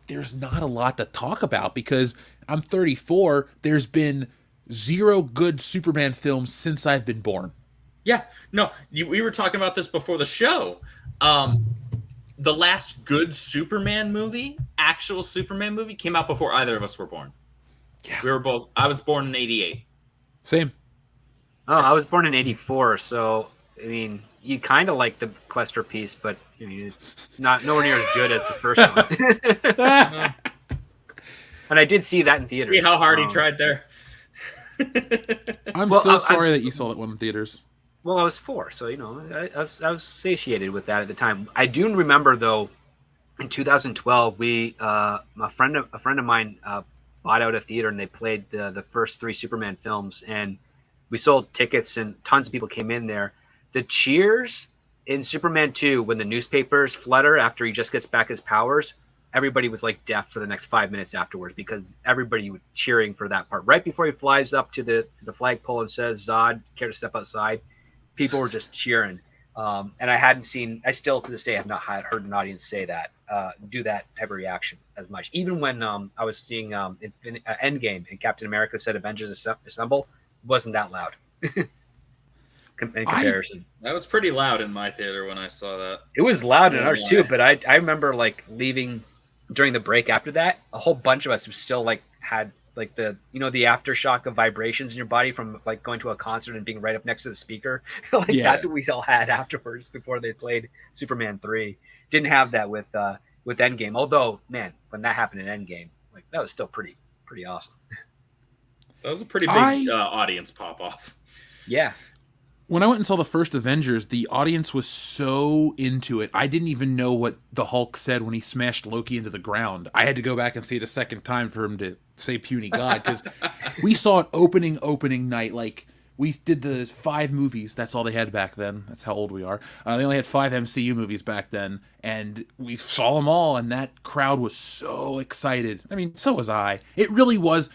There's not a lot to talk about because I'm 34. There's been 0 good Superman films since I've been born. Yeah, no, we were talking about this before the show. The last good Superman movie, actual Superman movie, came out before either of us were born. Yeah. We were both. I was born in '88. Same. Oh, I was born in '84, so I mean, you kind of like the Quest for Peace, but I mean, it's nowhere near as good as the first one. And I did see that in theaters. See how hard he tried there. I'm sorry that you saw that one in theaters. Well, I was 4, so I was satiated with that at the time. I do remember though, in 2012, a friend of mine bought out a theater and they played the first 3 Superman films, and we sold tickets and tons of people came in there. The cheers in Superman 2 when the newspapers flutter after he just gets back his powers, everybody was like deaf for the next 5 minutes afterwards because everybody was cheering for that part. Right before he flies up to the flagpole and says, "Zod, care to step outside?" People were just cheering. And I still to this day have not heard an audience say that, do that type of reaction as much. Even when I was seeing Endgame and Captain America said Avengers Assemble, it wasn't that loud in comparison. That was pretty loud in my theater when I saw that. It was loud in ours too, but I remember like leaving during the break after that, a whole bunch of us still like had like the aftershock of vibrations in your body from like going to a concert and being right up next to the speaker. That's what we all had afterwards before they played Superman 3. Didn't have that with Endgame. Although, man, when that happened in Endgame, like that was still pretty awesome. That was a pretty big audience pop off. Yeah. When I went and saw the first Avengers, the audience was so into it. I didn't even know what the Hulk said when he smashed Loki into the ground. I had to go back and see it a second time for him to say puny God, because we saw it opening night. Like, we did the 5 movies. That's all they had back then. That's how old we are. They only had 5 MCU movies back then, and we saw them all, and that crowd was so excited. I mean, so was I. It really was.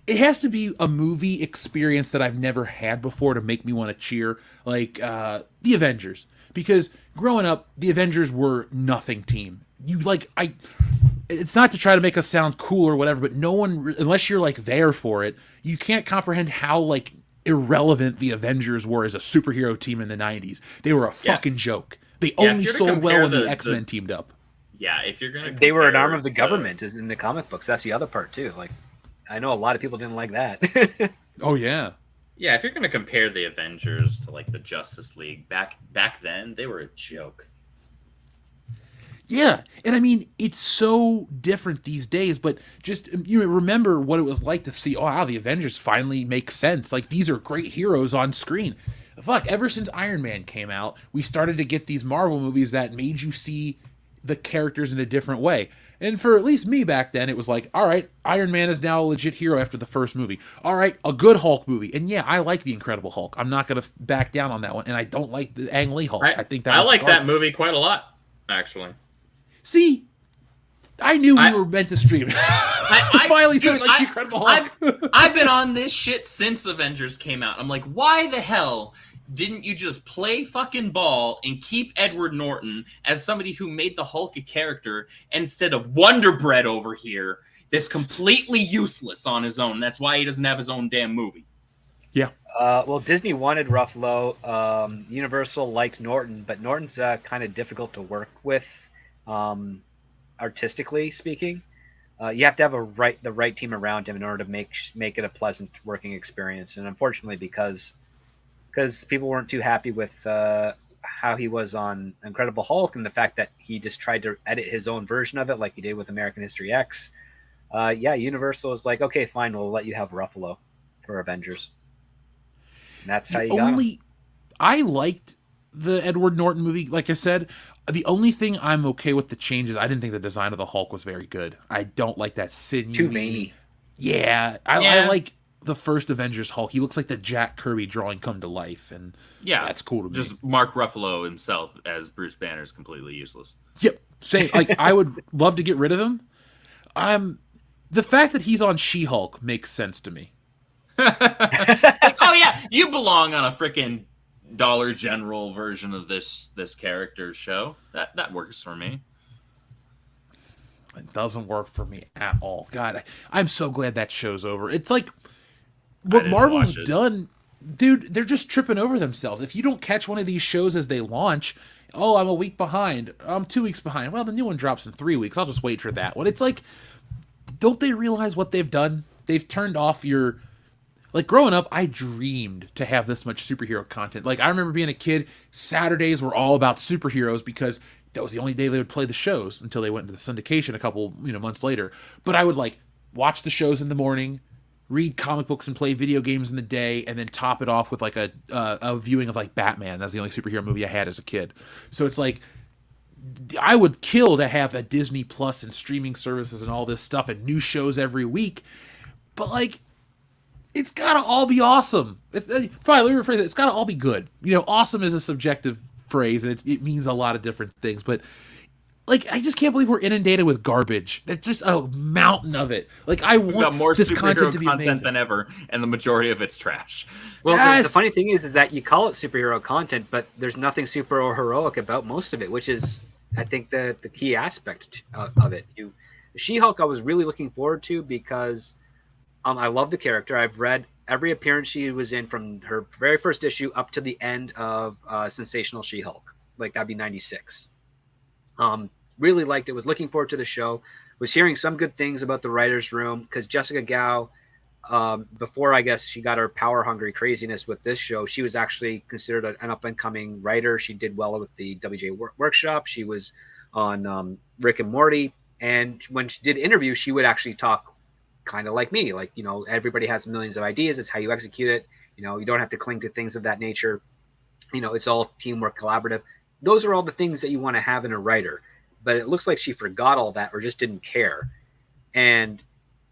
It has to be a movie experience that I've never had before to make me want to cheer, like the Avengers. Because growing up, the Avengers were nothing team. It's not to try to make us sound cool or whatever, but no one, unless you're like there for it, you can't comprehend how like irrelevant the Avengers were as a superhero team in the 90s. They were a fucking joke. They only sold well when the X-Men teamed up. Yeah, if you're gonna, they were an arm of the government in the comic books. That's the other part too. Like, I know a lot of people didn't like that. Oh yeah. Yeah, if you're gonna compare the Avengers to like the Justice League back then, they were a joke. Yeah, and I mean, it's so different these days, but just remember what it was like to see, oh wow, the Avengers finally make sense. Like, these are great heroes on screen. Fuck, ever since Iron Man came out, we started to get these Marvel movies that made you see the characters in a different way. And for at least me back then, it was like, all right, Iron Man is now a legit hero after the first movie. All right, a good Hulk movie. And yeah, I like the Incredible Hulk. I'm not going to back down on that one. And I don't like the Ang Lee Hulk. I think that I like that movie quite a lot, actually. See, I knew we were meant to stream. I finally said like the Incredible Hulk. I've been on this shit since Avengers came out. I'm like, why the hell didn't you just play fucking ball and keep Edward Norton as somebody who made the Hulk a character instead of Wonder Bread over here that's completely useless on his own? That's why he doesn't have his own damn movie. Yeah. Well, Disney wanted Ruffalo. Universal liked Norton, but Norton's kind of difficult to work with, artistically speaking. You have to have the right team around him in order to make it a pleasant working experience. And unfortunately, because people weren't too happy with how he was on Incredible Hulk and the fact that he just tried to edit his own version of it like he did with American History X, Universal was like, okay, fine, we'll let you have Ruffalo for Avengers. And that's how you got him. I liked the Edward Norton movie. Like I said, the only thing I'm okay with the changes, I didn't think the design of the Hulk was very good. I don't like that sinewy. Too veiny. Yeah. I like the first Avengers Hulk. He looks like the Jack Kirby drawing come to life, and that's cool to me. Just Mark Ruffalo himself as Bruce Banner is completely useless. Yep. Same. Like, I would love to get rid of him. The fact that he's on She-Hulk makes sense to me. Like, oh yeah, you belong on a freaking Dollar General version of this character's show. That works for me. It doesn't work for me at all. God, I'm so glad that show's over. It's like what Marvel's done, dude. They're just tripping over themselves. If you don't catch one of these shows as they launch, oh, I'm a week behind. I'm 2 weeks behind. Well, the new one drops in 3 weeks. I'll just wait for that one. It's like, don't they realize what they've done? They've turned off your... Like, growing up, I dreamed to have this much superhero content. Like, I remember being a kid, Saturdays were all about superheroes because that was the only day they would play the shows until they went into the syndication a couple, months later. But I would, like, watch the shows in the morning, read comic books and play video games in the day, and then top it off with, like, a viewing of, like, Batman. That's the only superhero movie I had as a kid. So it's like, I would kill to have a Disney Plus and streaming services and all this stuff and new shows every week. But, like... It's gotta all be awesome. Fine, let me rephrase it. It's gotta all be good. Awesome is a subjective phrase, and it means a lot of different things. But, like, I just can't believe we're inundated with garbage. It's just a mountain of it. Like, We've got more this content to be amazing than ever, and the majority of it's trash. Well, yes. The funny thing is that you call it superhero content, but there's nothing super or heroic about most of it, which is, I think, the key aspect of it. She-Hulk I was really looking forward to because... I love the character. I've read every appearance she was in from her very first issue up to the end of Sensational She-Hulk. Like, that'd be 96. Really liked it. Was looking forward to the show. Was hearing some good things about the writer's room because Jessica Gao, before I guess she got her power-hungry craziness with this show, she was actually considered an up-and-coming writer. She did well with the WJ Workshop. She was on Rick and Morty. And when she did interviews, she would actually talk kind of like me, like, everybody has millions of ideas. It's how you execute it. You don't have to cling to things of that nature. It's all teamwork, collaborative. Those are all the things that you want to have in a writer. But it looks like she forgot all that or just didn't care. And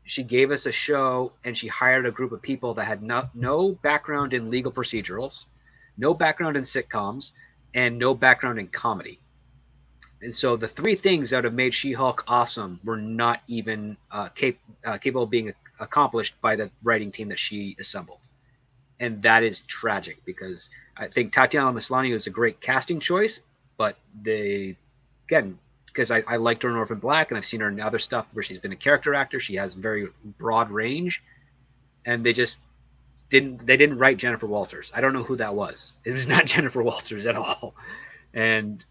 she gave us a show and she hired a group of people that had no background in legal procedurals, no background in sitcoms, and no background in comedy. And so the three things that have made She-Hulk awesome were not even capable of being accomplished by the writing team that she assembled. And that is tragic because I think Tatiana Maslany was a great casting choice, but because I liked her in Orphan Black and I've seen her in other stuff where she's been a character actor. She has very broad range, and they just didn't write Jennifer Walters. I don't know who that was. It was not Jennifer Walters at all. And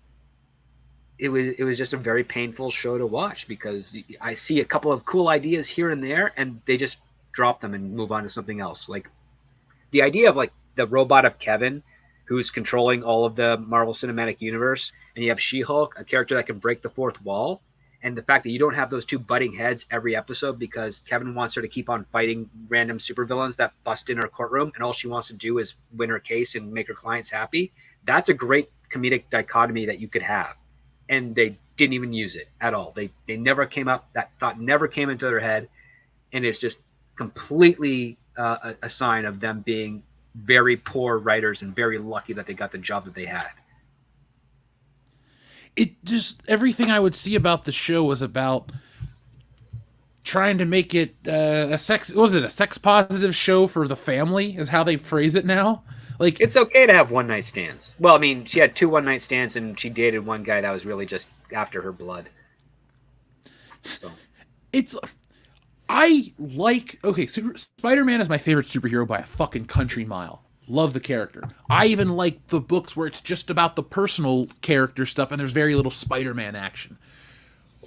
it was just a very painful show to watch because I see a couple of cool ideas here and there, and they just drop them and move on to something else. Like the idea of like the robot of Kevin, who's controlling all of the Marvel Cinematic Universe, and you have She-Hulk, a character that can break the fourth wall, and the fact that you don't have those two butting heads every episode because Kevin wants her to keep on fighting random supervillains that bust in her courtroom, and all she wants to do is win her case and make her clients happy. That's a great comedic dichotomy that you could have. And they didn't even use it at all. They never came up. That thought never came into their head, and it's just completely a sign of them being very poor writers and very lucky that they got the job that they had. It just everything I would see about the show was about trying to make it a sex positive show for the family is how they phrase it now. Like, it's okay to have one night stands. Well, I mean, she had 2 one-night stands, and she dated one guy that was really just after her blood. So it's I like okay, Spider-Man is my favorite superhero by a fucking country mile. Love the character. I even like the books where it's just about the personal character stuff and there's very little Spider-Man action.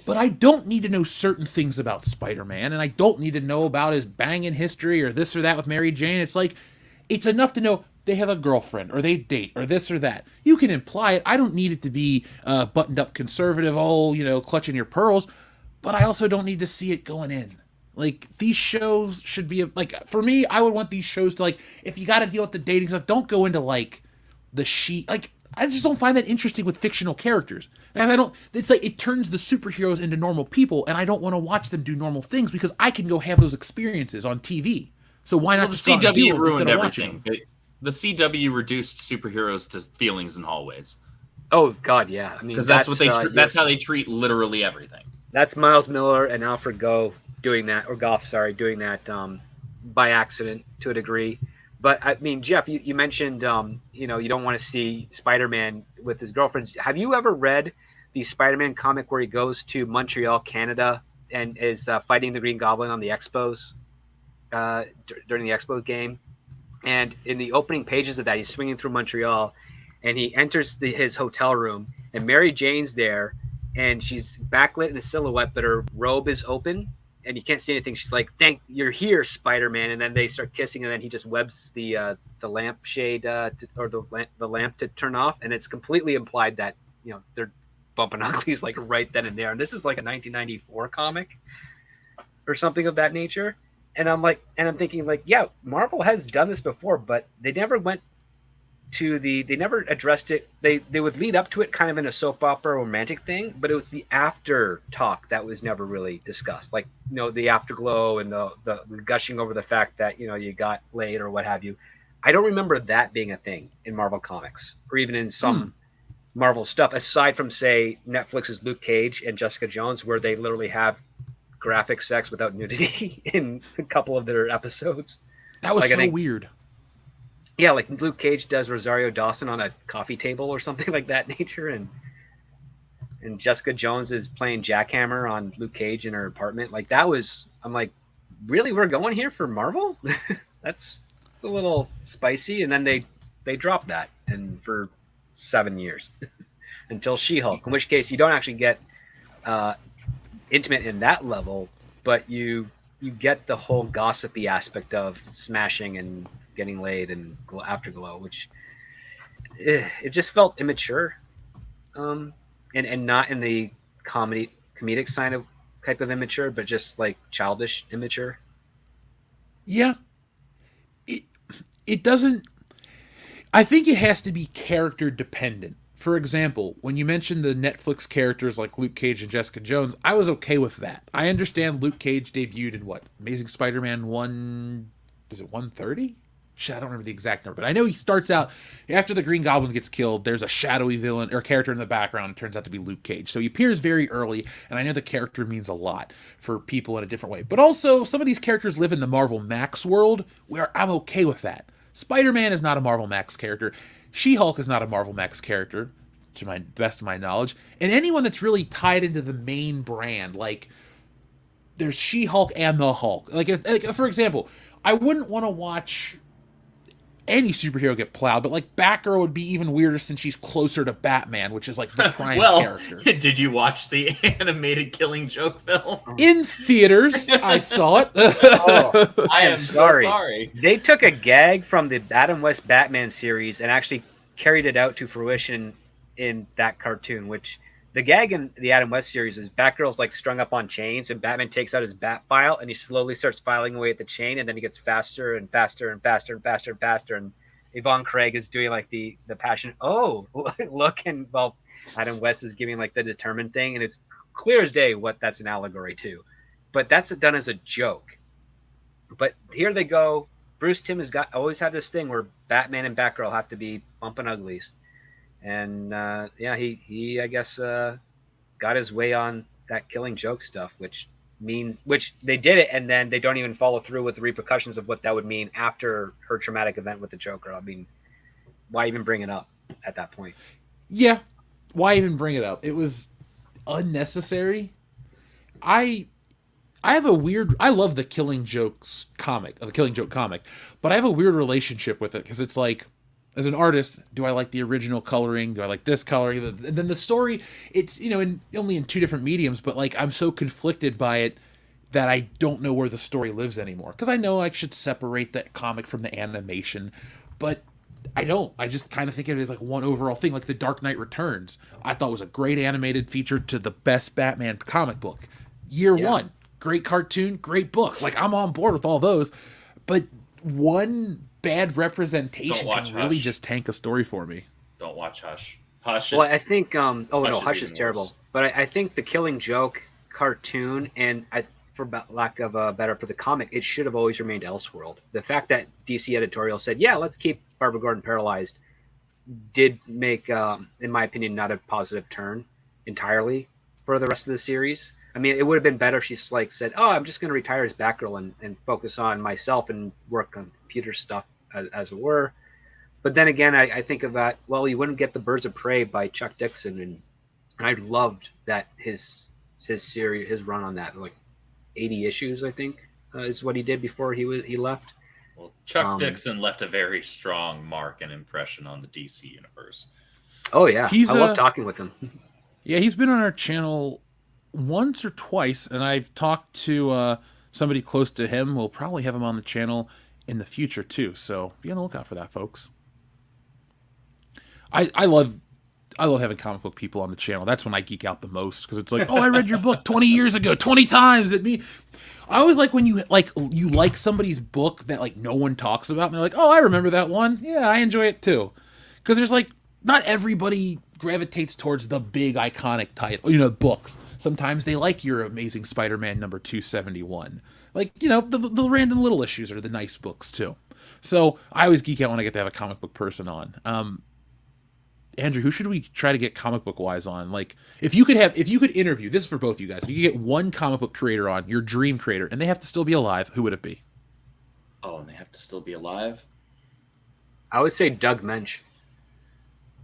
But I don't need to know certain things about Spider-Man, and I don't need to know about his banging history or this or that with Mary Jane. It's like, it's enough to know they have a girlfriend or they date or this or that. You can imply it. I don't need it to be buttoned up conservative, clutching your pearls, but I also don't need to see it going in. Like, these shows should be, like, for me, I would want these shows to, like, if you got to deal with the dating stuff, don't go into, like, like, I just don't find that interesting with fictional characters. And I don't, it's like, it turns the superheroes into normal people, and I don't want to watch them do normal things because I can go have those experiences on TV. So why not just the go out and do CW it ruined instead of watching everything. them? The CW reduced superheroes to feelings in hallways. Oh God, yeah. I mean, Because that's what they that's how they treat literally everything. That's Miles Miller and Alfred Goff doing that by accident to a degree. But I mean, Jeff, you mentioned you don't want to see Spider-Man with his girlfriends. Have you ever read the Spider-Man comic where he goes to Montreal, Canada, and is fighting the Green Goblin on the Expos during the Expos game? And in the opening pages of that, he's swinging through Montreal, and he enters his hotel room, and Mary Jane's there, and she's backlit in a silhouette, but her robe is open, and you can't see anything. She's like, "Thank you're here, Spider-Man," and then they start kissing, and then he just webs the lampshade the lamp to turn off, and it's completely implied that they're bumping uglies like right then and there. And this is like a 1994 comic or something of that nature. And I'm thinking like, yeah, Marvel has done this before, but they never went to they never addressed it. They would lead up to it kind of in a soap opera romantic thing, but it was the after talk that was never really discussed. Like, the afterglow and the gushing over the fact that, you got laid or what have you. I don't remember that being a thing in Marvel Comics or even in some Marvel stuff, aside from, say, Netflix's Luke Cage and Jessica Jones, where they literally have graphic sex without nudity in a couple of their episodes. That was so weird. Yeah, like Luke Cage does Rosario Dawson on a coffee table or something like that nature, and Jessica Jones is playing jackhammer on Luke Cage in her apartment. Like, that was, I'm like, really, we're going here for Marvel? It's a little spicy. And then they dropped that and for 7 years until She-Hulk, in which case you don't actually get intimate in that level, but you get the whole gossipy aspect of smashing and getting laid and afterglow, which it just felt immature, and not in the comedic side of type of immature, but just like childish immature. Yeah, it doesn't. I think it has to be character dependent. For example, when you mentioned the Netflix characters like Luke Cage and Jessica Jones, I was okay with that. I understand Luke Cage debuted in what? Amazing Spider-Man 130? Shit, I don't remember the exact number, but I know he starts out, after the Green Goblin gets killed, there's a shadowy villain or character in the background. It turns out to be Luke Cage. So he appears very early, and I know the character means a lot for people in a different way. But also, some of these characters live in the Marvel Max world, where I'm okay with that. Spider-Man is not a Marvel Max character. She-Hulk is not a Marvel Max character, to my best of my knowledge. And anyone that's really tied into the main brand, like, there's She-Hulk and the Hulk. Like, for example, I wouldn't want to watch any superhero get plowed, but like Batgirl would be even weirder since she's closer to Batman, which is like the prime character. Did you watch the animated Killing Joke film? In theaters, I saw it. Oh, I am so sorry. They took a gag from the Adam West Batman series and actually carried it out to fruition in that cartoon, which the gag in the Adam West series is Batgirl's like strung up on chains, and Batman takes out his bat file and he slowly starts filing away at the chain, and then he gets faster and faster and faster and faster and faster. And Yvonne Craig is doing like the passion, oh, look, and well, Adam West is giving like the determined thing, and it's clear as day what that's an allegory to. But that's done as a joke. But here they go. Bruce Timm has always had this thing where Batman and Batgirl have to be bumping uglies. And he I guess got his way on that Killing Joke stuff, which they did it, and then they don't even follow through with the repercussions of what that would mean after her traumatic event with the Joker. I mean, why even bring it up at that point? Yeah, why even bring it up? It was unnecessary. I have a weird. I love the Killing Jokes comic, the Killing Joke comic, but I have a weird relationship with it because it's like, as an artist, do I like the original coloring? Do I like this coloring? And then the story, it's only in two different mediums, but like I'm so conflicted by it that I don't know where the story lives anymore. Because I know I should separate the comic from the animation, but I don't. I just kind of think of it as like one overall thing, like The Dark Knight Returns. I thought was a great animated feature to the best Batman comic book. Year one, great cartoon, great book. Like I'm on board with all those, but one bad representation can really just tank a story for me. Don't watch Hush. Hush. Well, I think. Hush is terrible. Worse. But I think the Killing Joke cartoon and for lack of a better for the comic, it should have always remained Elseworld. The fact that DC editorial said, "Yeah, let's keep Barbara Gordon paralyzed," did make, in my opinion, not a positive turn entirely for the rest of the series. I mean, it would have been better if she's like said, "Oh, I'm just going to retire as Batgirl and focus on myself and work on computer stuff as it were." But then again, I think of that. Well, you wouldn't get the Birds of Prey by Chuck Dixon, and I loved that his series, his run on that, like 80 issues, I think, is what he did before he left. Well, Chuck Dixon left a very strong mark and impression on the DC universe. Oh yeah, I love talking with him. Yeah, he's been on our channel once or twice, and I've talked to somebody close to him. We'll probably have him on the channel in the future too, so be on the lookout for that, folks. I love having comic book people on the channel. That's when I geek out the most, because it's like, oh, I read your book 20 years ago 20 times. I always like when you like somebody's book that like no one talks about, and they're like, oh, I remember that one. Yeah, I enjoy it too. Because there's like, not everybody gravitates towards the big iconic title, books. Sometimes they like your Amazing Spider-Man number 271. Like, the random little issues are the nice books too. So I always geek out when I get to have a comic book person on. Andrew, who should we try to get comic book wise on? Like, if you could interview, this is for both you guys, if you could get one comic book creator on, your dream creator, and they have to still be alive, who would it be? Oh, and they have to still be alive? I would say Doug Mensch.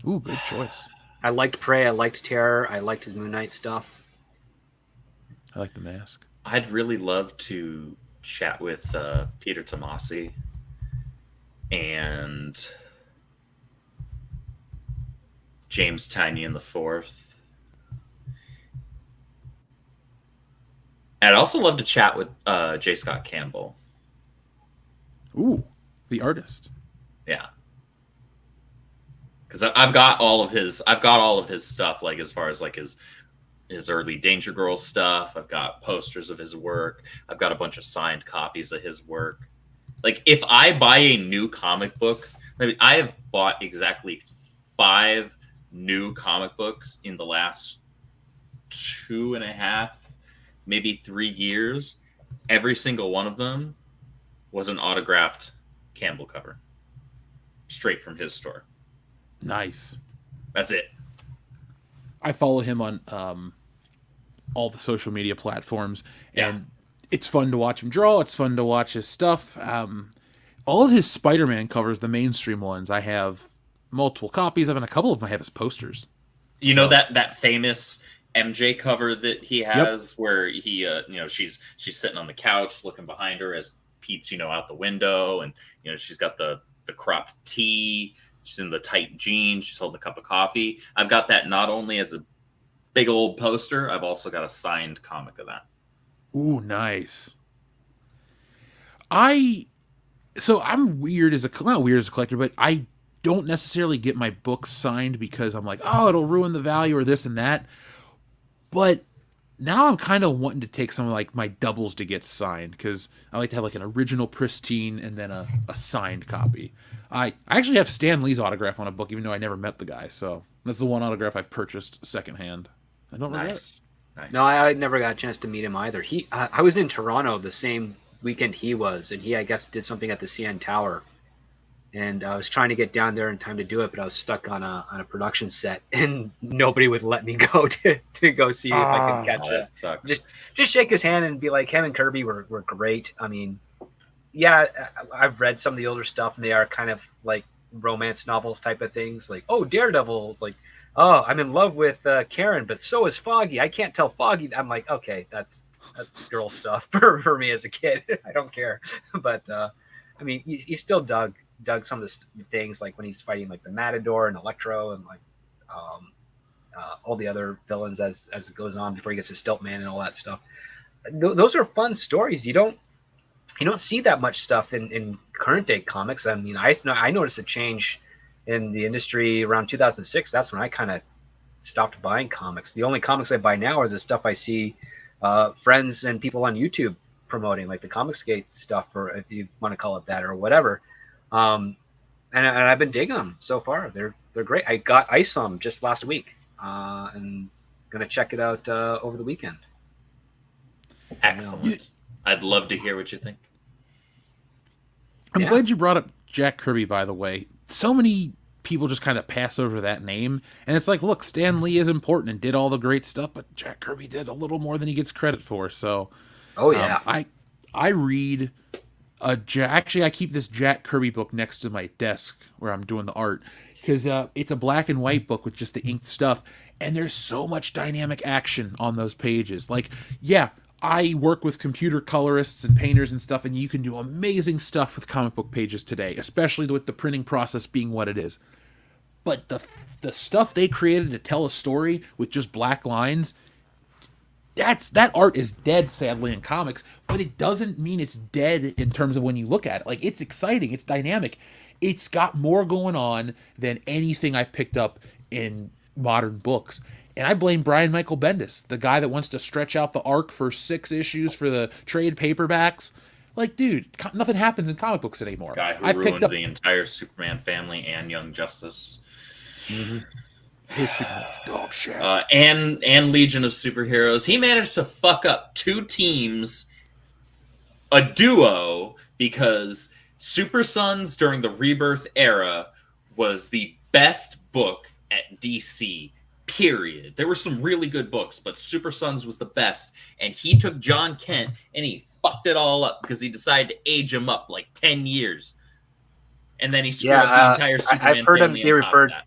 Ooh, good choice. I liked Prey, I liked Terror, I liked his Moon Knight stuff. I like The Mask. I'd really love to chat with Peter Tomasi and James Tynion IV. And I'd also love to chat with J. Scott Campbell. Ooh, the artist. Yeah. Because I've got all of his stuff, like as far as like his early Danger Girl stuff. I've got posters of his work. I've got a bunch of signed copies of his work. Like, if I buy a new comic book, I have bought exactly 5 new comic books in the last 2.5, maybe 3 years. Every single one of them was an autographed Campbell cover, straight from his store. Nice. That's it. I follow him on all the social media platforms, and it's fun to watch him draw. It's fun to watch his stuff. All of his Spider-Man covers, the mainstream ones, I have multiple copies of, and a couple of them I have as posters. You know that famous MJ cover that he has, where he, she's sitting on the couch looking behind her as Pete's, out the window, and she's got the cropped tee, she's in the tight jeans, she's holding a cup of coffee. I've got that not only as a big old poster, I've also got a signed comic of that. Ooh, nice. I'm not weird as a collector, but I don't necessarily get my books signed because I'm like, oh, it'll ruin the value or this and that. But now I'm kind of wanting to take some of like my doubles to get signed, because I like to have like an original pristine and then a signed copy. I actually have Stan Lee's autograph on a book, even though I never met the guy. So that's the one autograph I purchased secondhand. I don't regret it. Nice. No, I never got a chance to meet him either. I was in Toronto the same weekend he was, and he, I guess, did something at the CN Tower. And I was trying to get down there in time to do it, but I was stuck on a production set, and nobody would let me go to go see if I could catch it. Sucks. Just shake his hand and be like, him and Kirby were great. I mean, yeah, I've read some of the older stuff, and they are kind of like romance novels type of things. Like, oh, Daredevil's like, oh, I'm in love with Karen, but so is Foggy. I can't tell Foggy. I'm like, okay, that's girl stuff for me as a kid. I don't care. But I mean, he still dug some of the things, like when he's fighting like the Matador and Electro and like all the other villains as it goes on before he gets to Stiltman and all that stuff. Those are fun stories. You don't see that much stuff in current day comics. I mean, I noticed a change in the industry around 2006. That's when I kind of stopped buying comics. The only comics I buy now are the stuff I see friends and people on YouTube promoting, like the Comicsgate stuff, or if you want to call it that, or whatever. And I've been digging them so far. They're great. I got Isom just last week, and gonna check it out over the weekend. Excellent. I'd love to hear what you think. I'm glad you brought up Jack Kirby, by the way. So many people just kind of pass over that name, and it's like, look, Stan Lee is important and did all the great stuff, but Jack Kirby did a little more than he gets credit for. So, I read actually I keep this Jack Kirby book next to my desk where I'm doing the art, because it's a black and white book with just the inked stuff, and there's so much dynamic action on those pages. Like, yeah, I work with computer colorists and painters and stuff, and you can do amazing stuff with comic book pages today, especially with the printing process being what it is. But the stuff they created to tell a story with just black lines, that art is dead, sadly, in comics, but it doesn't mean it's dead in terms of when you look at it. Like, it's exciting, it's dynamic. It's got more going on than anything I've picked up in modern books. And I blame Brian Michael Bendis, the guy that wants to stretch out the arc for 6 issues for the trade paperbacks. Like, dude, nothing happens in comic books anymore. Guy who ruined the entire Superman family and Young Justice. Mm-hmm. His Superman's dog shit. And Legion of Superheroes. He managed to fuck up 2 teams, a duo, because Super Sons during the Rebirth era was the best book at DC. Period. There were some really good books, but Super Sons was the best. And he took John Kent and he fucked it all up because he decided to age him up like 10 years. And then he screwed up the entire Superman family on top of that.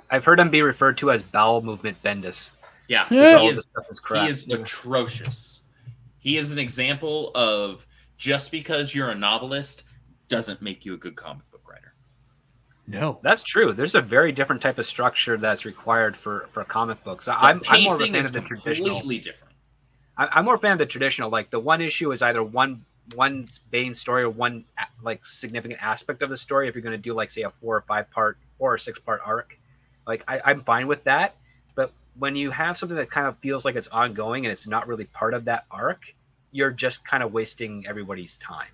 I've heard him be referred to as Bowel Movement Bendis. Yeah, he is atrocious. He is an example of just because you're a novelist doesn't make you a good comic book writer. No, that's true. There's a very different type of structure that's required for comic books. I'm more of a fan of the traditional. Completely different. I'm more a fan of the traditional. Like, the one issue is either one main story or one like significant aspect of the story. If you're going to do, like, say, a 4 or 5 part or a 6 part arc, like, I'm fine with that. But when you have something that kind of feels like it's ongoing and it's not really part of that arc, you're just kind of wasting everybody's time.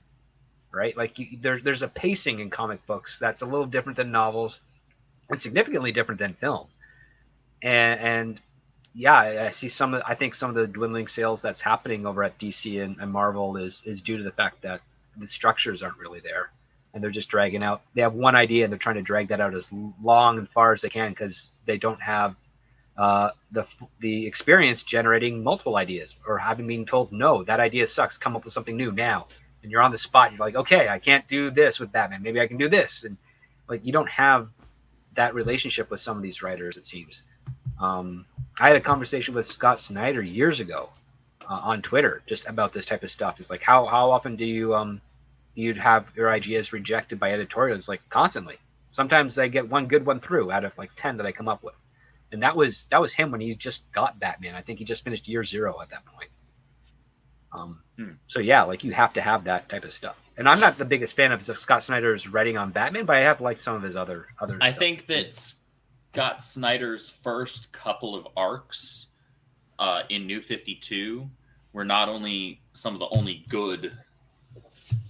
Right? Like, there's a pacing in comic books that's a little different than novels and significantly different than film. And yeah, I see I think some of the dwindling sales that's happening over at DC and Marvel is due to the fact that the structures aren't really there, and they're just dragging out. They have one idea and they're trying to drag that out as long and far as they can because they don't have the experience generating multiple ideas or having been told, no, that idea sucks, come up with something new now. And you're on the spot. You're like, okay, I can't do this with Batman. Maybe I can do this. And like, you don't have that relationship with some of these writers, it seems. I had a conversation with Scott Snyder years ago on Twitter just about this type of stuff. It's like, how often do you have your ideas rejected by editorials? Like, constantly. Sometimes I get one good one through out of like 10 that I come up with. And that was him when he just got Batman. I think he just finished year 0 at that point. So yeah, like, you have to have that type of stuff. And I'm not the biggest fan of Scott Snyder's writing on Batman, but I have liked some of his other I stuff. think that Scott Snyder's first couple of arcs in New 52 were not only some of the only good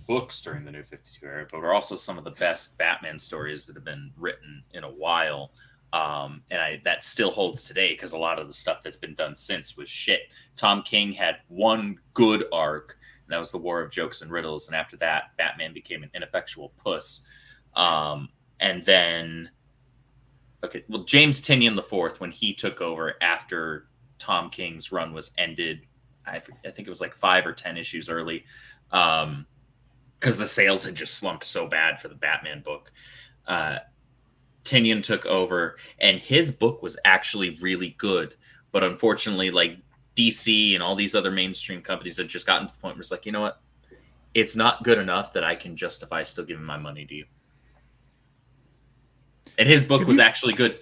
books during the New 52 era, but were also some of the best Batman stories that have been written in a while. And that still holds today because a lot of the stuff that's been done since was shit. Tom King had one good arc, and that was the War of Jokes and Riddles. And after that, Batman became an ineffectual puss. And then, James Tynion IV, when he took over after Tom King's run was ended, I think it was like 5 or 10 issues early, because the sales had just slumped so bad for the Batman book. Tinian took over, and his book was actually really good. But unfortunately, like DC and all these other mainstream companies had just gotten to the point where it's like, you know what? It's not good enough that I can justify still giving my money to you. And his book was actually good.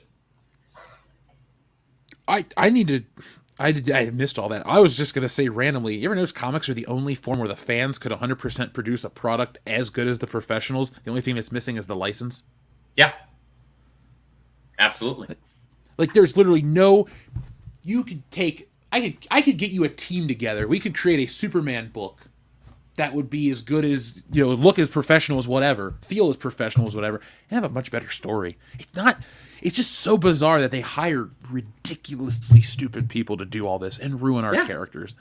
I missed all that. I was just going to say randomly, you ever notice comics are the only form where the fans could 100% produce a product as good as the professionals? The only thing that's missing is the license. Yeah. Absolutely. Like there's literally no, you could take, I could get you a team together. We could create a Superman book that would be as good as, look as professional as whatever, feel as professional as whatever, and have a much better story. It's just so bizarre that they hire ridiculously stupid people to do all this and ruin our characters.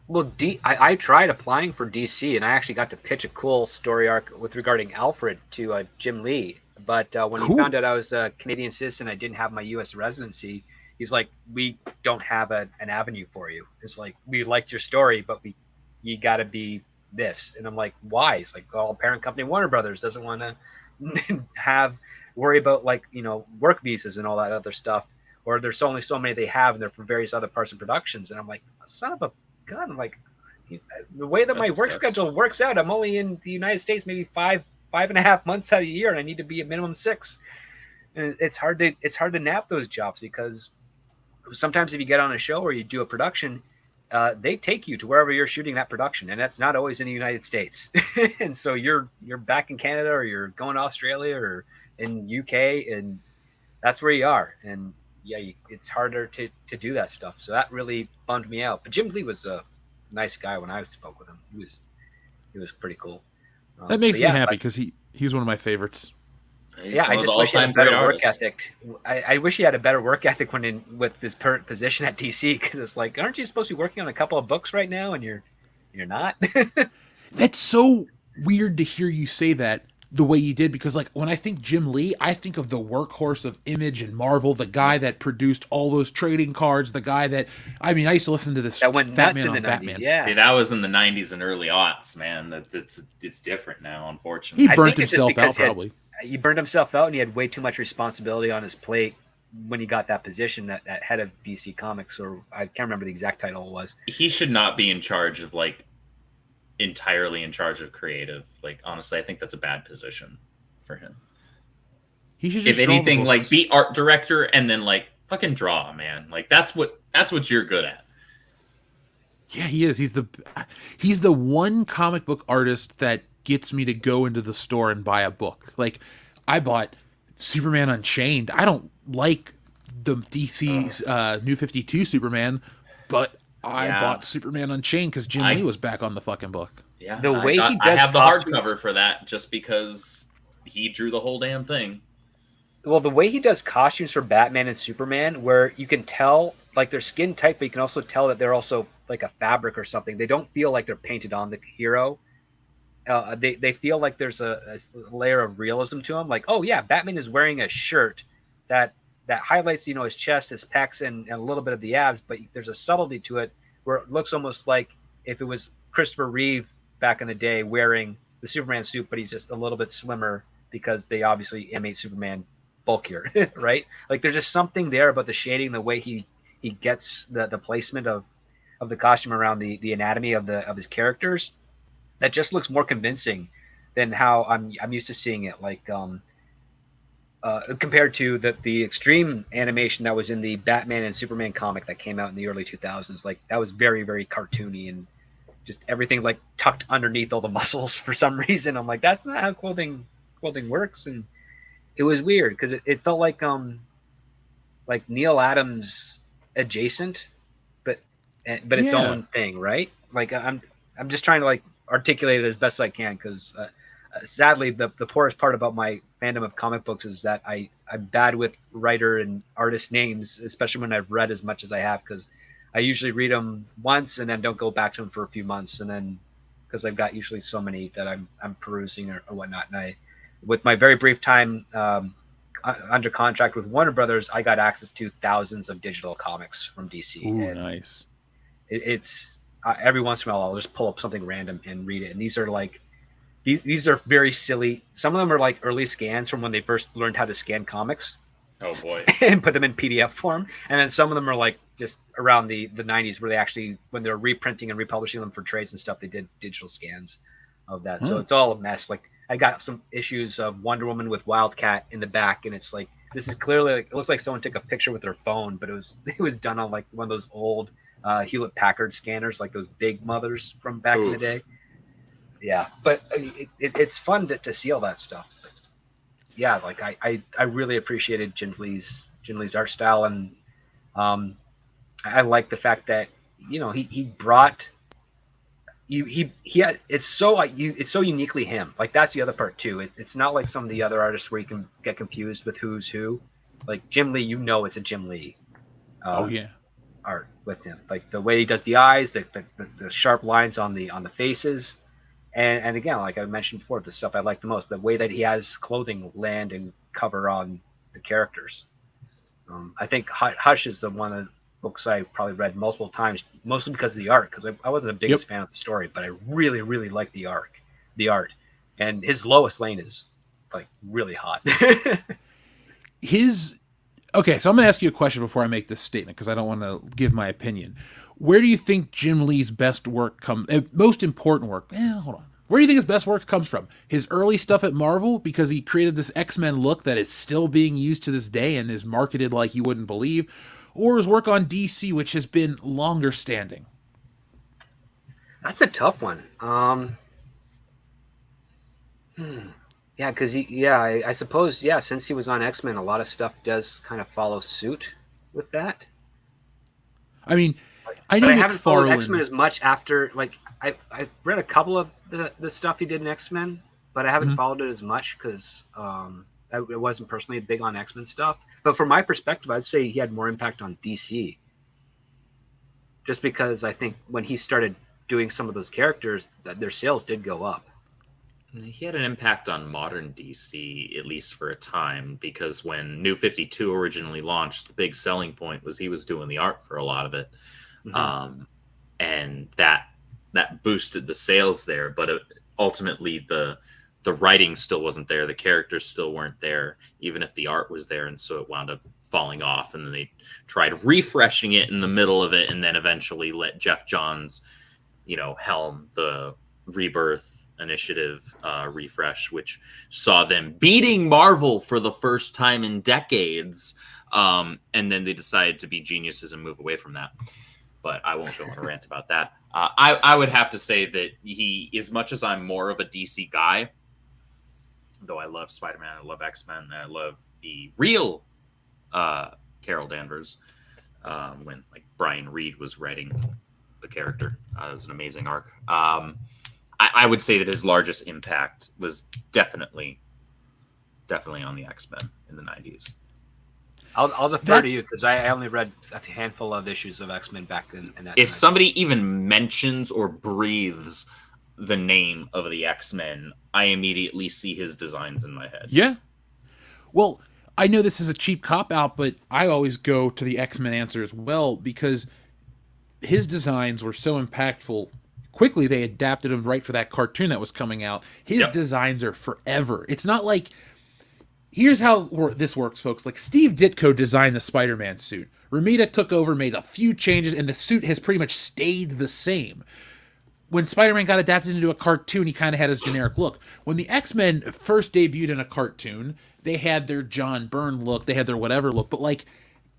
Well, I tried applying for DC, and I actually got to pitch a cool story arc regarding Alfred to Jim Lee. But when he found out I was a Canadian citizen, I didn't have my U.S. residency, he's like, we don't have an avenue for you. It's like, we liked your story, but you got to be this. And I'm like, why? It's like, parent company Warner Brothers doesn't want to worry about work visas and all that other stuff, or there's only so many they have, and they're from various other parts of productions. And I'm like, son of a gun. I'm like, the way that my work schedule works out, I'm only in the United States maybe 5.5 months out of the year, and I need to be at minimum 6. And it's hard to nap those jobs, because sometimes if you get on a show or you do a production, they take you to wherever you're shooting that production, and that's not always in the United States. And so you're back in Canada, or you're going to Australia, or in UK, and that's where you are. And it's harder to do that stuff. So that really bummed me out. But Jim Lee was a nice guy when I spoke with him. He was pretty cool. That makes me happy, because he's one of my favorites. I just wish he had a better work ethic. I wish he had a better work ethic with his current position at DC, because it's like, aren't you supposed to be working on a couple of books right now, and you're not? That's so weird to hear you say that the way you did, because like when I think Jim Lee, I think of the workhorse of Image and Marvel, the guy that produced all those trading cards, the guy that, I used to listen to this that went nuts in the 90s. Yeah, that was in the 90s and early aughts, man. It's different now, unfortunately. He burnt himself out, probably. He burned himself out, and he had way too much responsibility on his plate when he got that position, that head of DC Comics, or I can't remember the exact title it was. He should not be in charge of entirely in charge of creative. Honestly, I think that's a bad position for him. He should just, if anything, be art director, and then fucking draw, man. That's what you're good at. Yeah, he is. He's the one comic book artist that gets me to go into the store and buy a book. I bought Superman Unchained. I don't like the DC's New 52 Superman, but I bought Superman Unchained because Jim Lee was back on the fucking book. Yeah, the way he does, I have the hardcover for that just because he drew the whole damn thing. Well, the way he does costumes for Batman and Superman, where you can tell they're skin tight, but you can also tell that they're also like a fabric or something. They don't feel like they're painted on the hero. They feel like there's a layer of realism to them. Oh yeah, Batman is wearing a shirt that highlights his chest, his pecs, and a little bit of the abs, but there's a subtlety to it where it looks almost like if it was Christopher Reeve back in the day wearing the Superman suit, but he's just a little bit slimmer because they obviously animate Superman bulkier, right? There's just something there about the shading, the way he gets the placement of the costume around the anatomy of his characters, that just looks more convincing than how I'm used to seeing it. Compared to the extreme animation that was in the Batman and Superman comic that came out in the early 2000s, that was very, very cartoony, and just everything tucked underneath all the muscles for some reason. I'm like, that's not how clothing works, and it was weird because it felt like Neil Adams adjacent, but its own thing, right? I'm just trying to articulate it as best I can, because sadly the poorest part about my fandom of comic books is that I'm bad with writer and artist names, especially when I've read as much as I have, because I usually read them once and then don't go back to them for a few months, and then because I've got usually so many that I'm perusing or whatnot. And with my very brief time under contract with Warner Brothers, I got access to thousands of digital comics from DC. Ooh, and nice. It's every once in a while I'll just pull up something random and read it, and these are these are very silly. Some of them are like early scans from when they first learned how to scan comics Oh boy. and put them in PDF form, and then some of them are like just around the 90s where they actually, when they're reprinting and republishing them for trades and stuff, they did digital scans of that. So it's all a mess. Like I got some issues of Wonder Woman with Wildcat in the back, and it's like, this is clearly like, it looks like someone took a picture with their phone, but it was done on like one of those old Hewlett Packard scanners, like those big mothers from back in the day. Yeah, but it's fun to see all that stuff. But yeah, like I really appreciated Jim Lee's art style, and I like the fact that, you know, he brought he had, it's so uniquely him. Like that's the other part too. It's not like some of the other artists where you can get confused with who's who. Like Jim Lee, you know, it's a Jim Lee. Art with him, like the way he does the eyes, the sharp lines on the faces. And again, like I mentioned before, the stuff I like the most, the way that he has clothing land and cover on the characters. I think Hush is the one of the books I probably read multiple times, mostly because of the art, because I wasn't the biggest fan of the story, but I really, really like the art. And his Lois Lane is like really hot. Okay, so I'm going to ask you a question before I make this statement, because I don't want to give my opinion. Where do you think Jim Lee's best work most important work? Hold on. Where do you think his best work comes from? His early stuff at Marvel, because he created this X-Men look that is still being used to this day and is marketed like you wouldn't believe, or his work on DC, which has been longer standing? That's a tough one. Yeah, because I suppose, since he was on X-Men, a lot of stuff does kind of follow suit with that. I mean, I haven't followed X-Men as much after, like, I've read a couple of the stuff he did in X-Men, but I haven't followed it as much because I wasn't personally big on X-Men stuff. But from my perspective, I'd say he had more impact on DC. Just because I think when he started doing some of those characters, their sales did go up. He had an impact on modern DC, at least for a time, because when New 52 originally launched, the big selling point was he was doing the art for a lot of it. And that boosted the sales there, but ultimately the writing still wasn't there, the characters still weren't there, even if the art was there, and so it wound up falling off. And then they tried refreshing it in the middle of it, and then eventually let Jeff Johns, helm the Rebirth Initiative refresh, which saw them beating Marvel for the first time in decades, and then they decided to be geniuses and move away from that. But I won't go on a rant about that. I would have to say that he, as much as I'm more of a DC guy, though I love Spider-Man, I love X-Men, I love the real Carol Danvers, when like Brian Reed was writing the character. It was an amazing arc. I would say that his largest impact was definitely on the X-Men in the 90s. I'll defer to you because I only read a handful of issues of X-Men back in that. If somebody even mentions or breathes the name of the X-Men, I immediately see his designs in my head. Yeah. Well, I know this is a cheap cop-out, but I always go to the X-Men answer as well because his designs were so impactful. Quickly, they adapted him right for that cartoon that was coming out. His designs are forever. It's not like... Here's how this works, folks. Like, Steve Ditko designed the Spider-Man suit. Romita took over, made a few changes, and the suit has pretty much stayed the same. When Spider-Man got adapted into a cartoon, he kind of had his generic look. When the X-Men first debuted in a cartoon, they had their John Byrne look, they had their whatever look, but, like,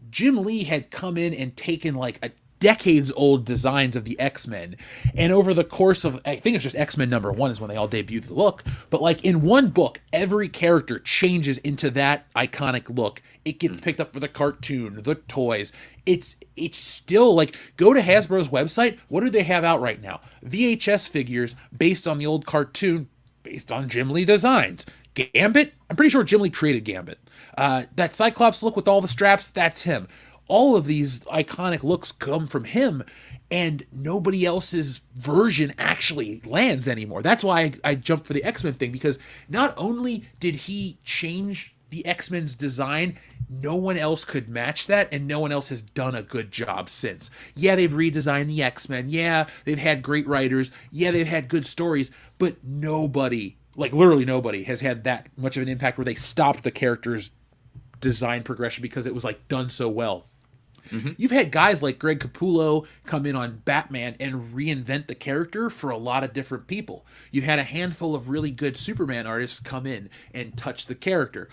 Jim Lee had come in and taken, like, a decades-old designs of the X-Men, and over the course of, I think it's just X-Men #1 is when they all debuted the look, but like in one book, every character changes into that iconic look. It gets picked up for the cartoon, the toys. It's still like, go to Hasbro's website. What do they have out right now? VHS figures based on the old cartoon, based on Jim Lee designs. Gambit, I'm pretty sure Jim Lee created Gambit. That Cyclops look with all the straps, that's him. All of these iconic looks come from him, and nobody else's version actually lands anymore. That's why I jumped for the X-Men thing, because not only did he change the X-Men's design, no one else could match that, and no one else has done a good job since. Yeah, they've redesigned the X-Men. Yeah, they've had great writers. Yeah, they've had good stories, but nobody, like literally nobody, has had that much of an impact where they stopped the character's design progression because it was like done so well. Mm-hmm. You've had guys like Greg Capullo come in on Batman and reinvent the character for a lot of different people. You've had a handful of really good Superman artists come in and touch the character.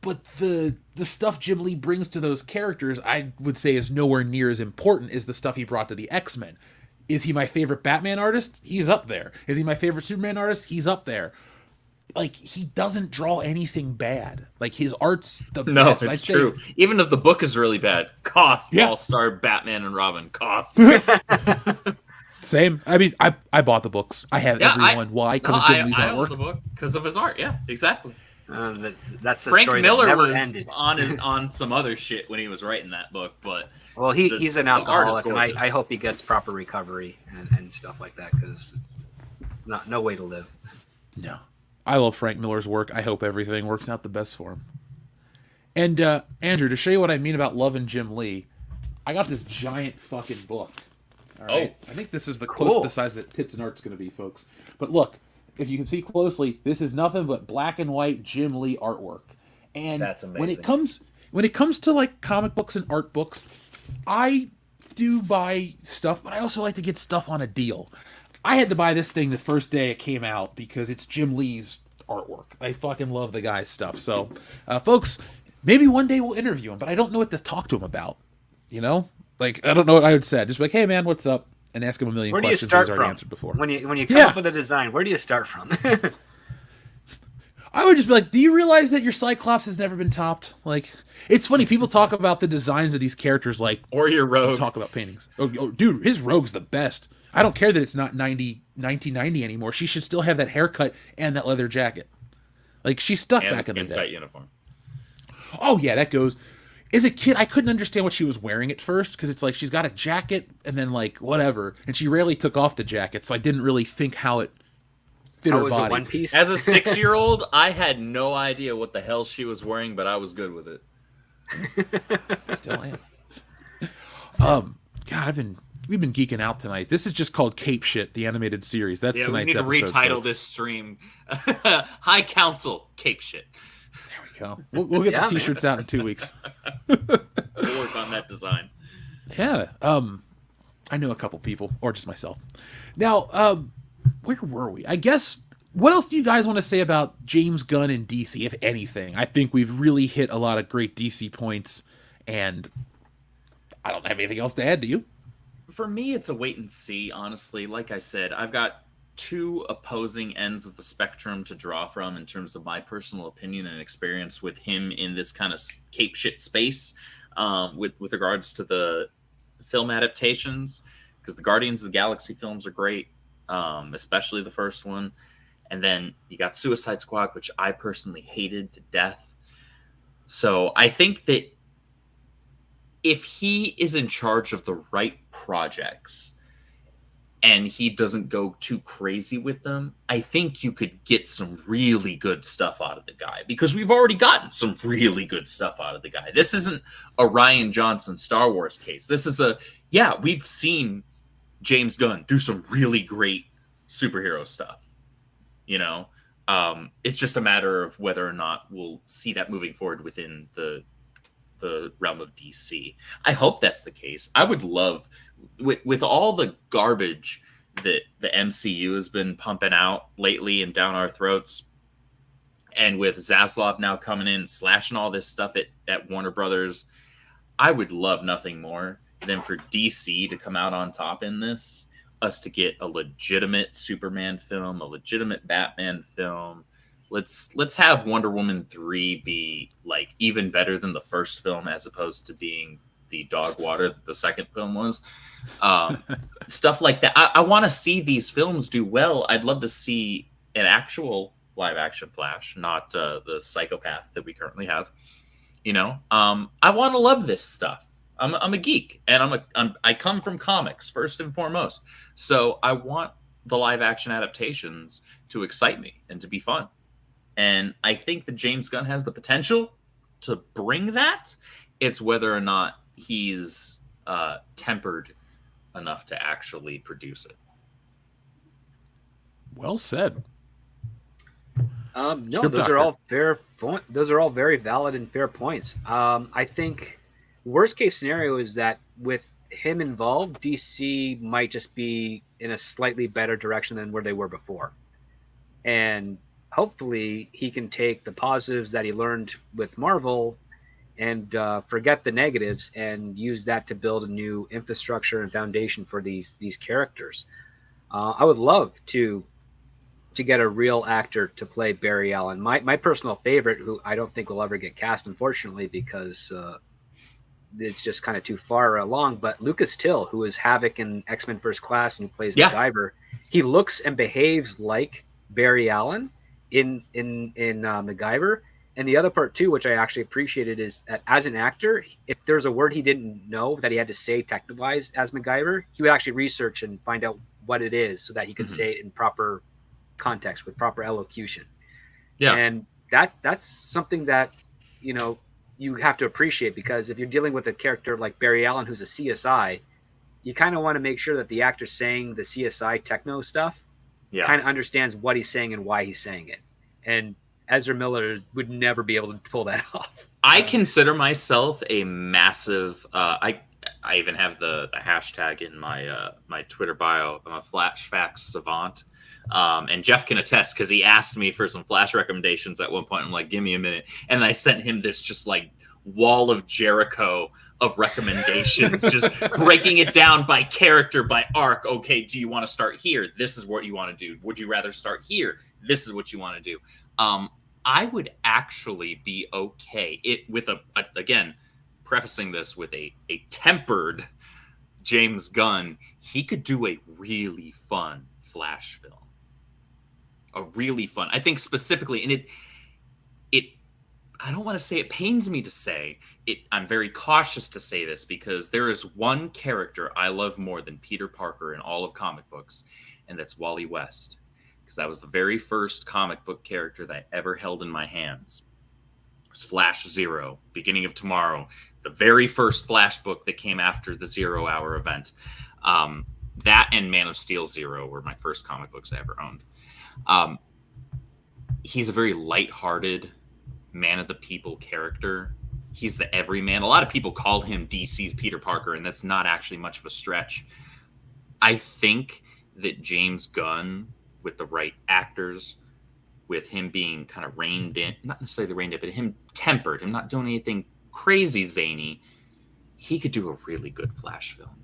But the stuff Jim Lee brings to those characters, I would say, is nowhere near as important as the stuff he brought to the X-Men. Is he my favorite Batman artist? He's up there. Is he my favorite Superman artist? He's up there. Like, he doesn't draw anything bad. Like, his art's the best. No, it's true. Even if the book is really bad, cough, yeah. All-Star Batman and Robin, cough. Same. I mean, I bought the books. I have everyone. Why? Because of Jim Lee's artwork. I own the book because of his art. Yeah, exactly. That's the Frank story Miller that never was ended. on some other shit when he was writing that book, but well, he's an alcoholic, and gorgeous. I hope he gets proper recovery and stuff like that, because it's not no way to live. No. I love Frank Miller's work. I hope everything works out the best for him. And, Andrew, to show you what I mean about loving Jim Lee, I got this giant fucking book. All right? I think this is the close to the size that Tits and Art's going to be, folks. But look, if you can see closely, this is nothing but black and white Jim Lee artwork. And that's amazing. When it comes to, like, comic books and art books, I do buy stuff, but I also like to get stuff on a deal. I had to buy this thing the first day it came out because it's Jim Lee's artwork. I fucking love the guy's stuff. So, folks, maybe one day we'll interview him, but I don't know what to talk to him about. You know? Like, I don't know what I would say. Just be like, hey, man, what's up? And ask him a million questions he's already answered before. When you come up with a design, where do you start from? I would just be like, do you realize that your Cyclops has never been topped? Like, it's funny, people talk about the designs of these characters like... Or your Rogue. Talk about paintings. Oh, dude, his Rogue's the best. I don't care that it's not 1990 anymore. She should still have that haircut and that leather jacket. Like, she's stuck and back in the day. Tight uniform. Oh, yeah, that goes... As a kid, I couldn't understand what she was wearing at first, because it's like she's got a jacket and then, like, whatever. And she rarely took off the jacket, so I didn't really think how it fit her body. One piece? As a 6-year-old, I had no idea what the hell she was wearing, but I was good with it. Still am. God, we've been geeking out tonight. This is just called Cape Shit, the animated series. That's tonight's episode. We need to retitle folks. this stream High Council Cape Shit. There we go. We'll get the t-shirts out in 2 weeks. We'll work on that design. Yeah. I know a couple people, or just myself. Now, where were we? I guess, what else do you guys want to say about James Gunn and DC, if anything? I think we've really hit a lot of great DC points, and I don't have anything else to add to you. For me, it's a wait and see, honestly. Like I said, I've got two opposing ends of the spectrum to draw from in terms of my personal opinion and experience with him in this kind of cape shit space with regards to the film adaptations, because the Guardians of the Galaxy films are great, especially the first one. And then you got Suicide Squad, which I personally hated to death. So I think that if he is in charge of the right projects and he doesn't go too crazy with them, I think you could get some really good stuff out of the guy, because we've already gotten some really good stuff out of the guy. This isn't a Rian Johnson Star Wars case. This is we've seen James Gunn do some really great superhero stuff. You know, it's just a matter of whether or not we'll see that moving forward within the realm of DC. I hope that's the case. I would love, with all the garbage that the MCU has been pumping out lately and down our throats, and with Zaslav now coming in and slashing all this stuff at Warner Brothers, I would love nothing more than for DC to come out on top in this, us to get a legitimate Superman film, a legitimate Batman film. Let's have Wonder Woman 3 be like even better than the first film, as opposed to being the dog water that the second film was. Stuff like that. I want to see these films do well. I'd love to see an actual live action Flash, not the psychopath that we currently have. You know, I want to love this stuff. I'm a geek, and I come from comics first and foremost. So I want the live action adaptations to excite me and to be fun. And I think that James Gunn has the potential to bring that. It's whether or not he's tempered enough to actually produce it. Well said. No, Script those are doctor. all fair. Those are all very valid and fair points. I think worst case scenario is that with him involved, DC might just be in a slightly better direction than where they were before, and hopefully he can take the positives that he learned with Marvel and forget the negatives and use that to build a new infrastructure and foundation for these characters. I would love to get a real actor to play Barry Allen. My personal favorite, who I don't think will ever get cast, unfortunately, because it's just kind of too far along, but Lucas Till, who is Havoc in X-Men First Class and who plays MacGyver, he looks and behaves like Barry Allen in MacGyver. And the other part too, which I actually appreciated, is that as an actor, if there's a word he didn't know that he had to say techno-wise as MacGyver, he would actually research and find out what it is so that he could say it in proper context with proper elocution. Yeah. And that's something that, you have to appreciate, because if you're dealing with a character like Barry Allen, who's a CSI, you kind of want to make sure that the actor saying the CSI techno stuff kind of understands what he's saying and why he's saying it. And Ezra Miller would never be able to pull that off. I consider myself a massive. I even have the hashtag in my my Twitter bio. I'm a Flash Facts savant, and Jeff can attest because he asked me for some Flash recommendations at one point. I'm like, give me a minute, and I sent him this just like wall of Jericho of recommendations, just breaking it down by character, by arc. Okay, do you want to start here? This is what you want to do. Would you rather start here? This is what you want to do. I would actually be okay with again, prefacing this with a tempered James Gunn. He could do a really fun Flash film, a really fun. I think specifically, and it. I don't want to say, it pains me to say it. I'm very cautious to say this because there is one character I love more than Peter Parker in all of comic books, and that's Wally West. Because that was the very first comic book character that I ever held in my hands. It was Flash Zero, Beginning of Tomorrow, the very first Flash book that came after the 0 Hour event. That and Man of Steel Zero were my first comic books I ever owned. He's a very lighthearted, man of the people character. He's the everyman. A lot of people call him DC's Peter Parker, and that's not actually much of a stretch. I think that James Gunn, with the right actors, with him being kind of reined in, not necessarily reined in, but him tempered, him not doing anything crazy zany, he could do a really good Flash film.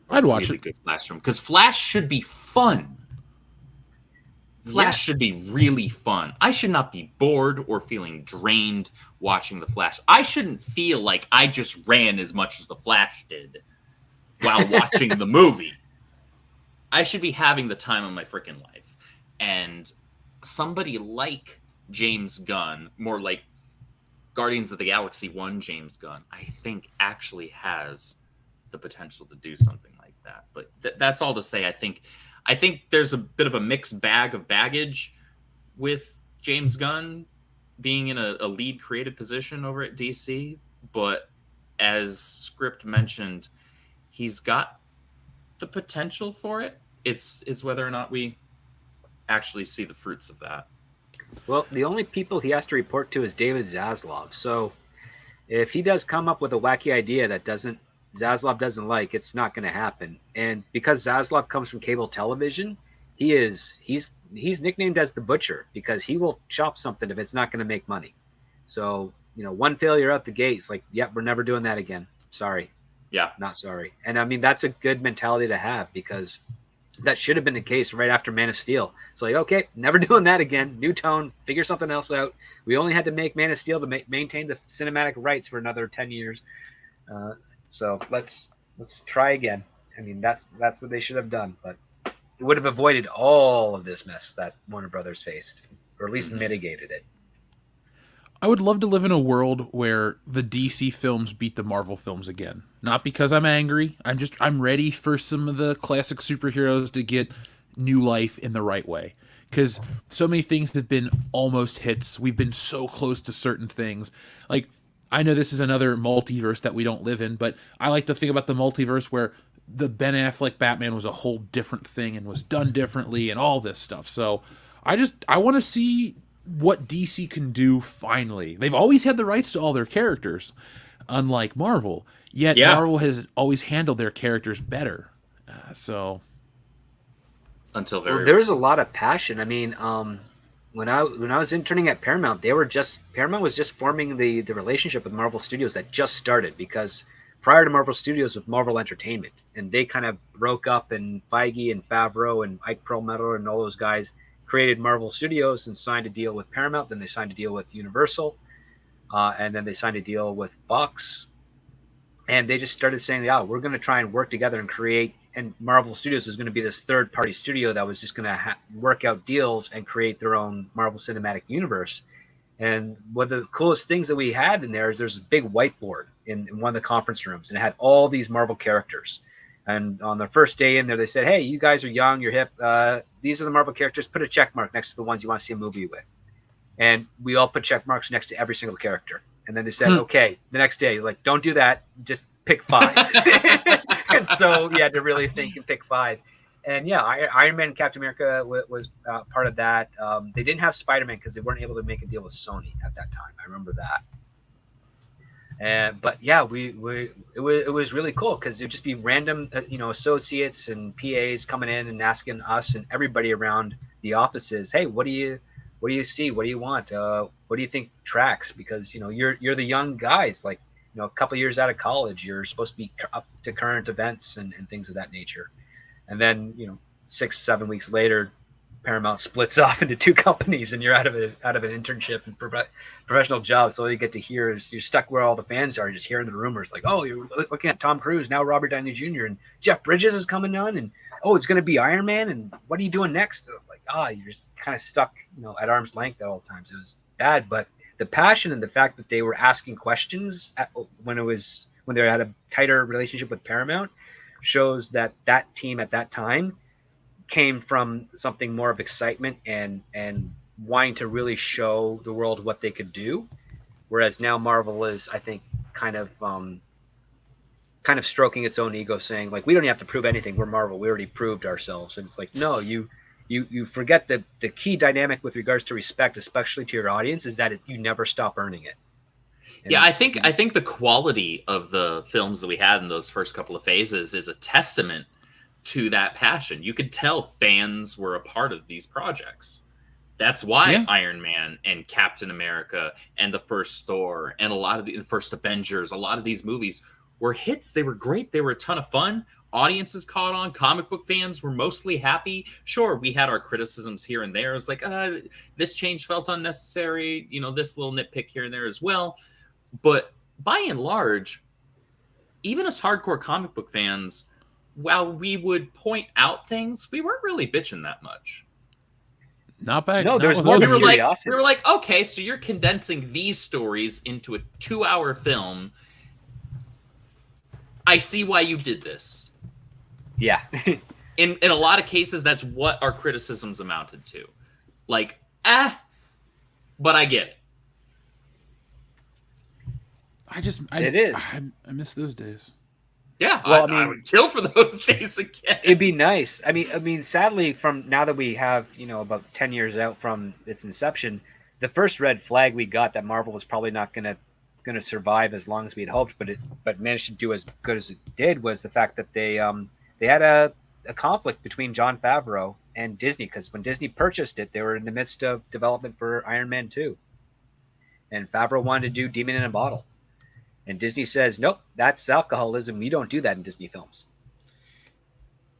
I'd watch it. Good Flash film, because Flash should be fun. Flash should be really fun. I should not be bored or feeling drained watching the Flash. I shouldn't feel like I just ran as much as the Flash did while watching the movie. I should be having the time of my freaking life. And somebody like James Gunn, more like Guardians of the Galaxy 1 James Gunn, I think actually has the potential to do something like that. But that's all to say. I think there's a bit of a mixed bag of baggage with James Gunn being in a lead creative position over at DC. But as Script mentioned, he's got the potential for it. It's whether or not we actually see the fruits of that. Well, the only people he has to report to is David Zaslav. So if he does come up with a wacky idea that Zaslav doesn't like, it's not going to happen. And because Zaslav comes from cable television, he's nicknamed as the Butcher, because he will chop something if it's not going to make money. So, one failure out the gate, it's like, yep, we're never doing that again. Sorry. Yeah. Not sorry. And I mean, that's a good mentality to have, because that should have been the case right after Man of Steel. It's like, okay, never doing that again. New tone, figure something else out. We only had to make Man of Steel to maintain the cinematic rights for another 10 years. So let's try again. I mean, that's what they should have done, but it would have avoided all of this mess that Warner Brothers faced, or at least mitigated it. I would love to live in a world where the DC films beat the Marvel films again. Not because I'm angry. I'm ready for some of the classic superheroes to get new life in the right way. because so many things have been almost hits. We've been so close to certain things. Like, I know this is another multiverse that we don't live in, but I like to think about the multiverse where the Ben Affleck Batman was a whole different thing and was done differently and all this stuff. So I want to see what DC can do finally. They've always had the rights to all their characters, unlike Marvel. Yet Marvel has always handled their characters better. So until very there was a lot of passion. I mean, when I was interning at Paramount, Paramount was just forming the relationship with Marvel Studios that just started, because prior to Marvel Studios was Marvel Entertainment, and they kind of broke up, and Feige and Favreau and Ike Perlmutter and all those guys created Marvel Studios and signed a deal with Paramount. Then they signed a deal with Universal, and then they signed a deal with Fox, and they just started saying, "Yeah, we're going to try and work together and create." And Marvel Studios was going to be this third-party studio that was just going to work out deals and create their own Marvel Cinematic Universe. And one of the coolest things that we had in there is there's a big whiteboard in one of the conference rooms, and it had all these Marvel characters. And on the first day in there, they said, "Hey, you guys are young, you're hip. These are the Marvel characters. Put a check mark next to the ones you want to see a movie with." And we all put check marks next to every single character. And then they said, "Okay, the next day, like, don't do that. Just pick 5." And so you had to really think and pick 5. And yeah, Iron Man and Captain America was part of that. They didn't have Spider-Man because they weren't able to make a deal with Sony at that time. I remember that. But yeah, it was really cool because it would just be random, associates and PAs coming in and asking us and everybody around the offices, "Hey, what do you see? What do you want? What do you think tracks?" Because you're the young guys, like a couple years out of college, you're supposed to be up to current events and things of that nature. And then 6-7 weeks later, Paramount splits off into 2 companies, and you're out of an internship and professional job. So all you get to hear is you're stuck where all the fans are, just hearing the rumors like, "Oh, you're looking at Tom Cruise, now Robert Downey Jr. and Jeff Bridges is coming on, and oh, it's going to be Iron Man, and what are you doing next?" Like, you're just kind of stuck, at arm's length at all times. It was bad, but the passion and the fact that they were asking questions when they had a tighter relationship with Paramount shows that team at that time came from something more of excitement and wanting to really show the world what they could do, whereas now Marvel is, I think, kind of stroking its own ego, saying like, "We don't have to prove anything, we're Marvel, we already proved ourselves." And it's like, no, you forget that the key dynamic with regards to respect, especially to your audience, is that you never stop earning it. And yeah, I think the quality of the films that we had in those first couple of phases is a testament to that passion. You could tell fans were a part of these projects. That's why Iron Man and Captain America and the first Thor and a lot of the first Avengers, a lot of these movies were hits. They were great. They were a ton of fun. Audiences caught on. Comic book fans were mostly happy. Sure, we had our criticisms here and there. It's like, this change felt unnecessary. This little nitpick here and there as well. But by and large, even as hardcore comic book fans, while we would point out things, we weren't really bitching that much. Not bad. No, there's more curiosity. We were like, okay, so you're condensing these stories into a 2-hour film. I see why you did this. Yeah. In a lot of cases, that's what our criticisms amounted to. Like, but I get it. It is. I miss those days. Yeah, well, I would kill for those days again. It'd be nice. I mean, sadly, from now that we have, about 10 years out from its inception, the first red flag we got that Marvel was probably not going to survive as long as we had hoped, but managed to do as good as it did, was the fact that they had a conflict between Jon Favreau and Disney, because when Disney purchased it, they were in the midst of development for Iron Man 2, and Favreau wanted to do Demon in a Bottle. And Disney says, "Nope, that's alcoholism. We don't do that in Disney films."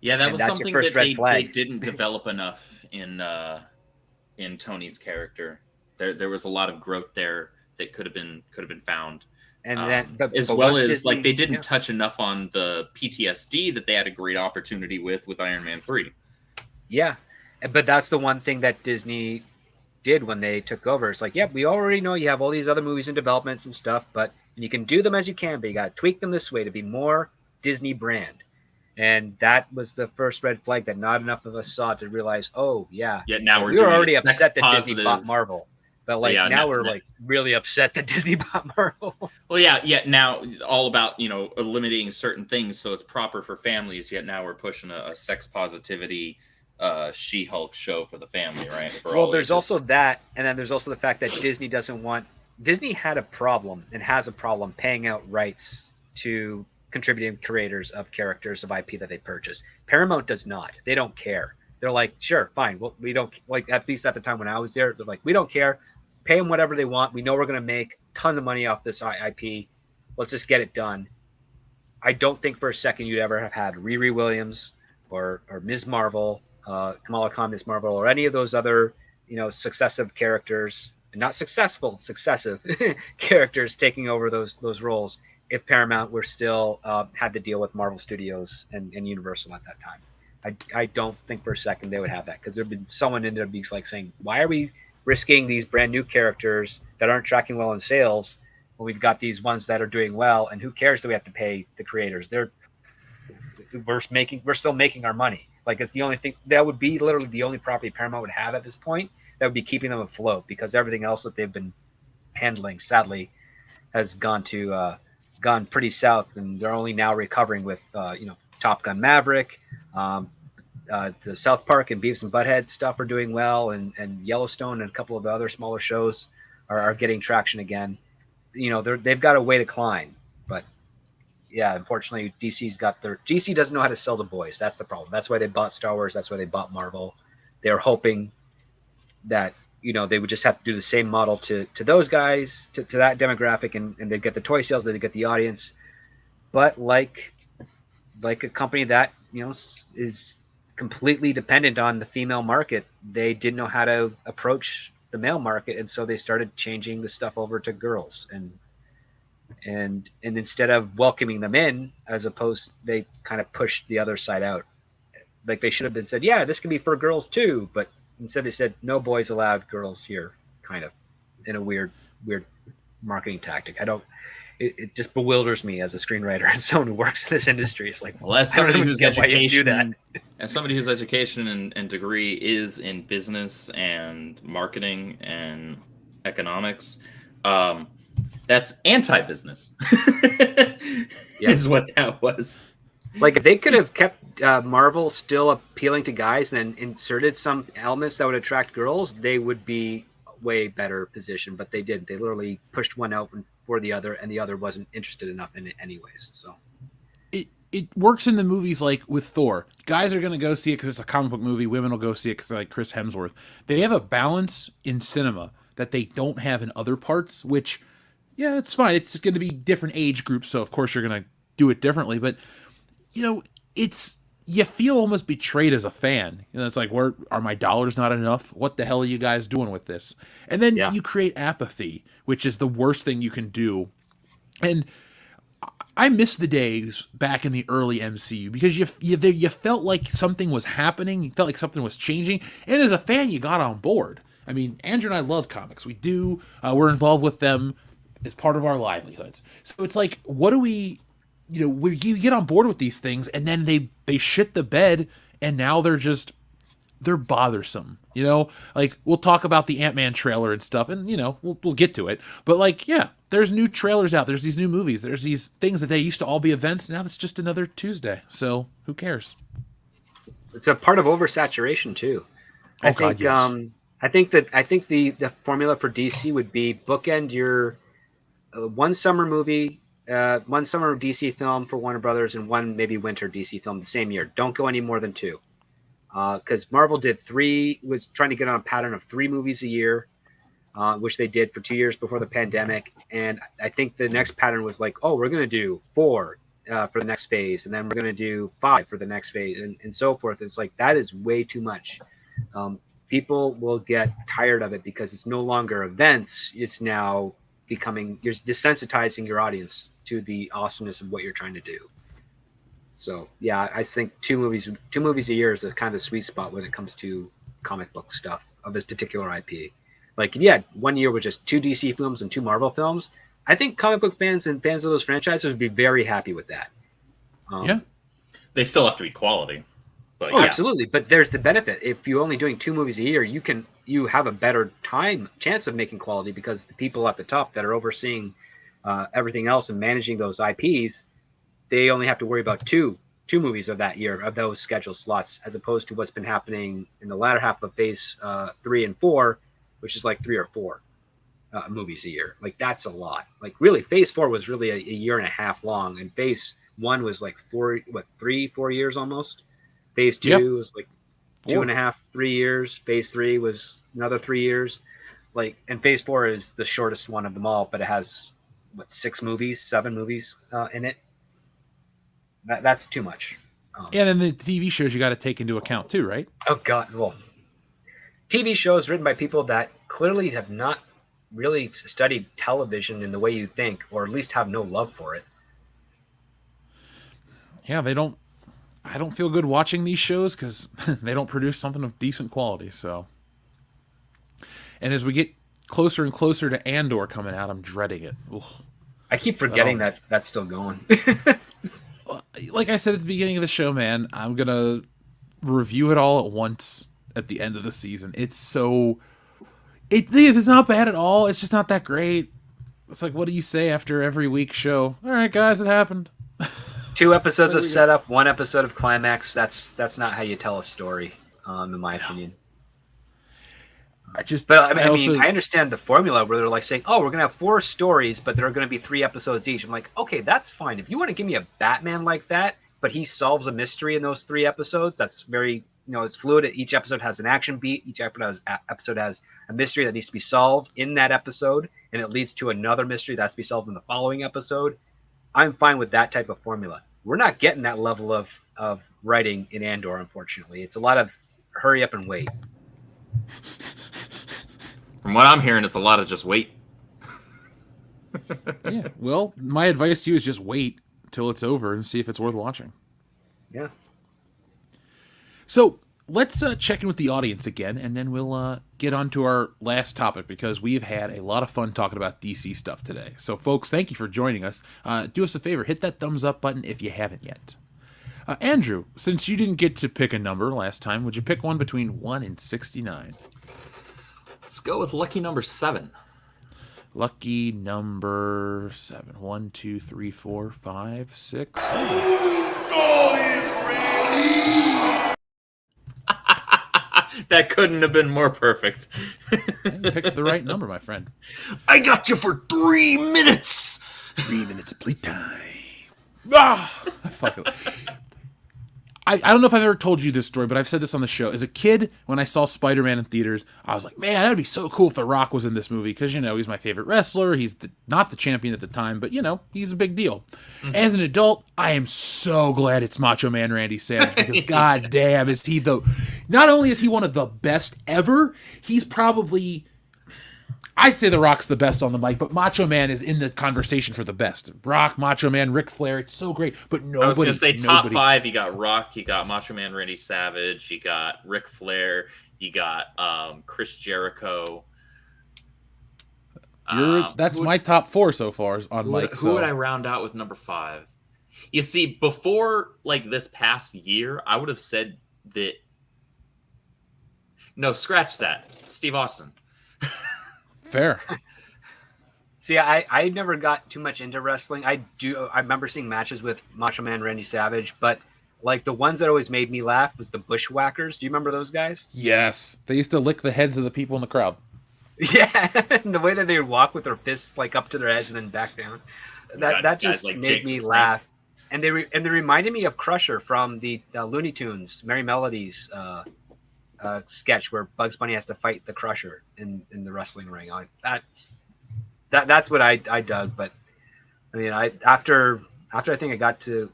Yeah, that was something that they didn't develop enough in Tony's character. There was a lot of growth there that could have been found. And then, as well as Disney, like they didn't touch enough on the PTSD that they had a great opportunity with Iron Man 3. Yeah, but that's the one thing that Disney did when they took over. It's like, we already know you have all these other movies and developments and stuff, but you can do them as you can, but you got to tweak them this way to be more Disney brand. And that was the first red flag that not enough of us saw to realize, oh yeah, Yet now we're we were doing already a sex upset that Disney bought positive. Marvel, but But like yeah, now we're like really upset that Disney bought Marvel. well, yeah, yet now all about limiting certain things so it's proper for families. Yet now we're pushing a sex positivity She-Hulk show for the family, right? For Well, all there's ages. also that, and then there's also the fact that Disney doesn't want. Disney had a problem and has a problem paying out rights to contributing creators of characters of IP that they purchase. Paramount does not. They don't care. They're like, sure, fine. Well, we don't like, at least at the time when I was there, they're like, we don't care. Pay them whatever they want. We know we're going to make a ton of money off this IP. Let's just get it done. I don't think for a second you'd ever have had Riri Williams or Ms. Marvel, Kamala Khan, Ms. Marvel, or any of those other successive characters, not successful, successive characters taking over those roles if Paramount were still had to deal with Marvel Studios and Universal at that time. I don't think for a second they would have that, because there'd been someone ended up being like saying, why are we risking these brand new characters that aren't tracking well in sales when we've got these ones that are doing well, and who cares that we have to pay the creators? We're still making our money. Like, it's the only thing that would be literally the only property Paramount would have at this point that would be keeping them afloat, because everything else that they've been handling sadly has gone pretty south, and they're only now recovering with Top Gun Maverick. The South Park and Beavis and Butthead stuff are doing well, and Yellowstone and a couple of the other smaller shows are getting traction again. They've got a way to climb, but yeah, unfortunately, DC doesn't know how to sell the boys. That's the problem. That's why they bought Star Wars. That's why they bought Marvel. They're hoping that they would just have to do the same model to those guys, to that demographic, and they'd get the toy sales, they'd get the audience. But like a company that is completely dependent on the female market, they didn't know how to approach the male market, and so they started changing the stuff over to girls, and instead of welcoming them in, as opposed, they kind of pushed the other side out. Like, they should have been said, yeah, this can be for girls too, but instead they said no boys allowed, girls here, kind of, in a weird marketing tactic. It just bewilders me as a screenwriter and someone who works in this industry. It's like, well, as somebody whose education and degree is in business and marketing and economics, that's anti-business. Is what that was. Like, if they could have kept Marvel still appealing to guys and then inserted some elements that would attract girls, they would be way better positioned. But they didn't. They literally pushed one out for the other, and the other wasn't interested enough in it anyways. So it works in the movies, like with Thor. Guys are going to go see it because it's a comic book movie. Women will go see it because like Chris Hemsworth. They have a balance in cinema that they don't have in other parts, which, yeah, it's fine. It's going to be different age groups, so of course you're going to do it differently. But, you feel almost betrayed as a fan. It's like, where are my dollars not enough? What the hell are you guys doing with this? And then you create apathy, which is the worst thing you can do. And I miss the days back in the early MCU because you felt like something was happening. You felt like something was changing. And as a fan, you got on board. I mean, Andrew and I love comics. We do. We're involved with them as part of our livelihoods. So it's like, what do we... you get on board with these things, and then they shit the bed, and now they're bothersome. Like, we'll talk about the Ant-Man trailer and stuff, and we'll get to it. But like, yeah, there's new trailers out. There's these new movies. There's these things that they used to all be events. Now it's just another Tuesday. So who cares? It's a part of oversaturation too. Oh, God, yes. I think the formula for DC would be bookend your one summer movie. One summer DC film for Warner Brothers and one maybe winter DC film the same year. Don't go any more than two. Because Marvel was trying to get on a pattern of 3 movies a year, which they did for 2 years before the pandemic. And I think the next pattern was like, oh, we're going to do 4 for the next phase, and then we're going to do 5 for the next phase, and so forth. It's like, that is way too much. People will get tired of it because it's no longer events. It's now you're desensitizing your audience to the awesomeness of what you're trying to do. So yeah, I think 2 movies a year is a kind of the sweet spot when it comes to comic book stuff of this particular IP. Like, if you had 1 year with just 2 DC films and 2 Marvel films, I think comic book fans and fans of those franchises would be very happy with that. Well, They still have to be quality. But Oh, absolutely. But there's the benefit. If you're only doing 2 movies a year, you have a better chance of making quality because the people at the top that are overseeing everything else and managing those IPs, they only have to worry about two movies of that year, of those scheduled slots, as opposed to what's been happening in the latter half of phase 3 and 4, which is like 3 or 4 movies a year. Like, that's a lot. Like, really, phase 4 was really a year and a half long, and phase 1 was like 4 years almost. Phase 2 was like 2.5, 3 years. Phase 3 was another 3 years. Like, and phase 4 is the shortest one of them all, but it has 7 movies in it. That's too much. And then the TV shows you got to take into account too, right? Oh God, well, TV shows written by people that clearly have not really studied television in the way you think, or at least have no love for it. Yeah, I don't feel good watching these shows because they don't produce something of decent quality. So, and as we get closer and closer to Andor coming out, I'm dreading it. Ugh. I keep forgetting that that's still going. Like I said at the beginning of the show, man, I'm gonna review it all at once at the end of the season. It's not bad at all. It's just not that great. It's like, what do you say after every week show? All right, guys, it happened. 2 episodes of setup, 1 episode of climax. That's not how you tell a story, in my opinion. I understand the formula where they're like saying, "Oh, we're gonna have 4 stories, but there are gonna be 3 episodes each." I'm like, okay, that's fine. If you want to give me a Batman like that, but he solves a mystery in those 3 episodes, that's very, it's fluid. Each episode has an action beat. Each episode has a mystery that needs to be solved in that episode, and it leads to another mystery that has to be solved in the following episode. I'm fine with that type of formula. We're not getting that level of writing in Andor, unfortunately. It's a lot of hurry up and wait. From what I'm hearing, it's a lot of just wait. Yeah, well, my advice to you is just wait till it's over and see if it's worth watching. Yeah. So let's check in with the audience again, and then we'll get on to our last topic because we've had a lot of fun talking about DC stuff today. So, folks, thank you for joining us. Do us a favor, hit that thumbs up button if you haven't yet. Andrew, since you didn't get to pick a number last time, would you pick one between 1 and 69? Let's go with lucky number 7. Lucky number 7. 1, 2, 3, 4, 5, 6. That couldn't have been more perfect. You picked the right number, my friend. I got you for 3 minutes. 3 minutes of playtime. Ah, fuck it. I don't know if I've ever told you this story, but I've said this on the show. As a kid, when I saw Spider-Man in theaters, I was like, man, that'd be so cool if The Rock was in this movie because, he's my favorite wrestler. He's not the champion at the time, but, he's a big deal. Mm-hmm. As an adult, I am so glad it's Macho Man Randy Savage because, god damn, is he not only is he one of the best ever, he's probably... I'd say The Rock's the best on the mic, but Macho Man is in the conversation for the best. Rock, Macho Man, Ric Flair, it's so great. But nobody... I was going to say top 5, you got Rock, you got Macho Man Randy Savage, you got Ric Flair, you got Chris Jericho. That's my top 4 so far on mic. Who would I round out with number 5? You see, before this past year, I would have said that... No, scratch that. Steve Austin. Fair. See, I never got too much into wrestling. I remember seeing matches with Macho Man Randy Savage, but the ones that always made me laugh was the Bushwhackers. Do you remember those guys? Yes. They used to lick the heads of the people in the crowd. Yeah, and the way that they would walk with their fists up to their heads and then back down. That just made me laugh. And they reminded me of Crusher from the Looney Tunes, Merry Melodies sketch where Bugs Bunny has to fight the Crusher in the wrestling ring. That's what I dug. But I mean, after I think I got to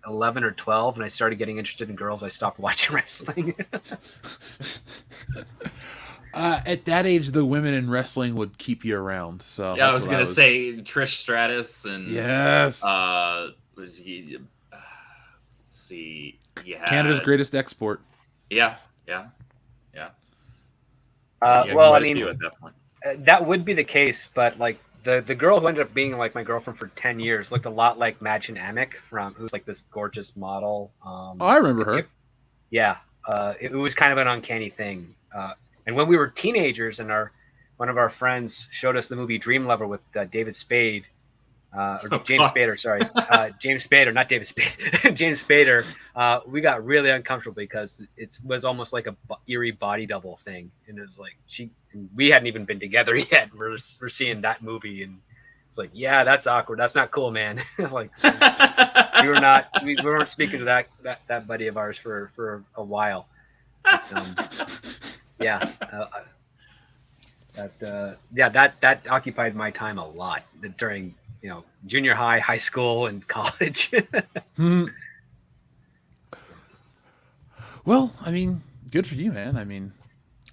11 or 12 and I started getting interested in girls, I stopped watching wrestling. At that age, the women in wrestling would keep you around. So yeah, I was gonna say Trish Stratus and yes, let's see, Canada's greatest export. Yeah. Well, I mean, at that point. That would be the case, but the girl who ended up being like my girlfriend for 10 years looked a lot like Madchen Amick who's like this gorgeous model. I remember her. Yeah, it was kind of an uncanny thing. And when we were teenagers, and one of our friends showed us the movie Dream Lover with David Spade, James Spader, sorry, James Spader, not David Spade, James Spader. We got really uncomfortable because it was almost like a eerie body double thing, and it was like we hadn't even been together yet. We're seeing that movie, and it's like, yeah, that's awkward. That's not cool, man. Like we weren't speaking to that buddy of ours for a while. But, yeah. That occupied my time a lot during junior high, high school, and college. Well, I mean, good for you, man. I mean,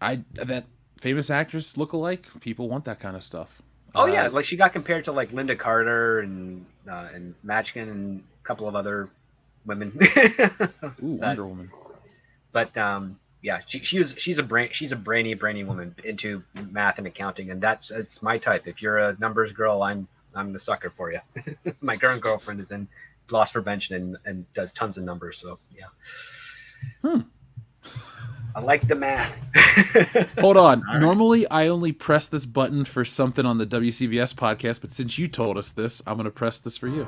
that famous actress look-alike, people want that kind of stuff. Oh yeah, like she got compared to like Linda Carter and Matchkin and a couple of other women. Ooh, Wonder Woman. But yeah, she's a brainy woman into math and accounting, and that's my type. If you're a numbers girl, I'm the sucker for you. My current girlfriend is in loss prevention and does tons of numbers, so yeah. I like the math. Hold on. Right. Normally, I only press this button for something on the WCBS podcast, but since you told us this, I'm going to press this for you.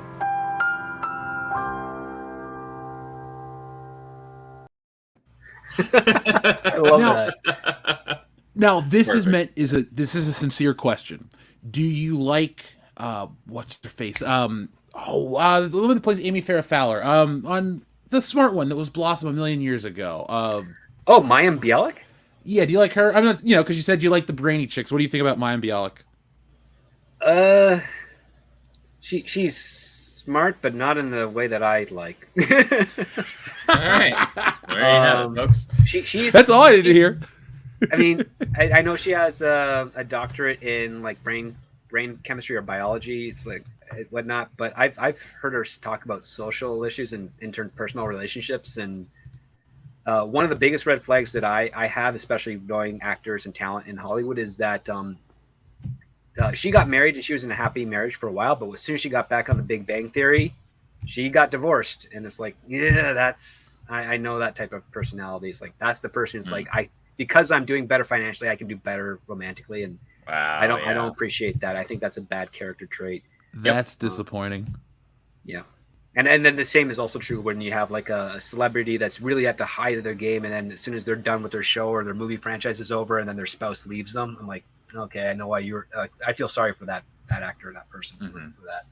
I love that. Now, this Perfect. This is a sincere question. Do you like what's her face? The woman that plays Amy Farrah Fowler on the smart one that was Blossom a million years ago. Mayim Bialik? Yeah, do you like her? I'm not, because you said you like the brainy chicks. What do you think about Mayim Bialik? She's smart, but not in the way that I like. All right, there you have it, folks. That's all I need to hear. I mean, I know she has a doctorate in like brain chemistry or biology, it's like whatnot. But I've heard her talk about social issues and interpersonal relationships, and one of the biggest red flags that I have, especially knowing actors and talent in Hollywood, is that she got married and she was in a happy marriage for a while, but as soon as she got back on The Big Bang Theory, she got divorced. And it's like, yeah, I know that type of personality. It's like, that's the person who's like, because I'm doing better financially, I can do better romantically. And wow, I don't appreciate that. I think that's a bad character trait. That's disappointing. Yeah. And then the same is also true when you have like a celebrity that's really at the height of their game, and then as soon as they're done with their show or their movie franchise is over, and then their spouse leaves them, I'm like, okay, I know why you're. I feel sorry for that actor or that person for that.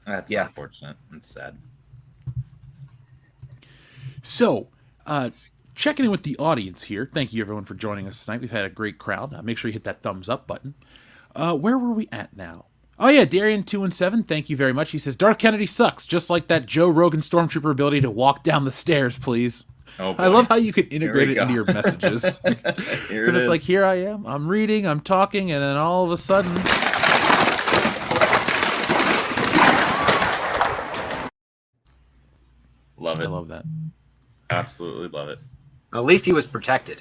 That's unfortunate. It's sad. So, checking in with the audience here. Thank you everyone for joining us tonight. We've had a great crowd. Make sure you hit that thumbs up button. Where were we at now? Oh yeah, Darian217, thank you very much. He says, Darth Kennedy sucks, just like that Joe Rogan Stormtrooper ability to walk down the stairs, please. Oh, I love how you can integrate it into your messages. Because it's like, here I am, I'm reading, I'm talking, and then all of a sudden... Love it. I love that. Absolutely love it. At least he was protected.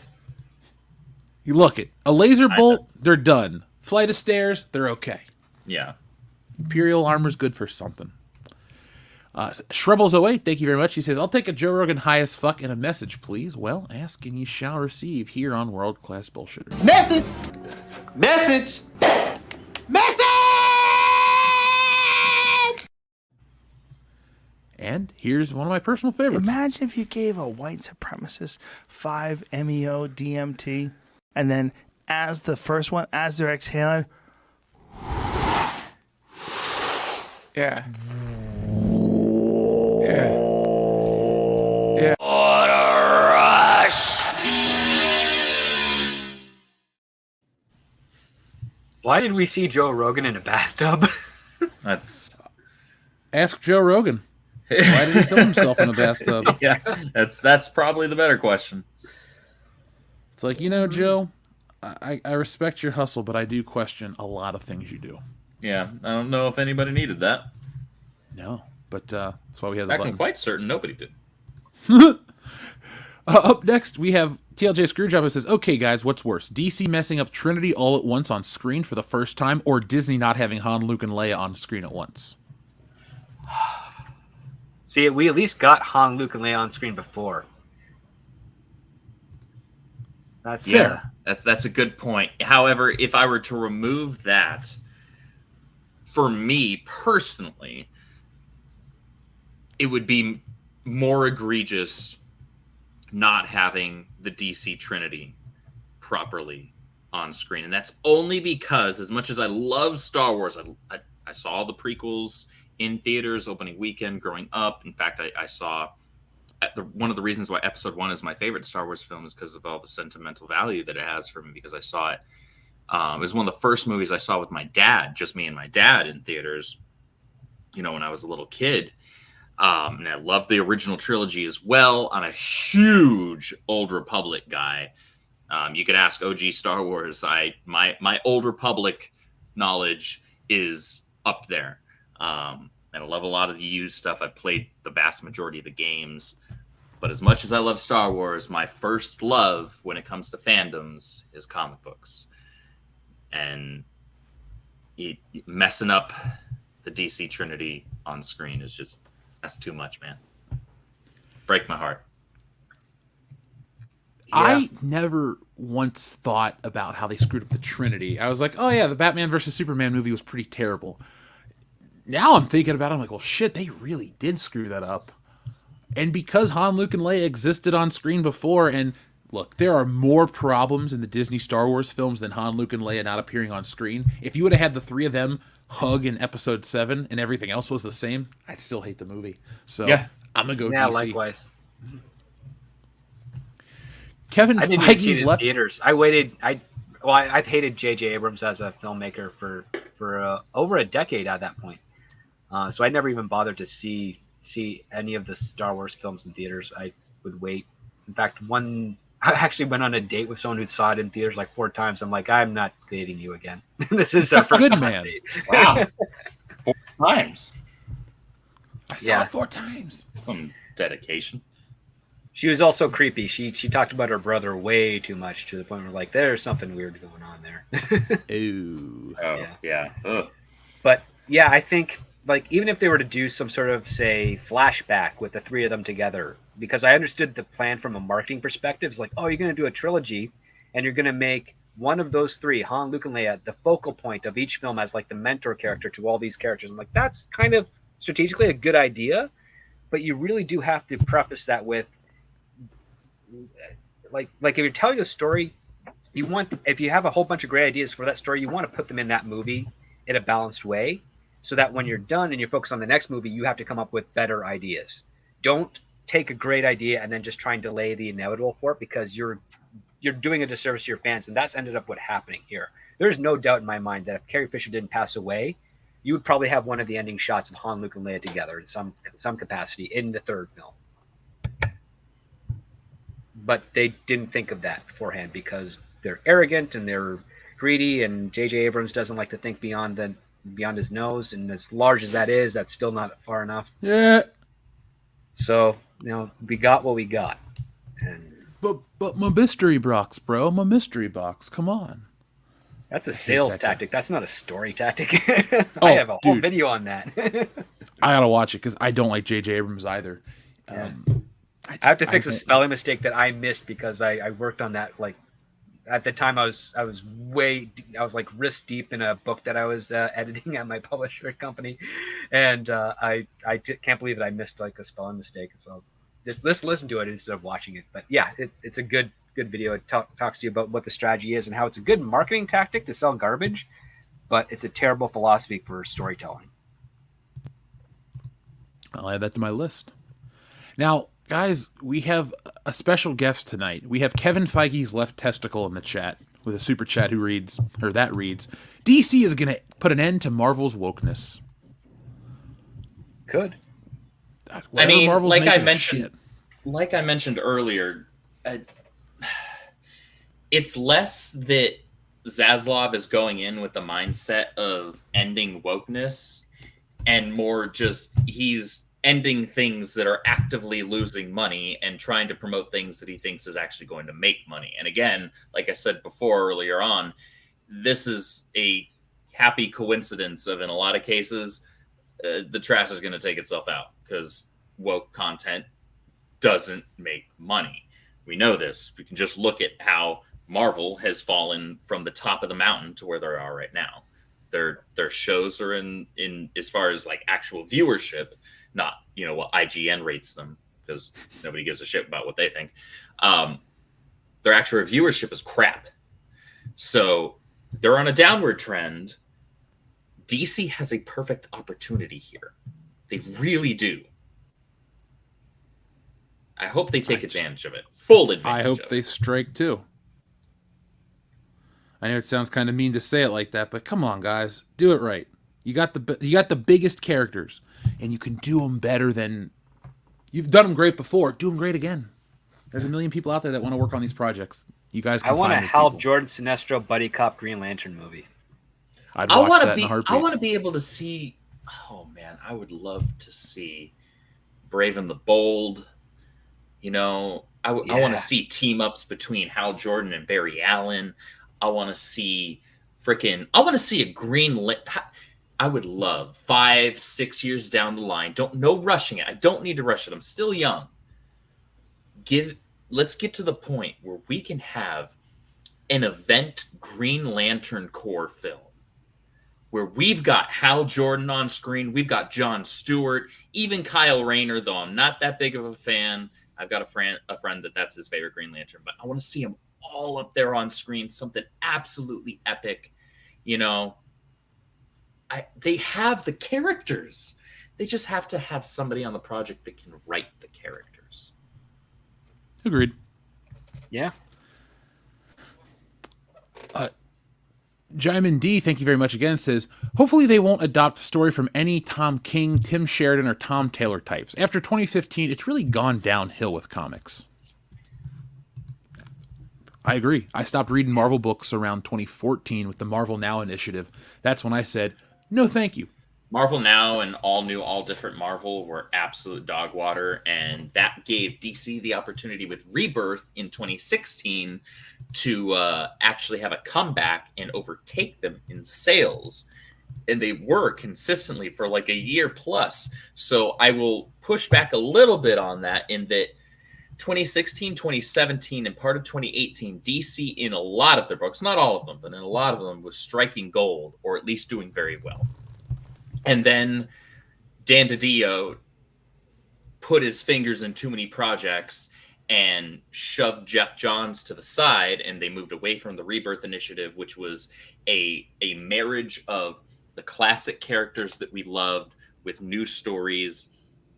You look it. A laser bolt, they're done. Flight of stairs, they're okay. Yeah. Imperial armor's good for something. Shrebbles08, thank you very much. He says, I'll take a Joe Rogan high as fuck and a message, please. Well, ask and you shall receive here on World Class Bullshitters. Message! Message! Message! And here's one of my personal favorites. Imagine if you gave a white supremacist 5-MeO DMT, and then as the first one, as they're exhaling, yeah. What a rush! Why did we see Joe Rogan in a bathtub? That's Ask Joe Rogan. Why did he film himself in a bathtub? Yeah, that's probably the better question. It's like, Joe, I respect your hustle, but I do question a lot of things you do. Yeah, I don't know if anybody needed that. No, but that's why we have the Back button. I'm quite certain nobody did. Up next, we have TLJ Screwjob who says, okay, guys, what's worse? DC messing up Trinity all at once on screen for the first time, or Disney not having Han, Luke, and Leia on screen at once? See, we at least got Han, Luke, and Leia on screen before. That's fair. That's a good point. However, if I were to remove that, for me personally, it would be more egregious not having the DC Trinity properly on screen. And that's only because, as much as I love Star Wars, I saw the prequels in theaters opening weekend growing up. In fact, I saw one of the reasons why Episode 1 is my favorite Star Wars film is because of all the sentimental value that it has for me, because I saw it. It was one of the first movies I saw with my dad, just me and my dad in theaters, when I was a little kid. And I love the original trilogy as well. I'm a huge Old Republic guy. You could ask OG Star Wars. My Old Republic knowledge is up there. And I love a lot of the used stuff. I played the vast majority of the games. But as much as I love Star Wars, my first love when it comes to fandoms is comic books. And messing up the DC Trinity on screen is just... that's too much, man. Break my heart. Yeah. I never once thought about how they screwed up the Trinity. I was like, oh yeah, the Batman versus Superman movie was pretty terrible. Now I'm thinking about it, I'm like, well shit, they really did screw that up. And because Han, Luke, and Leia existed on screen before, and look, there are more problems in the Disney Star Wars films than Han, Luke, and Leia not appearing on screen. If you would have had the three of them hug in Episode 7 and everything else was the same, I'd still hate the movie. So yeah. I'm going to go DC. Likewise. Kevin I didn't even see it in theaters. I've hated J.J. Abrams as a filmmaker for over a decade at that point. So I never even bothered to see any of the Star Wars films in theaters. I would wait. In fact, I actually went on a date with someone who saw it in theaters like 4 times. I'm like, I'm not dating you again. This is our first good man. date. Wow. 4 times. I saw it 4 times. Some dedication. She was also creepy. She talked about her brother way too much, to the point where like there's something weird going on there. Ooh. Oh yeah. Ugh. But yeah, I think like even if they were to do some sort of say flashback with the three of them together, because I understood the plan from a marketing perspective, it's like, oh, you're going to do a trilogy and you're going to make one of those three, Han, Luke, and Leia, the focal point of each film as like the mentor character to all these characters. I'm like, that's kind of strategically a good idea, but you really do have to preface that with like if you're telling a story, if you have a whole bunch of great ideas for that story, you want to put them in that movie in a balanced way, so that when you're done and you focus on the next movie, you have to come up with better ideas. Don't take a great idea and then just try and delay the inevitable for it, because you're doing a disservice to your fans, and that's ended up what happening here. There's no doubt in my mind that if Carrie Fisher didn't pass away, you would probably have one of the ending shots of Han, Luke, and Leia together in some capacity in the third film. But they didn't think of that beforehand because they're arrogant and they're greedy, and J.J. Abrams doesn't like to think beyond his nose, and as large as that is, that's still not far enough. Yeah. So, we got what we got. And but my mystery box, bro. My mystery box. Come on. That's a sales tactic. That's not a story tactic. I have a whole video on that. I gotta watch it because I don't like J.J. Abrams either. Yeah. I have to fix a spelling mistake that I missed because I worked on that. Like at the time, I was like wrist deep in a book that I was editing at my publisher company, and I can't believe that I missed like a spelling mistake. So just let's listen to it instead of watching it. But yeah, it's a good video. It talks to you about what the strategy is and how it's a good marketing tactic to sell garbage, but it's a terrible philosophy for storytelling. I'll add that to my list. Now, guys, we have a special guest tonight. We have Kevin Feige's left testicle in the chat with a super chat that reads, DC is going to put an end to Marvel's wokeness. Could. I mean, like I mentioned earlier, it's less that Zaslav is going in with the mindset of ending wokeness and more just he's ending things that are actively losing money and trying to promote things that he thinks is actually going to make money. And again, like I said before earlier on, this is a happy coincidence of, in a lot of cases, the trash is going to take itself out because woke content doesn't make money. We know this. We can just look at how Marvel has fallen from the top of the mountain to where they are right now. Their shows are in as far as like actual viewership, not what IGN rates them, because nobody gives a shit about what they think. Their actual viewership is crap. So they're on a downward trend. DC has a perfect opportunity here. They really do. I hope they take advantage of it. Full advantage. I hope they strike too. I know it sounds kind of mean to say it like that, but come on, guys, do it right. You got the biggest characters, and you can do them better than you've done them great before. Do them great again. There's a million people out there that want to work on these projects. You guys can I want find a those Hal people. Jordan Sinestro buddy cop Green Lantern movie. I'd watch that in a heartbeat. I want to be able to see. Oh man, I would love to see Brave and the Bold. I want to see team ups between Hal Jordan and Barry Allen. I want to see a Green I would love 5-6 years down the line. No rushing it. I don't need to rush it. I'm still young. Let's get to the point where we can have an event Green Lantern Corps film where we've got Hal Jordan on screen. We've got Jon Stewart, even Kyle Rayner, though I'm not that big of a fan. I've got a friend that's his favorite Green Lantern, but I want to see him all up there on screen, something absolutely epic. They have the characters. They just have to have somebody on the project that can write the characters. Agreed. Yeah. Jaimin D, thank you very much again, says, hopefully they won't adopt the story from any Tom King, Tim Sheridan, or Tom Taylor types. After 2015, it's really gone downhill with comics. I agree. I stopped reading Marvel books around 2014 with the Marvel Now initiative. That's when I said, no thank you. Marvel Now and all new, all different Marvel were absolute dog water, and that gave DC the opportunity with Rebirth in 2016 to actually have a comeback and overtake them in sales. And they were consistently for like a year plus. So I will push back a little bit on that in that 2016, 2017, and part of 2018, DC in a lot of their books, not all of them, but in a lot of them, was striking gold, or at least doing very well. And then Dan DiDio put his fingers in too many projects and shoved Jeff Johns to the side, and they moved away from the Rebirth initiative, which was a marriage of the classic characters that we loved with new stories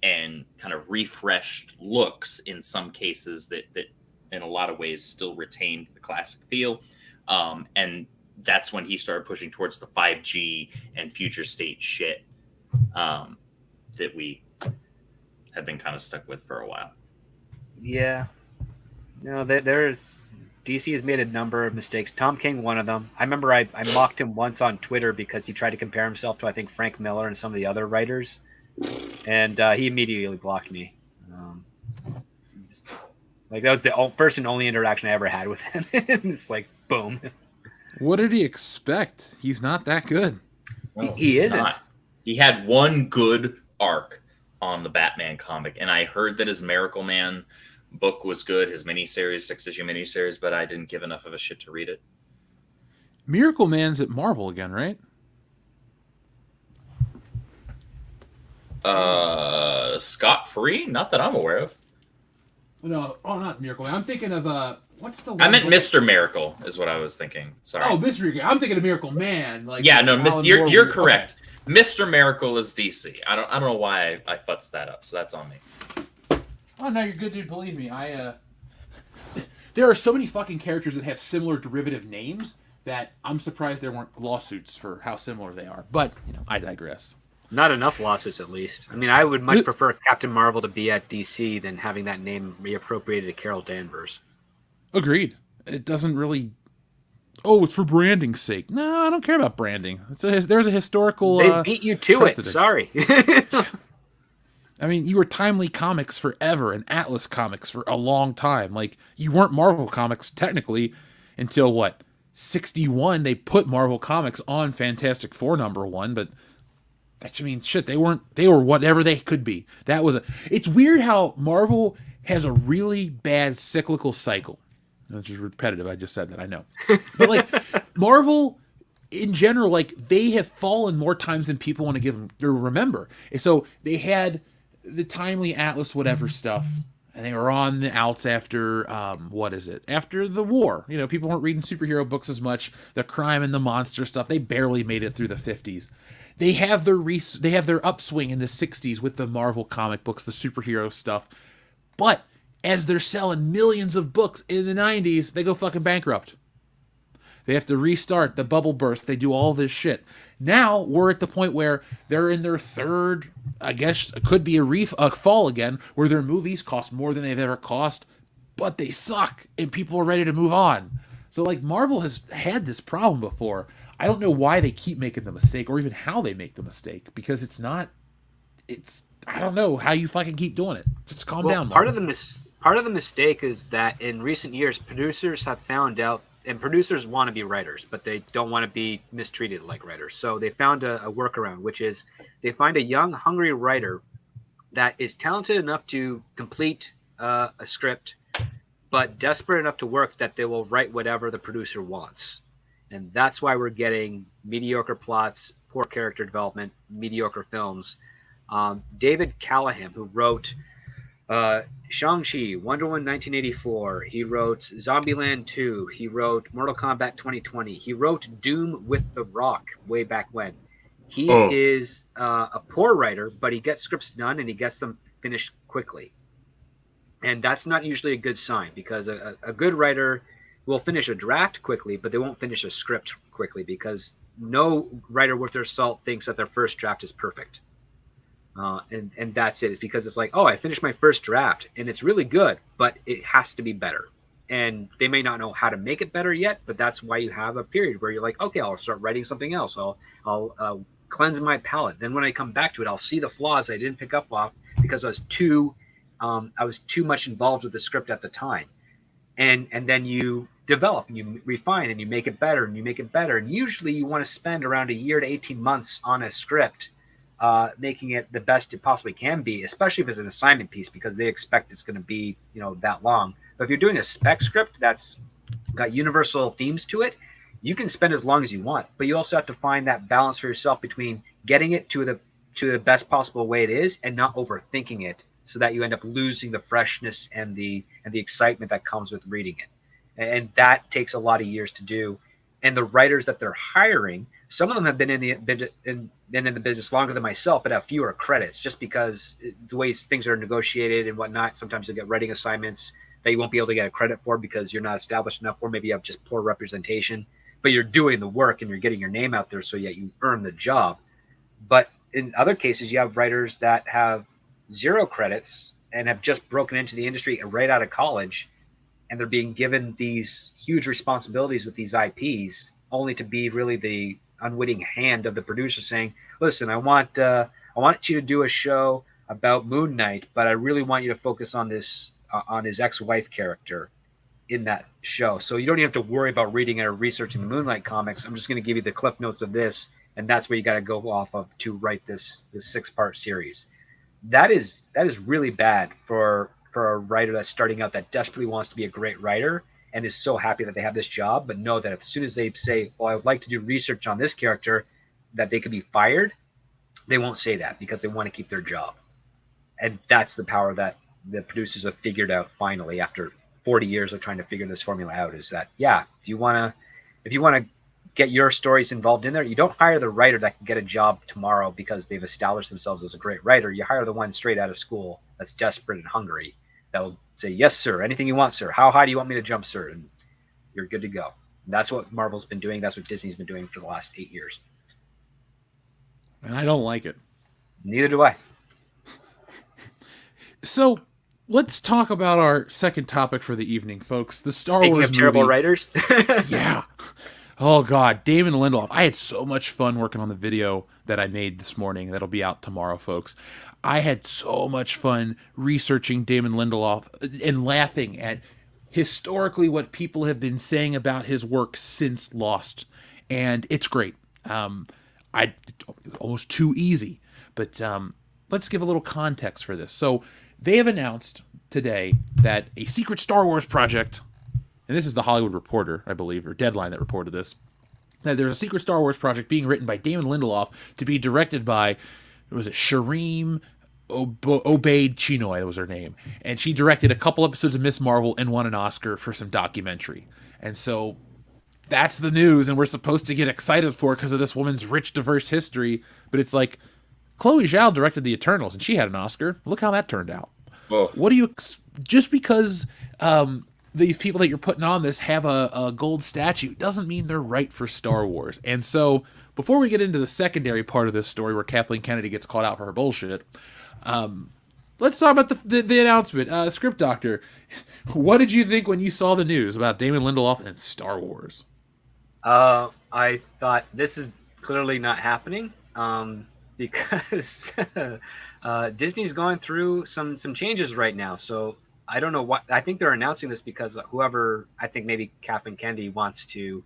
and kind of refreshed looks in some cases that in a lot of ways still retained the classic feel. And that's when he started pushing towards the 5G and future state shit that we have been kind of stuck with for a while. Yeah. There's DC has made a number of mistakes. Tom King, one of them. I remember I mocked him once on Twitter because he tried to compare himself to, I think, Frank Miller and some of the other writers. And he immediately blocked me. That was the first and only interaction I ever had with him. It's like, boom. What did he expect? He's not that good. No, he isn't. Not. He had one good arc on the Batman comic, and I heard that his Miracle Man book was good, his miniseries, 6-issue miniseries, but I didn't give enough of a shit to read it. Miracle Man's at Marvel again, right? Scott-free? Not that I'm aware of. No, not Miracle Man. I'm thinking of what's the one I meant book? Mr. Miracle is what I was thinking. Sorry. Oh, Mr. Miracle. I'm thinking of Miracle Man. You're correct. Okay. Mr. Miracle is DC. I don't know why I futzed that up, so that's on me. Oh no, you're good, dude. Believe me, there are so many fucking characters that have similar derivative names that I'm surprised there weren't lawsuits for how similar they are. But I digress. Not enough lawsuits, at least. I mean, I would much prefer Captain Marvel to be at DC than having that name reappropriated to Carol Danvers. Agreed. It doesn't really. Oh, it's for branding's sake. No, I don't care about branding. There's a historical. They beat you to precedence. it. Sorry. I mean, you were Timely Comics forever and Atlas Comics for a long time. Like, you weren't Marvel Comics technically until what? 61. They put Marvel Comics on Fantastic Four #1, but I mean, shit, they were whatever they could be. It's weird how Marvel has a really bad cyclical cycle. Which is repetitive. I just said that, I know. But like Marvel in general, like they have fallen more times than people want to give them to remember. And so they had the Timely Atlas whatever stuff, and they were on the outs after after the war. You know, people weren't reading superhero books as much. The crime and the monster stuff, they barely made it through the 50s. They have their upswing in the 60s with the Marvel comic books, the superhero stuff. But as they're selling millions of books in the 90s, they go fucking bankrupt. They have to restart the bubble burst. They do all this shit. Now we're at the point where they're in their third, I guess it could be a fall again, where their movies cost more than they've ever cost, but they suck and people are ready to move on. So like Marvel has had this problem before. I don't know why they keep making the mistake or even how they make the mistake, because I don't know how you fucking keep doing it. Just calm down. Part of the mistake is that in recent years, producers have found out, and producers want to be writers, but they don't want to be mistreated like writers. So they found a workaround, which is they find a young, hungry writer that is talented enough to complete a script, but desperate enough to work that they will write whatever the producer wants. And that's why we're getting mediocre plots, poor character development, mediocre films. David Callahan, who wrote Shang-Chi, Wonder Woman 1984. He wrote Zombieland 2. He wrote Mortal Kombat 2020. He wrote Doom with The Rock way back when. He is a poor writer, but he gets scripts done and he gets them finished quickly. And that's not usually a good sign, because a good writer will finish a draft quickly, but they won't finish a script quickly, because no writer worth their salt thinks that their first draft is perfect. And that's it. It's because it's like, I finished my first draft and it's really good, but it has to be better. And they may not know how to make it better yet, but that's why you have a period where you're like, okay, I'll start writing something else. I'll cleanse my palette. Then when I come back to it, I'll see the flaws I didn't pick up off because I was too much involved with the script at the time. And then you develop and you refine and you make it better and you make it better. And usually you want to spend around a year to 18 months on a script, making it the best it possibly can be, especially if it's an assignment piece, because they expect it's going to be, that long. But if you're doing a spec script that's got universal themes to it, you can spend as long as you want. But you also have to find that balance for yourself between getting it to the best possible way it is and not overthinking it, so that you end up losing the freshness and the excitement that comes with reading it. And that takes a lot of years to do. And the writers that they're hiring, some of them have been in the business longer than myself, but have fewer credits, just because the way things are negotiated and whatnot. Sometimes you get writing assignments that you won't be able to get a credit for because you're not established enough, or maybe you have just poor representation, but you're doing the work and you're getting your name out there, so yet you earn the job. But in other cases, you have writers that have 0 credits and have just broken into the industry right out of college, and they're being given these huge responsibilities with these IPs, only to be really the unwitting hand of the producer saying, listen, I want you to do a show about Moon Knight, but I really want you to focus on this on his ex-wife character in that show. So you don't even have to worry about reading or researching the Moonlight comics. I'm just going to give you the cliff notes of this, and that's where you got to go off of to write this 6-part series. That is really bad for a writer that's starting out, that desperately wants to be a great writer and is so happy that they have this job, but know that as soon as they say, well, I would like to do research on this character, that they could be fired. They won't say that because they want to keep their job. And that's the power that the producers have figured out finally after 40 years of trying to figure this formula out, is that, if you want to get your stories involved in there, you don't hire the writer that can get a job tomorrow because they've established themselves as a great writer. You hire the one straight out of school that's desperate and hungry, that will say, yes, sir, anything you want, sir. How high do you want me to jump, sir? And you're good to go. And that's what Marvel's been doing. That's what Disney's been doing for the last 8 years. And I don't like it. Neither do I. So let's talk about our second topic for the evening, folks. The Star Speaking Wars of terrible movie. writers. Yeah. Oh God, Damon Lindelof. I had so much fun working on the video that I made this morning. That'll be out tomorrow, folks. I had so much fun researching Damon Lindelof and laughing at historically what people have been saying about his work since Lost, and it's great. I almost too easy, but let's give a little context for this. So they have announced today that a secret Star Wars project, and this is the Hollywood Reporter, I believe, or Deadline that reported this, that there's a secret Star Wars project being written by Damon Lindelof to be directed by, was it Shireen Obaid Chinoy, that was her name. And she directed a couple episodes of Miss Marvel and won an Oscar for some documentary. And so that's the news, and we're supposed to get excited for it because of this woman's rich, diverse history. But it's like, Chloe Zhao directed The Eternals, and she had an Oscar. Look how that turned out. Oh. What do you... Just because these people that you're putting on this have a gold statue doesn't mean they're right for Star Wars. And so, before we get into the secondary part of this story where Kathleen Kennedy gets called out for her bullshit, let's talk about the announcement. Script Doctor, what did you think when you saw the news about Damon Lindelof and Star Wars? I thought this is clearly not happening because Disney's going through some changes right now. So I don't know what. I think they're announcing this because whoever, I think maybe Kathleen Kennedy wants to,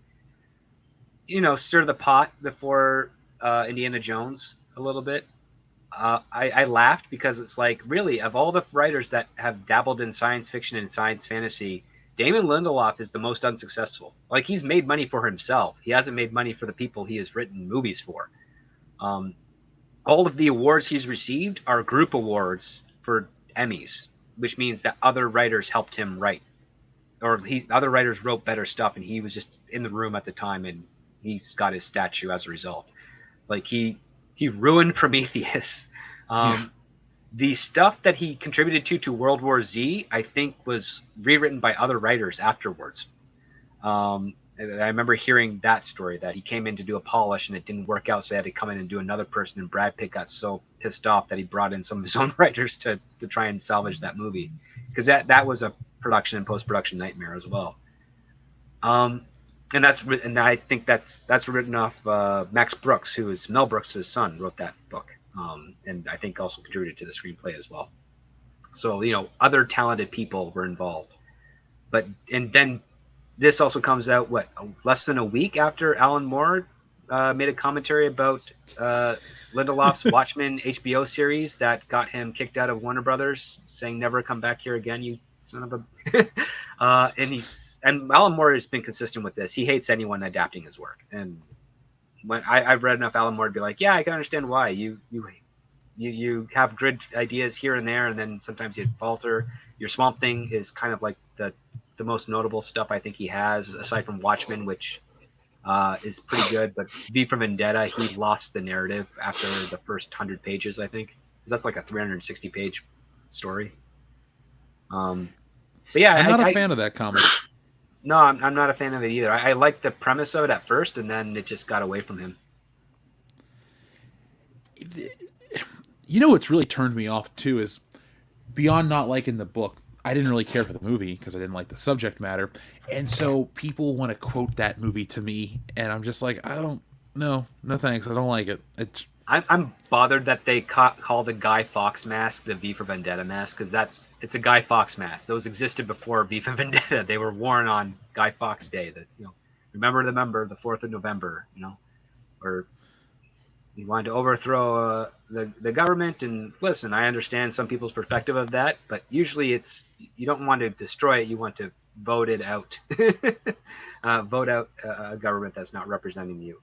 stir the pot before Indiana Jones a little bit. I laughed because it's like, really, of all the writers that have dabbled in science fiction and science fantasy, Damon Lindelof is the most unsuccessful. Like, he's made money for himself. He hasn't made money for the people he has written movies for. All of the awards he's received are group awards for Emmys, which means that other writers helped him write, or other writers wrote better stuff, and he was just in the room at the time, and he's got his statue as a result. Like, he ruined Prometheus. The stuff that he contributed to World War Z, I think, was rewritten by other writers afterwards. I remember hearing that story, that he came in to do a polish and it didn't work out, so he had to come in and do another person, and Brad Pitt got so pissed off that he brought in some of his own writers to try and salvage that movie, because that was a production and post-production nightmare as well. And I think that's written off. Max Brooks, who is Mel Brooks' son, wrote that book, and I think also contributed to the screenplay as well. So other talented people were involved, and then this also comes out less than a week after Alan Moore made a commentary about Lindelof's Watchmen HBO series that got him kicked out of Warner Brothers, saying "Never come back here again, you son of a." And Alan Moore has been consistent with this. He hates anyone adapting his work. And when I've read enough Alan Moore to be like, yeah, I can understand why you have good ideas here and there, and then sometimes you falter. Your Swamp Thing is kind of like the most notable stuff I think he has, aside from Watchmen, which is pretty good. But V for Vendetta, he lost the narrative after the first 100 pages, I think. That's like a 360-page story. But yeah, I'm not a fan of that comic. No, I'm not a fan of it either. I liked the premise of it at first, and then it just got away from him. What's really turned me off too is, beyond not liking the book, I didn't really care for the movie because I didn't like the subject matter, and so people want to quote that movie to me, and I'm just like, I don't, no thanks, I don't like it. I'm bothered that they call the Guy Fawkes mask the V for Vendetta mask, because it's a Guy Fawkes mask. Those existed before V for Vendetta. They were worn on Guy Fawkes Day. That remember the 4th of November. Or he wanted to overthrow the government. And listen, I understand some people's perspective of that, but usually you don't want to destroy it. You want to vote it out. Vote out a government that's not representing you.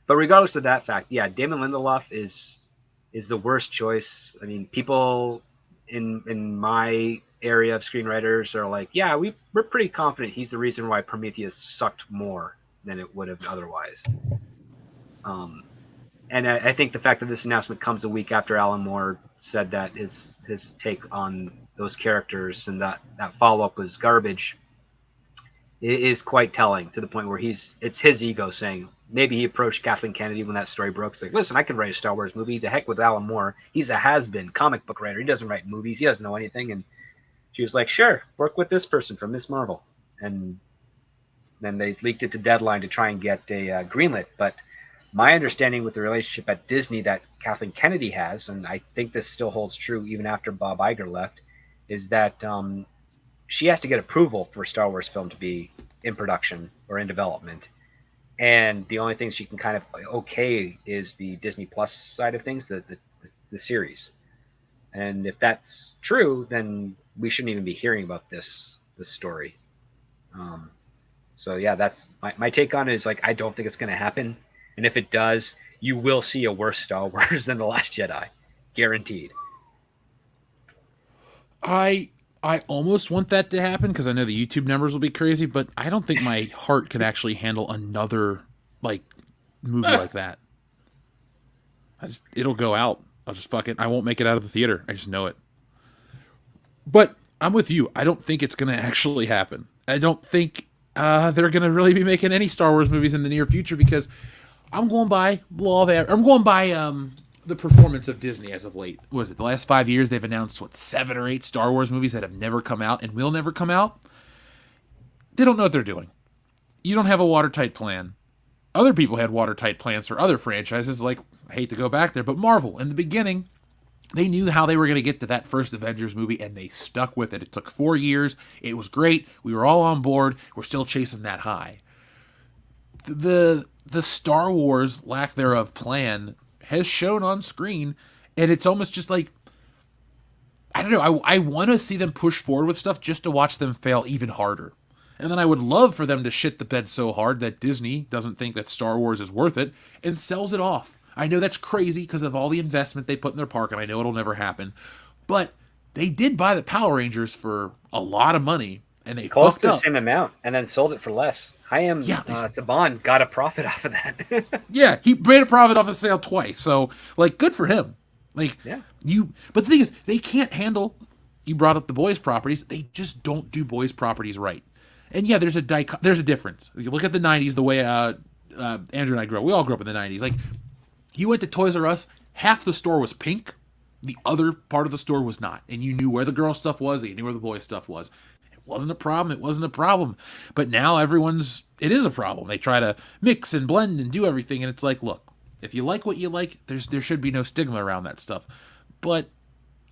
But regardless of that fact, yeah, Damon Lindelof is the worst choice. I mean, people in my area of screenwriters are like, yeah, we're pretty confident he's the reason why Prometheus sucked more than it would have otherwise. And I think the fact that this announcement comes a week after Alan Moore said that his take on those characters and that follow-up was garbage is quite telling, to the point where it's his ego saying, maybe he approached Kathleen Kennedy when that story broke. It's like, listen, I can write a Star Wars movie. To heck with Alan Moore. He's a has-been comic book writer. He doesn't write movies. He doesn't know anything. And she was like, sure, work with this person from Miss Marvel. And Then they leaked it to Deadline to try and get a greenlit. But my understanding with the relationship at Disney that Kathleen Kennedy has, and I think this still holds true even after Bob Iger left, is that she has to get approval for a Star Wars film to be in production or in development. And the only thing she can kind of okay is the Disney Plus side of things, the series. And if that's true, then we shouldn't even be hearing about this story. So yeah, that's my take on it. Is like, I don't think it's going to happen, and if it does, you will see a worse Star Wars than The Last Jedi, guaranteed. I almost want that to happen because I know the YouTube numbers will be crazy, but I don't think my heart could actually handle another like movie like that. It'll go out. I'll just I won't make it out of the theater. I just know it. But I'm with you. I don't think it's going to actually happen. I don't think they're going to really be making any Star Wars movies in the near future because I'm going by the performance of Disney as of late. What was it? The last 5 years, they've announced, 7 or 8 Star Wars movies that have never come out and will never come out? They don't know what they're doing. You don't have a watertight plan. Other people had watertight plans for other franchises, like, I hate to go back there, but Marvel, in the beginning, they knew how they were going to get to that first Avengers movie, and they stuck with it. It took 4 years. It was great. We were all on board. We're still chasing that high. The Star Wars lack thereof plan has shown on screen, and it's almost just like, I don't know, I want to see them push forward with stuff just to watch them fail even harder. And then I would love for them to shit the bed so hard that Disney doesn't think that Star Wars is worth it and sells it off. I know that's crazy because of all the investment they put in their park, and I know it'll never happen. But they did buy the Power Rangers for a lot of money, and they close fucked to the up. same amount, and then sold it for less. Saban got a profit off of that. Yeah, he made a profit off a sale twice. So, like, good for him. Like, yeah. But the thing is, they can't handle. You brought up the boys' properties. They just don't do boys' properties right. And yeah, there's a difference. You look at the '90s, the way Andrew and I grew up. We all grew up in the '90s. Like, you went to Toys R Us, half the store was pink, the other part of the store was not, and you knew where the girl stuff was, and you knew where the boy stuff was. It wasn't a problem. But now it is a problem. They try to mix and blend and do everything, and it's like, look, if you like what you like, there should be no stigma around that stuff. But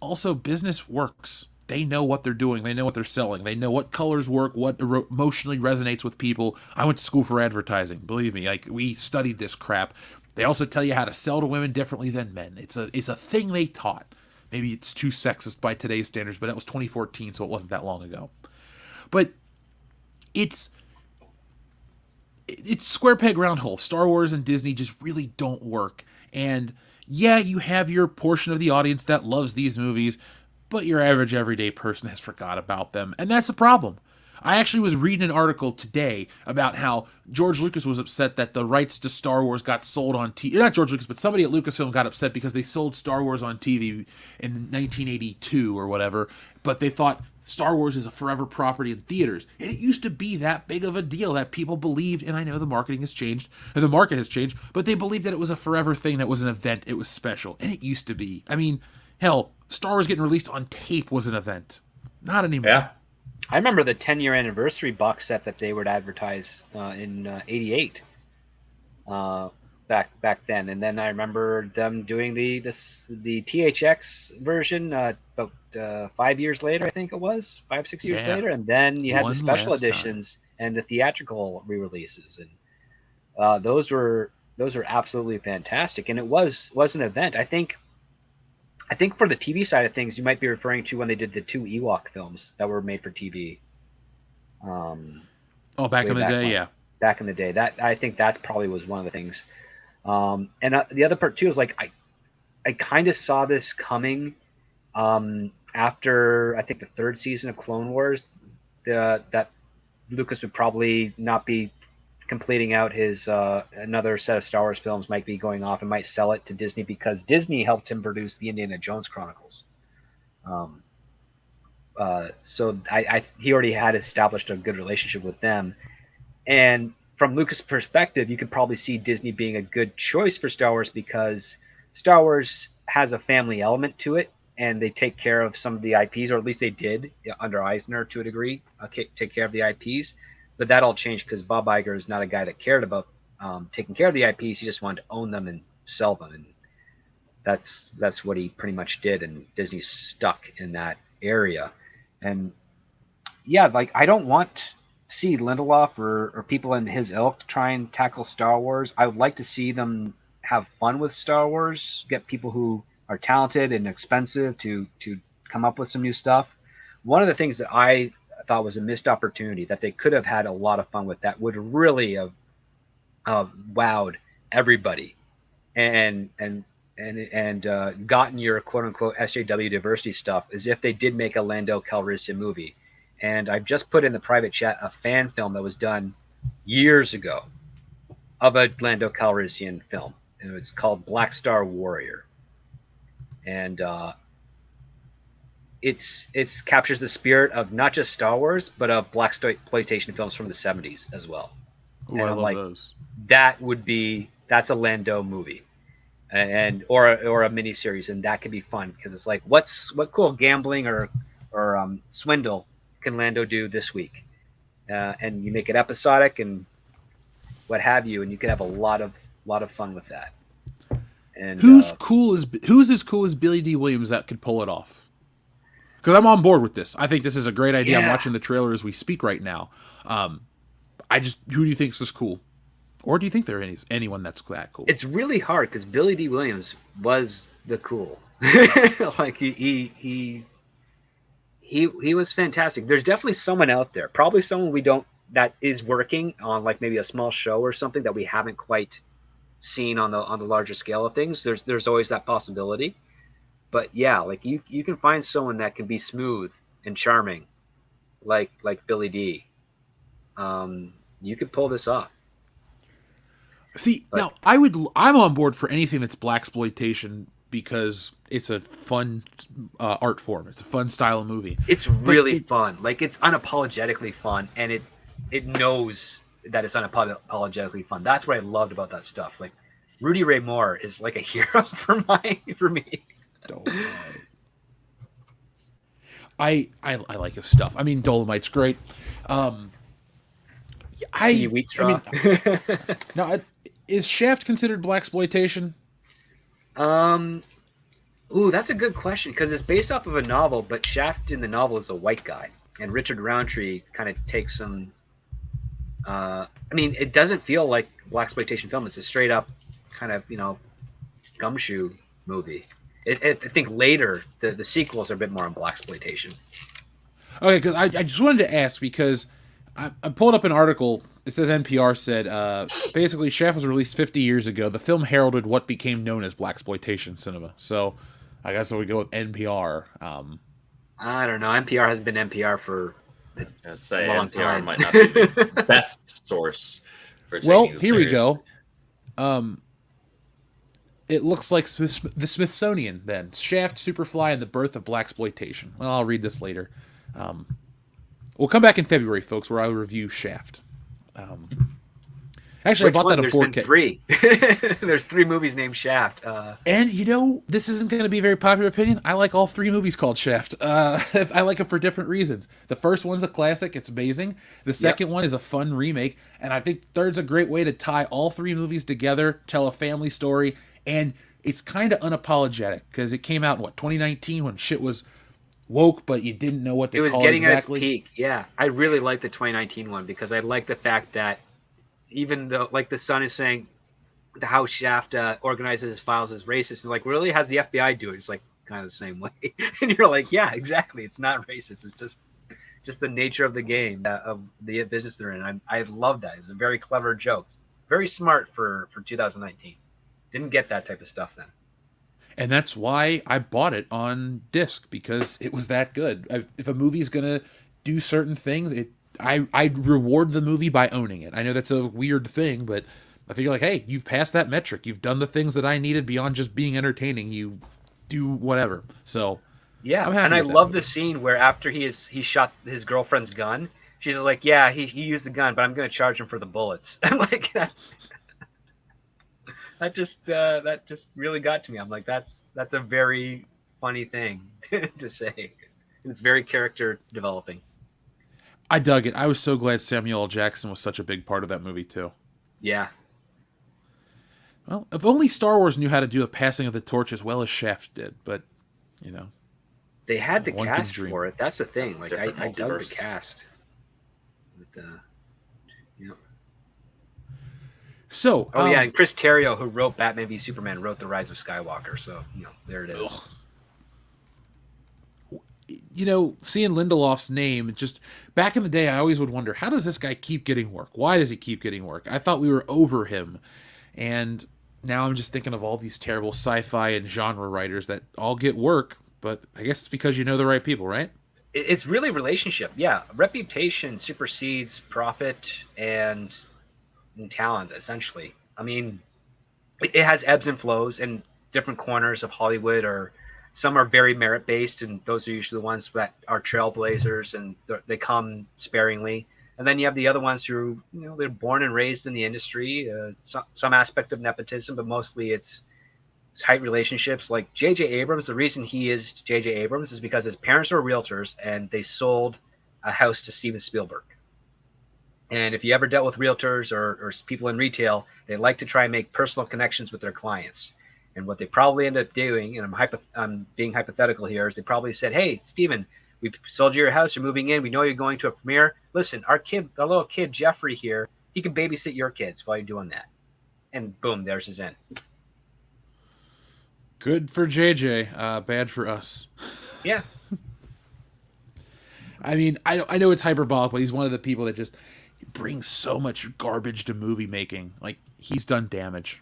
also, business works. They know what they're doing. They know what they're selling. They know what colors work, what emotionally resonates with people. I went to school for advertising. Believe me, like, we studied this crap. They also tell you how to sell to women differently than men. It's a thing they taught. Maybe it's too sexist by today's standards, but that was 2014, so it wasn't that long ago. But it's square peg round hole. Star Wars and Disney just really don't work. And yeah, you have your portion of the audience that loves these movies, but your average everyday person has forgot about them, and that's a problem. I actually was reading an article today about how George Lucas was upset that the rights to Star Wars got sold on TV. Not George Lucas, but somebody at Lucasfilm got upset because they sold Star Wars on TV in 1982 or whatever, but they thought Star Wars is a forever property in theaters. And it used to be that big of a deal that people believed, and I know the marketing has changed, and the market has changed, but they believed that it was a forever thing, that was an event, it was special. And it used to be. I mean, hell, Star Wars getting released on tape was an event. Not anymore. Yeah. I remember the 10-year anniversary box set that they would advertise in '88 back then, and then I remember them doing the THX version about 5 years later. I think it was 5-6 years later, and then you had the special editions and the theatrical re-releases, and those were absolutely fantastic, and it was an event. I think for the TV side of things, you might be referring to when they did the 2 Ewok films that were made for TV. Back in the day, yeah. Back in the day, that I think that's probably was one of the things. And the other part too is like I kind of saw this coming after I think the 3rd season of Clone Wars, that Lucas would probably not be completing out his another set of Star Wars films, might be going off and might sell it to Disney because Disney helped him produce the Indiana Jones Chronicles. So he already had established a good relationship with them. And from Lucas' perspective, you could probably see Disney being a good choice for Star Wars because Star Wars has a family element to it, and they take care of some of the IPs, or at least they did under Eisner to a degree, take care of the IPs. But that all changed because Bob Iger is not a guy that cared about taking care of the IPs. He just wanted to own them and sell them, and that's what he pretty much did. And Disney's stuck in that area. And yeah, like I don't want to see Lindelof or people in his ilk try and tackle Star Wars. I would like to see them have fun with Star Wars, get people who are talented and expensive to come up with some new stuff. One of the things that I thought was a missed opportunity that they could have had a lot of fun with that would really have wowed everybody and gotten your quote unquote SJW diversity stuff is if they did make a Lando Calrissian movie. And I've just put in the private chat a fan film that was done years ago of a Lando Calrissian film. And it's called Black Star Warrior. And it's captures the spirit of not just Star Wars, but of blaxploitation films from the 70s as well. Ooh, I love those. That's a Lando movie, or a miniseries, and that could be fun because it's like what cool gambling or swindle can Lando do this week, and you make it episodic and what have you, and you can have a lot of fun with that. And who's as cool as Billy D. Williams that could pull it off? Because I'm on board with this. I think this is a great idea. I'm watching the trailer as we speak right now. Who do you think is cool? Or do you think there is anyone that's that cool? It's really hard because Billy D. Williams was the cool. Like he was fantastic. There's definitely someone out there, probably someone that is working on like maybe a small show or something that we haven't quite seen on the larger scale of things. There's always that possibility. But yeah, like you can find someone that can be smooth and charming, like Billy D. You could pull this off. See, now I'm on board for anything that's blaxploitation because it's a fun art form. It's a fun style of movie. It's really fun. Like it's unapologetically fun, and it knows that it's unapologetically fun. That's what I loved about that stuff. Like Rudy Ray Moore is like a hero for me. I like his stuff. I mean, Dolomite's great. Wheat straw. Now, is Shaft considered blaxploitation? Ooh, that's a good question because it's based off of a novel, but Shaft in the novel is a white guy, and Richard Roundtree kind of takes some. I mean, it doesn't feel like blaxploitation film. It's a straight up kind of gumshoe movie. I think later the sequels are a bit more on blaxploitation. Okay, because I just wanted to ask because I pulled up an article. It says NPR said basically Shaft was released 50 years ago. The film heralded what became known as blaxploitation cinema. So I guess we go with NPR. I don't know. NPR has been NPR for I was gonna say a long NPR time. might not be the best source for taking Well, this here we seriously. go. It looks like the Smithsonian then. Shaft, Superfly, and the Birth of Blaxploitation. Well, I'll read this later. We'll come back in February, folks, where I will review Shaft. Actually, Which I bought one? that on There's 4K. been 3. There's 3 movies named Shaft. And this isn't going to be a very popular opinion. I like all 3 movies called Shaft. I like them for different reasons. The first one's a classic. It's amazing. The second one is a fun remake. And I think third's a great way to tie all 3 movies together, tell a family story. And it's kind of unapologetic because it came out in, 2019 when shit was woke, but you didn't know what to call it. It was getting exactly. at its peak. Yeah. I really like the 2019 one because I like the fact that even though, like, the son is saying how Shaft organizes his files as racist, and like, really, has the FBI do it? It's like kind of the same way. And you're like, yeah, exactly. It's not racist. It's just the nature of the game, of the business they're in. I love that. It was a very clever joke. Very smart for 2019. Didn't get that type of stuff then. And that's why I bought it on disc, because it was that good. If a movie's going to do certain things, I'd reward the movie by owning it. I know that's a weird thing, but I figure like, hey, you've passed that metric. You've done the things that I needed beyond just being entertaining. You do whatever. So yeah, and I love the scene where after he shot his girlfriend's gun, she's like, yeah, he used the gun, but I'm going to charge him for the bullets. I'm like, that just really got to me. I'm like, that's a very funny thing to say. And it's very character developing. I dug it. I was so glad Samuel L. Jackson was such a big part of that movie too. Yeah. Well, if only Star Wars knew how to do a passing of the torch as well as Shaft did, but you know, They had the one can cast dream. for it. That's the thing. That's a Like different I dug the multiverse. cast. But, yeah. So, Oh yeah, and Chris Terrio, who wrote Batman v Superman, wrote The Rise of Skywalker. So there it is. Seeing Lindelof's name, just back in the day, I always would wonder, how does this guy keep getting work? Why does he keep getting work? I thought we were over him. And now I'm just thinking of all these terrible sci-fi and genre writers that all get work, but I guess it's because you know the right people, right? It's really relationship. Yeah, reputation supersedes profit and talent, essentially. I mean, it has ebbs and flows, and different corners of Hollywood are some are very merit based, and those are usually the ones that are trailblazers, and they come sparingly. And then you have the other ones who, they're born and raised in the industry, some aspect of nepotism, but mostly it's tight relationships. Like J.J. Abrams, the reason he is J.J. Abrams is because his parents were realtors, and they sold a house to Steven Spielberg. And if you ever dealt with realtors or people in retail, they like to try and make personal connections with their clients. And what they probably end up doing, and I'm being hypothetical here, is they probably said, "Hey, Steven, we've sold you your house. You're moving in. We know you're going to a premiere. Listen, our little kid Jeffrey here, he can babysit your kids while you're doing that." And boom, there's his end. Good for JJ, bad for us. Yeah. I mean, I know it's hyperbolic, but he's one of the people that just brings so much garbage to movie making. Like, he's done damage.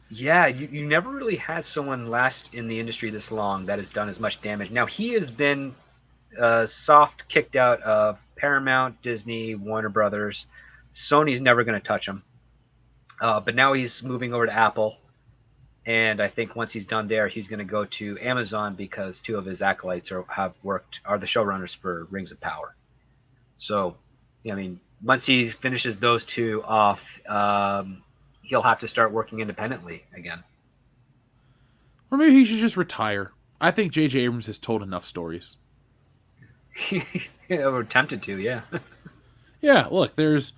Yeah, you never really had someone last in the industry this long that has done as much damage. Now, he has been soft kicked out of Paramount, Disney, Warner Brothers. Sony's never going to touch him. But now he's moving over to Apple. And I think once he's done there, he's going to go to Amazon because two of his acolytes are the showrunners for Rings of Power. So, I mean, once he finishes those two off, he'll have to start working independently again. Or maybe he should just retire. I think J.J. Abrams has told enough stories. We're tempted to, yeah. Yeah, look, there's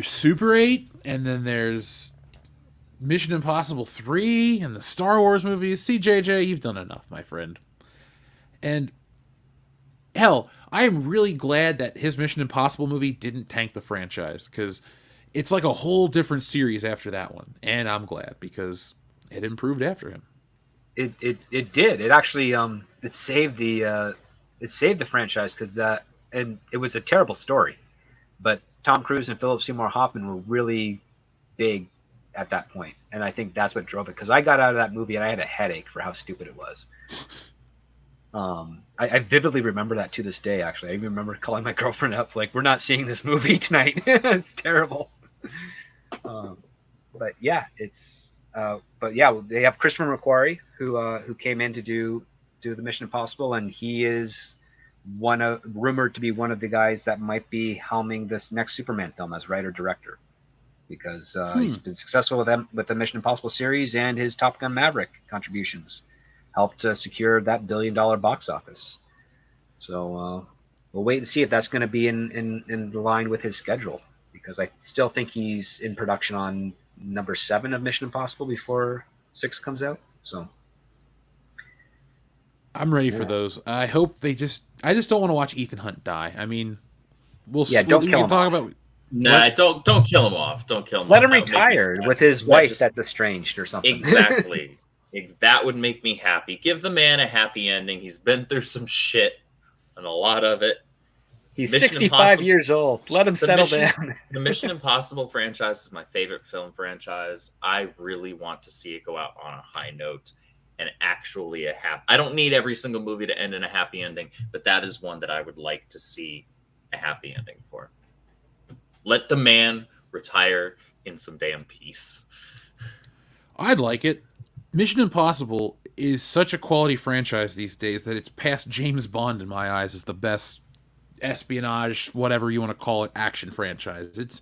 Super 8, and then there's Mission Impossible 3, and the Star Wars movies. See, JJ, you've done enough, my friend. And, hell, I am really glad that his Mission Impossible movie didn't tank the franchise, because it's like a whole different series after that one. And I'm glad, because it improved after him. It did. It actually it saved the franchise and it was a terrible story. But Tom Cruise and Philip Seymour Hoffman were really big at that point, and I think that's what drove it. Because I got out of that movie and I had a headache for how stupid it was. I vividly remember that to this day. Actually, I even remember calling my girlfriend up like, "We're not seeing this movie tonight. It's terrible." But yeah, they have Christopher McQuarrie who came in to do the Mission Impossible, and he is rumored to be one of the guys that might be helming this next Superman film as writer director, because he's been successful with the Mission Impossible series, and his Top Gun Maverick contributions helped secure that $1 billion box office. So we'll wait and see if that's going to be in line with his schedule, because I still think he's in production on number 7 of Mission Impossible before 6 comes out. So I'm ready for those. I hope I just don't want to watch Ethan Hunt die. I mean, don't kill him off. Nah, don't kill him off. Don't kill him Let off. him retire with his wife that's estranged or something. Exactly. That would make me happy. Give the man a happy ending. He's been through some shit, and a lot of it. He's 65 years old. Let him settle down. The Mission Impossible franchise is my favorite film franchise. I really want to see it go out on a high note and actually I don't need every single movie to end in a happy ending, but that is one that I would like to see a happy ending for. Let the man retire in some damn peace. I'd like it. Mission Impossible is such a quality franchise these days that it's past James Bond in my eyes as the best espionage, whatever you want to call it, action franchise.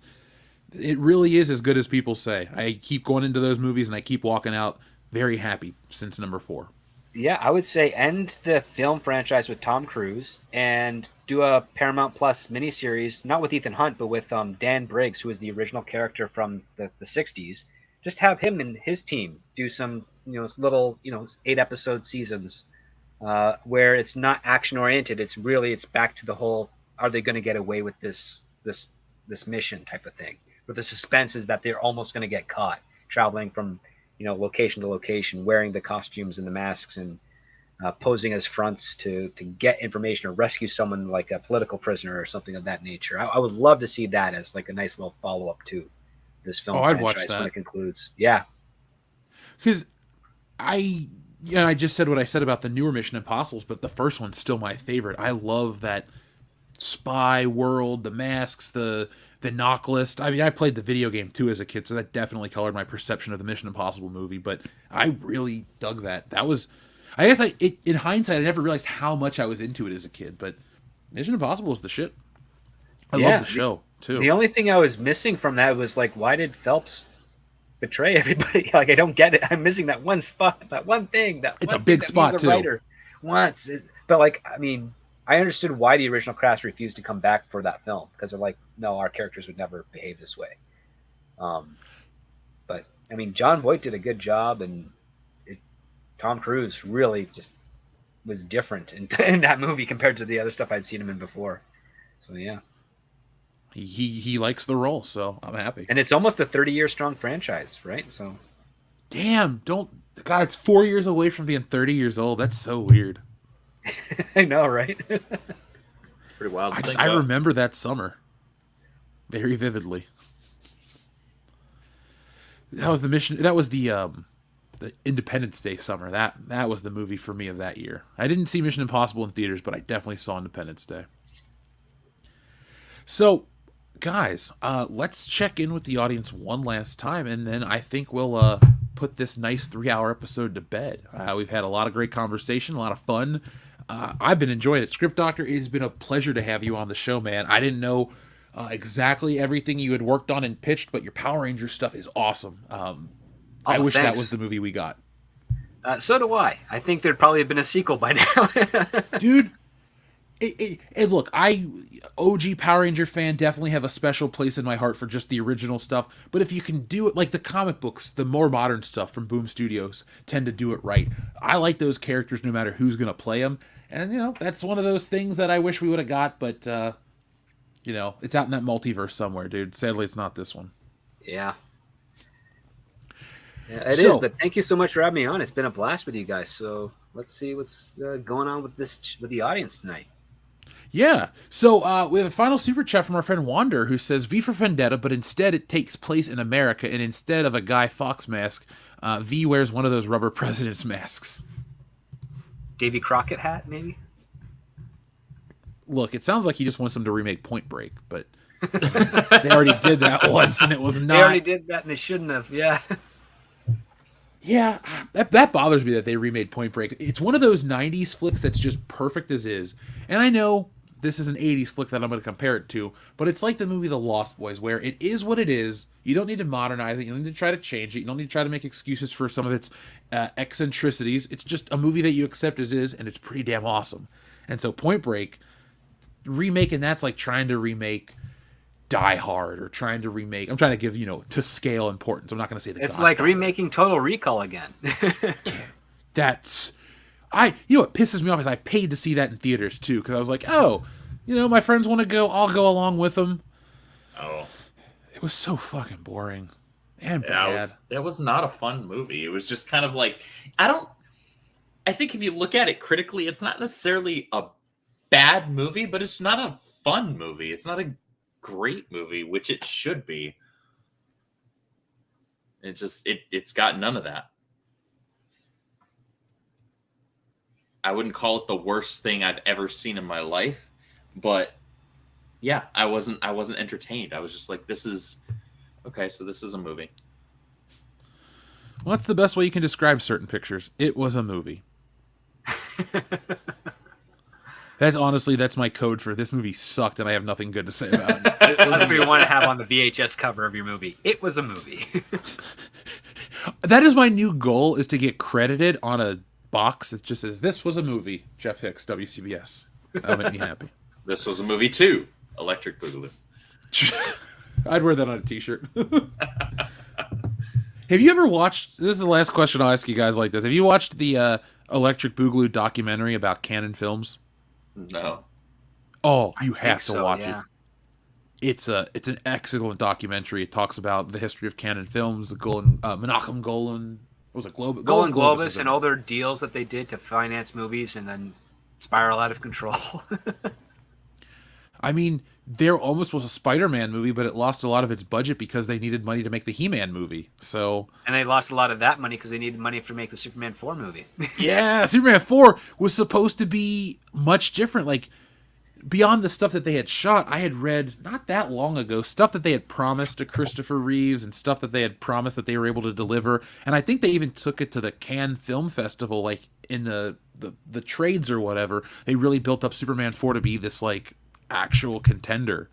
It really is as good as people say. I keep going into those movies and I keep walking out very happy since number 4. Yeah, I would say end the film franchise with Tom Cruise and do a Paramount Plus miniseries, not with Ethan Hunt, but with Dan Briggs, who was the original character from the 60s. Just have him and his team do some, little, 8 episode seasons where it's not action oriented. It's back to the whole, are they going to get away with this mission type of thing? Where the suspense is that they're almost going to get caught traveling from location to location, wearing the costumes and the masks and posing as fronts to get information or rescue someone like a political prisoner or something of that nature. I would love to see that as like a nice little follow up to this film I'd watch franchise that when it concludes. Yeah, because I just said what I said about the newer Mission Impossibles, but the first one's still my favorite. I love that spy world, the masks, the knock list. I mean, I played the video game too as a kid, so that definitely colored my perception of the Mission Impossible movie. But I really dug that. That was, I guess, in hindsight, I never realized how much I was into it as a kid. But Mission Impossible is the shit. I love the show too. The only thing I was missing from that was like, why did Phelps betray everybody? Like, I don't get it. I'm missing that one spot, that one thing. It's a big spot too. Writer wants it, but like, I mean, I understood why the original cast refused to come back for that film because they're like, no, our characters would never behave this way. But I mean, John Voight did a good job, and Tom Cruise really just was different in that movie compared to the other stuff I'd seen him in before. So yeah, he likes the role, so I'm happy. and it's almost a 30-year strong franchise, right? So Damn, God, it's 4 years away from being 30 years old. That's so weird. I know, right? It's pretty wild. I remember that summer very vividly. That was the mission. That was the Independence Day summer. That was the movie for me of that year. I didn't see Mission Impossible in theaters, but I definitely saw Independence Day. So, guys, let's check in with the audience one last time, and then I think we'll put this nice 3-hour episode to bed. We've had a lot of great conversation, a lot of fun. I've been enjoying it. Script Doctor, it has been a pleasure to have you on the show, man. I didn't know exactly everything you had worked on and pitched, but your Power Rangers stuff is awesome. I wish that was the movie we got. So do I. I think there'd probably have been a sequel by now. Dude, look, OG Power Ranger fan, definitely have a special place in my heart for just the original stuff. But if you can do it, like the comic books, the more modern stuff from Boom Studios tend to do it right. I like those characters no matter who's going to play them. And, that's one of those things that I wish we would have got, but, it's out in that multiverse somewhere, dude. Sadly, it's not this one. Yeah. Yeah, it is, but thank you so much for having me on. It's been a blast with you guys. So let's see what's going on with the audience tonight. Yeah. So we have a final super chat from our friend Wander who says V for Vendetta, but instead it takes place in America, and instead of a Guy Fawkes mask, V wears one of those rubber president's masks. Davy Crockett hat, maybe? Look, it sounds like he just wants them to remake Point Break, but they already did that once, and it was not. They already did that, and they shouldn't have. Yeah. Yeah, that bothers me that they remade Point Break. It's one of those 90s flicks that's just perfect as is. And I know this is an 80s flick that I'm going to compare it to, but it's like the movie The Lost Boys, where it is what it is. You don't need to modernize it. You don't need to try to change it. You don't need to try to make excuses for some of its eccentricities. It's just a movie that you accept as is, and it's pretty damn awesome. And so Point Break, remaking that's like trying to remake Die Hard or trying to remake. I'm trying to give, to scale importance. I'm not going to say the It's Godfather. like remaking Total Recall again. That's... what pisses me off is I paid to see that in theaters too, because I was like, oh, my friends want to go, I'll go along with them. Oh. It was so fucking boring and bad. It was not a fun movie. It was just kind of like, I think if you look at it critically, it's not necessarily a bad movie, but it's not a fun movie. It's not a great movie, which it should be. It's got none of that. I wouldn't call it the worst thing I've ever seen in my life, but yeah, I wasn't entertained. I was just like, this is okay, so this is a movie. Well, that's the best way you can describe certain pictures. It was a movie. That's my code for this movie sucked and I have nothing good to say about it. That's what you want to have on the VHS cover of your movie. It was a movie. That is my new goal, is to get credited on a box that just says, "This was a movie." Jeff Hicks, WCBS. That'll make me happy. This was a movie too. Electric Boogaloo. I'd wear that on a T-shirt. Have you ever watched? This is the last question I'll ask you guys like this. Have you watched the Electric Boogaloo documentary about Canon Films? No. Oh, you have to watch yeah. it. It's an excellent documentary. It talks about the history of Canon Films, the Menachem Golan. What was it? Golan Globus and all their deals that they did to finance movies and then spiral out of control. I mean, there almost was a Spider-Man movie, but it lost a lot of its budget because they needed money to make the He-Man movie. So, and they lost a lot of that money because they needed money to make the Superman 4 movie. yeah, Superman 4 was supposed to be much different. Like, beyond the stuff that they had shot, I had read not that long ago stuff that they had promised to Christopher Reeves and stuff that they had promised that they were able to deliver. And I think they even took it to the Cannes Film Festival, like in the trades or whatever. They really built up Superman 4 to be this like actual contender.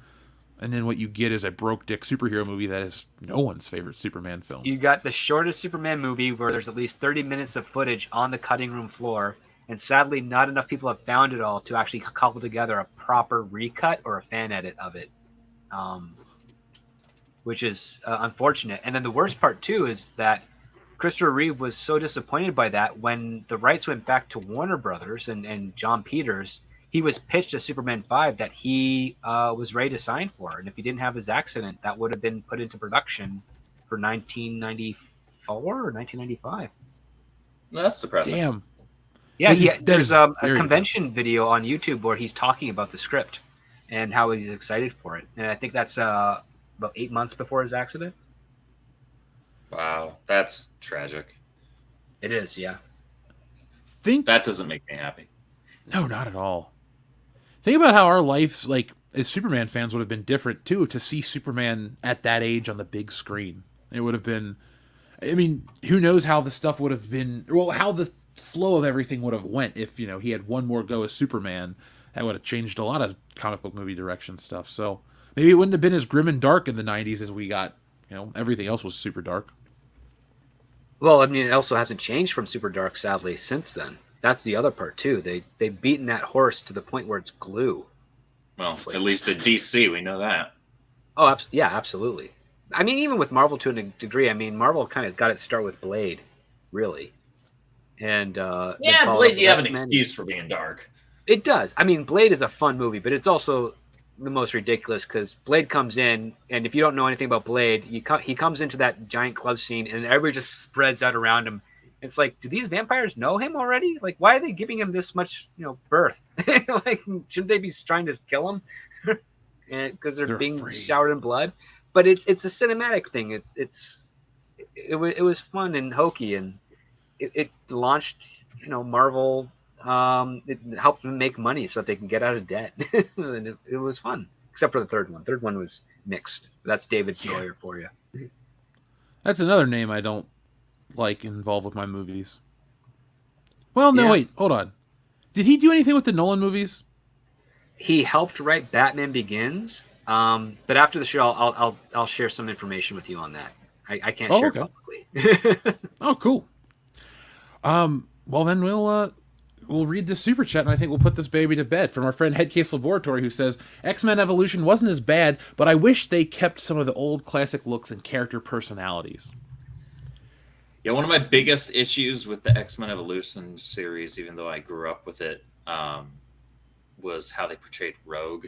And then what you get is a broke dick superhero movie that is no one's favorite Superman film. You got the shortest Superman movie where there's at least 30 minutes of footage on the cutting room floor. And sadly, not enough people have found it all to actually cobble together a proper recut or a fan edit of it, which is unfortunate. And then the worst part, too, is that Christopher Reeve was so disappointed by that when the rights went back to Warner Brothers and John Peters, he was pitched a Superman 5 that he was ready to sign for. And if he didn't have his accident, that would have been put into production for 1994 or 1995. That's depressing. Damn. Yeah, there's a convention video on YouTube where he's talking about the script and how he's excited for it. And I think that's about 8 months before his accident. Wow, that's tragic. It is, yeah. That doesn't make me happy. No, not at all. Think about how our life, like, as Superman fans would have been different, too, to see Superman at that age on the big screen. It would have been... I mean, who knows how the stuff would have been... Well, how the flow of everything would have went if, you know, he had one more go as Superman. That would have changed a lot of comic book movie direction stuff. So maybe it wouldn't have been as grim and dark in the 90s as we got. You know, everything else was super dark. Well, I mean, it also hasn't changed from super dark, sadly, since then. That's the other part, too. They've beaten that horse to the point where it's glue. Well, at least at DC, we know that. Oh, yeah, absolutely. I mean, even with Marvel to a degree, I mean, Marvel kind of got its start with Blade, really. And Blade, you have an excuse for being dark. It does. I mean, Blade is a fun movie, but it's also the most ridiculous because Blade comes in, and if you don't know anything about Blade, he comes into that giant club scene, and everybody just spreads out around him. It's like, do these vampires know him already? Like, why are they giving him this much, birth? Like, shouldn't they be trying to kill him? Because they're being afraid. Showered in blood. But it's a cinematic thing. It was fun and hokey, and it launched, Marvel. It helped them make money so that they can get out of debt. And it was fun, except for the third one. Third one was mixed. That's David Goyer for you. That's another name I don't like involved with my movies. Well, no, wait, hold on. Did he do anything with the Nolan movies? He helped write Batman Begins. But after the show, I'll share some information with you on that. I can't share publicly. Oh, cool. Well, then we'll read the super chat, and I think we'll put this baby to bed from our friend Headcase Laboratory, who says, X-Men Evolution wasn't as bad, but I wish they kept some of the old classic looks and character personalities. Yeah, one of my biggest issues with the X-Men Evolution series, even though I grew up with it, was how they portrayed Rogue.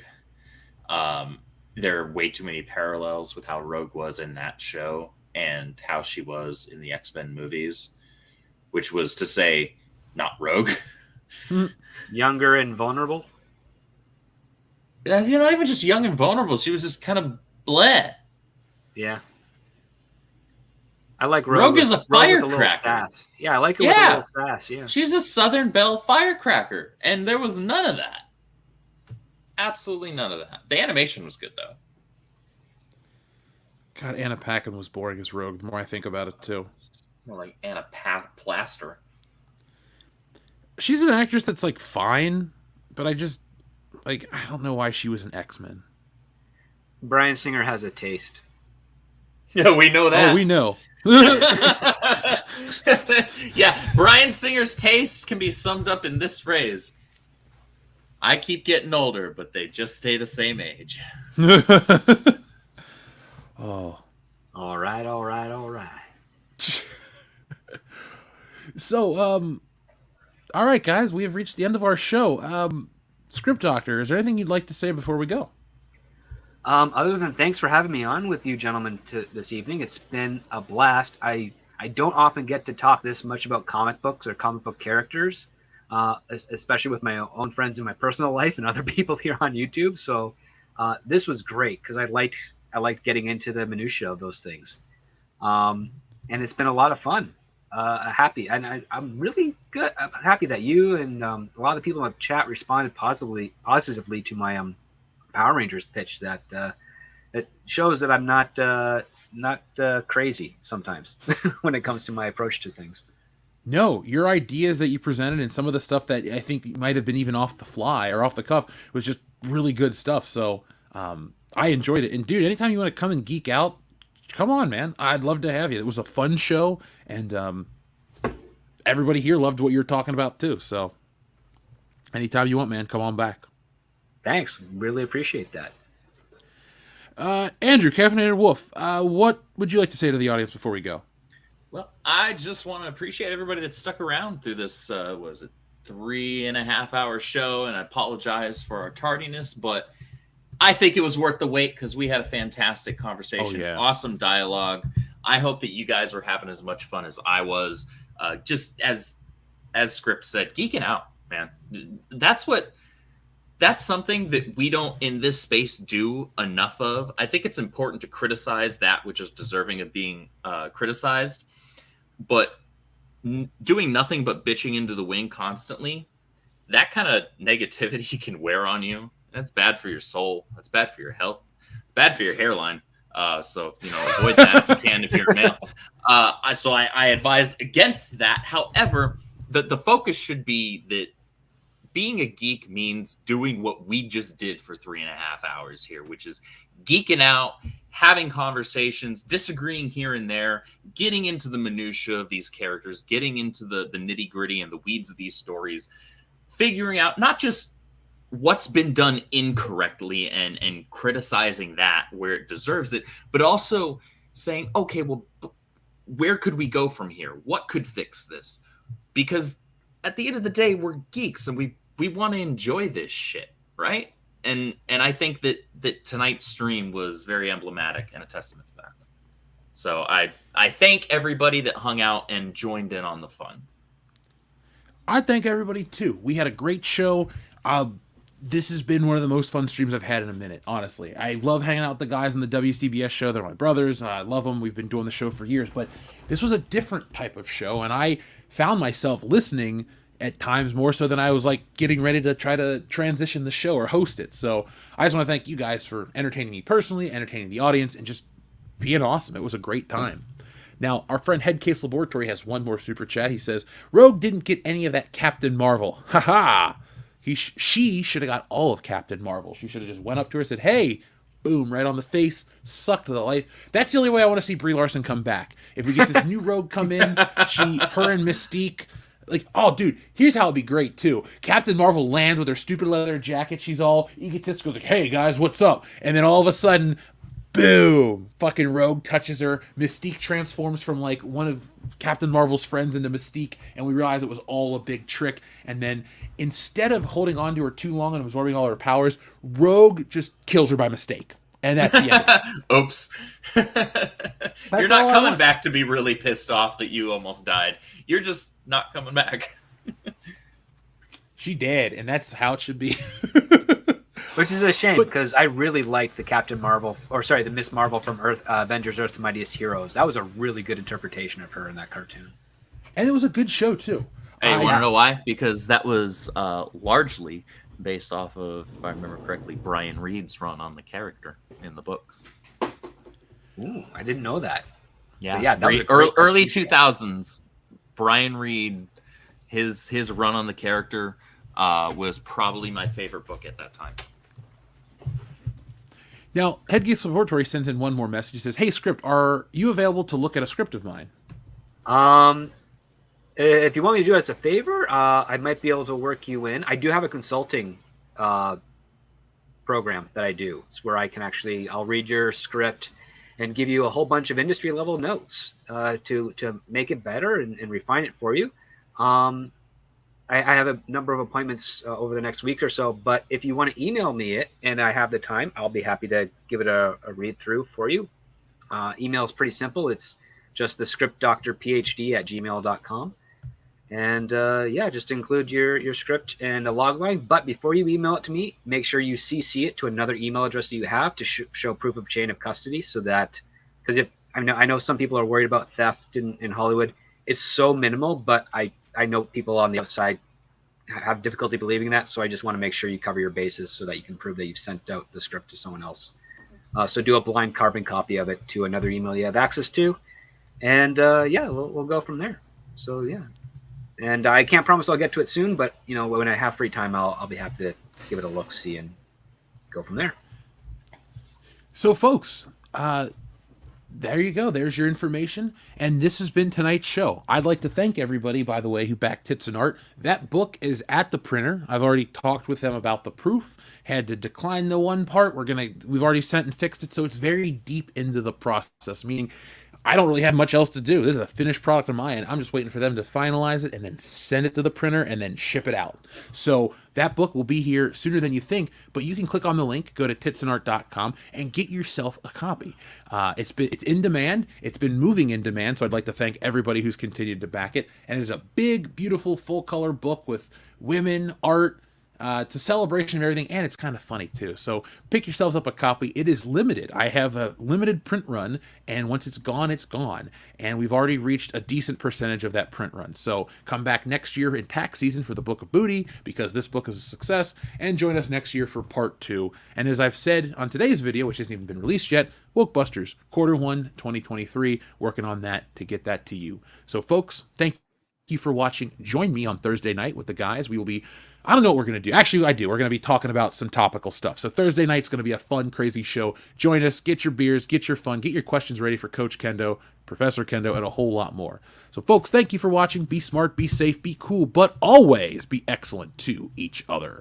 There are way too many parallels with how Rogue was in that show and how she was in the X-Men movies, which was to say, not Rogue. Younger and vulnerable? Not even just young and vulnerable. She was just kind of bleh. Yeah. I like Rogue. Rogue is a firecracker. Yeah, I like her with a little sass. Yeah. She's a Southern Belle firecracker, and there was none of that. Absolutely none of that. The animation was good, though. God, Anna Paquin was boring as Rogue, the more I think about it, too. More like Anna Plaster. She's an actress that's, fine, but I don't know why she was an X-Men. Bryan Singer has a taste. Yeah, we know that. Oh, we know. Yeah, Bryan Singer's taste can be summed up in this phrase. I keep getting older, but they just stay the same age. Oh. All right. So, all right, guys, we have reached the end of our show. Script Doctor, is there anything you'd like to say before we go? Other than thanks for having me on with you gentlemen this evening. It's been a blast. I don't often get to talk this much about comic books or comic book characters, especially with my own friends in my personal life and other people here on YouTube. So this was great because I liked getting into the minutia of those things, and it's been a lot of fun. Happy, and I'm really good. I'm happy that you and a lot of people in the chat responded positively to my Power Rangers pitch. That it shows that I'm not crazy sometimes when it comes to my approach to things. No, your ideas that you presented and some of the stuff that I think might have been even off the fly or off the cuff was just really good stuff. So I enjoyed it. And dude, anytime you want to come and geek out, come on, man. I'd love to have you. It was a fun show, and everybody here loved what you were talking about too. So anytime you want, man, come on back. Thanks. Really appreciate that. Andrew, Caffeinated Wolf, what would you like to say to the audience before we go? Well, I just want to appreciate everybody that stuck around through this, 3.5 hour show, and I apologize for our tardiness, but I think it was worth the wait because we had a fantastic conversation, awesome dialogue. I hope that you guys were having as much fun as I was. Just as Script said, geeking out, man. That's something that we don't in this space do enough of. I think it's important to criticize that which is deserving of being criticized, but doing nothing but bitching into the wind constantly, that kind of negativity can wear on you. That's bad for your soul. That's bad for your health. It's bad for your hairline. So, avoid that if you can, if you're a male. So I advise against that. However, the focus should be that being a geek means doing what we just did for 3.5 hours here, which is geeking out, having conversations, disagreeing here and there, getting into the minutia of these characters, getting into the nitty gritty and the weeds of these stories, figuring out not just what's been done incorrectly and criticizing that where it deserves it, but also saying, okay, well, where could we go from here? What could fix this? Because at the end of the day, we're geeks and we want to enjoy this shit, right? And I think that tonight's stream was very emblematic and a testament to that. So I thank everybody that hung out and joined in on the fun. I thank everybody too. We had a great show. This has been one of the most fun streams I've had in a minute, honestly. I love hanging out with the guys on the WCBS show. They're my brothers. I love them. We've been doing the show for years, but this was a different type of show, and I found myself listening at times more so than I was like getting ready to try to transition the show or host it. So I just want to thank you guys for entertaining me personally, entertaining the audience, and just being awesome. It was a great time. Now, our friend Headcase Laboratory has one more super chat. He says, Rogue didn't get any of that Captain Marvel. Ha ha! She should have got all of Captain Marvel. She should have just went up to her and said, hey, boom, right on the face, sucked the life. That's the only way I want to see Brie Larson come back. If we get this new Rogue come in, her and Mystique, like, oh, dude, here's how it'd be great, too. Captain Marvel lands with her stupid leather jacket. She's all egotistical, like, hey, guys, what's up? And then all of a sudden, boom, fucking Rogue touches her. Mystique transforms from, like, one of Captain Marvel's friends into Mystique, and we realize it was all a big trick. And then instead of holding on to her too long and absorbing all her powers, Rogue just kills her by mistake. And that's the end. Oops. You're not coming back to be really pissed off that you almost died. You're just not coming back. She did, and that's how it should be. Which is a shame because I really like the Miss Marvel from Avengers Earth's Mightiest Heroes. That was a really good interpretation of her in that cartoon. And it was a good show, too. Hey, you want to know why? Because that was largely based off of, if I remember correctly, Brian Reed's run on the character in the books. Ooh, I didn't know that. Yeah, that was early 2000s. Brian Reed, his run on the character was probably my favorite book at that time. Now, Headgeeks Laboratory sends in one more message. He says, "Hey, Script, are you available to look at a script of mine?" If you want me to do it as a favor, I might be able to work you in. I do have a consulting program that I do. It's where I can I'll read your script and give you a whole bunch of industry level notes to make it better and refine it for you. I have a number of appointments over the next week or so, but if you want to email me it and I have the time, I'll be happy to give it a read through for you. Email is pretty simple. It's just thescriptdoctorphd@gmail.com. And just include your script and a log line. But before you email it to me, make sure you CC it to another email address that you have to show proof of chain of custody, so that, because I know some people are worried about theft in Hollywood. It's so minimal, but I know people on the outside have difficulty believing that. So I just want to make sure you cover your bases so that you can prove that you've sent out the script to someone else. So do a blind carbon copy of it to another email you have access to, and we'll go from there. So yeah. And I can't promise I'll get to it soon, but when I have free time, I'll be happy to give it a look, see, and go from there. So, folks, there you go. There's your information, and this has been tonight's show. I'd like to thank everybody, by the way, who backed Tits and Art. That book is at the printer. I've already talked with them about the proof. Had to decline the one part. We've already sent and fixed it, so it's very deep into the process. Meaning, I don't really have much else to do. This is a finished product on my end. I'm just waiting for them to finalize it and then send it to the printer and then ship it out. So that book will be here sooner than you think, but you can click on the link, go to titsandart.com, and get yourself a copy. It's in demand. It's been moving in demand, so I'd like to thank everybody who's continued to back it. And it's a big, beautiful, full-color book with women, art, to celebration of everything, and it's kind of funny too. So pick yourselves up a copy. It is limited. I have a limited print run, and once it's gone, it's gone. And we've already reached a decent percentage of that print run. So come back next year in tax season for the Book of Booty, because this book is a success, and join us next year for part 2. And as I've said on today's video, which hasn't even been released yet, Wokebusters, Q1 2023, working on that to get that to you. So folks, thank you for watching. Join me on Thursday night with the guys. We will be, I don't know what we're going to do. Actually, I do. We're going to be talking about some topical stuff. So Thursday night's going to be a fun, crazy show. Join us. Get your beers. Get your fun. Get your questions ready for Coach Kendo, Professor Kendo, and a whole lot more. So, folks, thank you for watching. Be smart, be safe, be cool, but always be excellent to each other.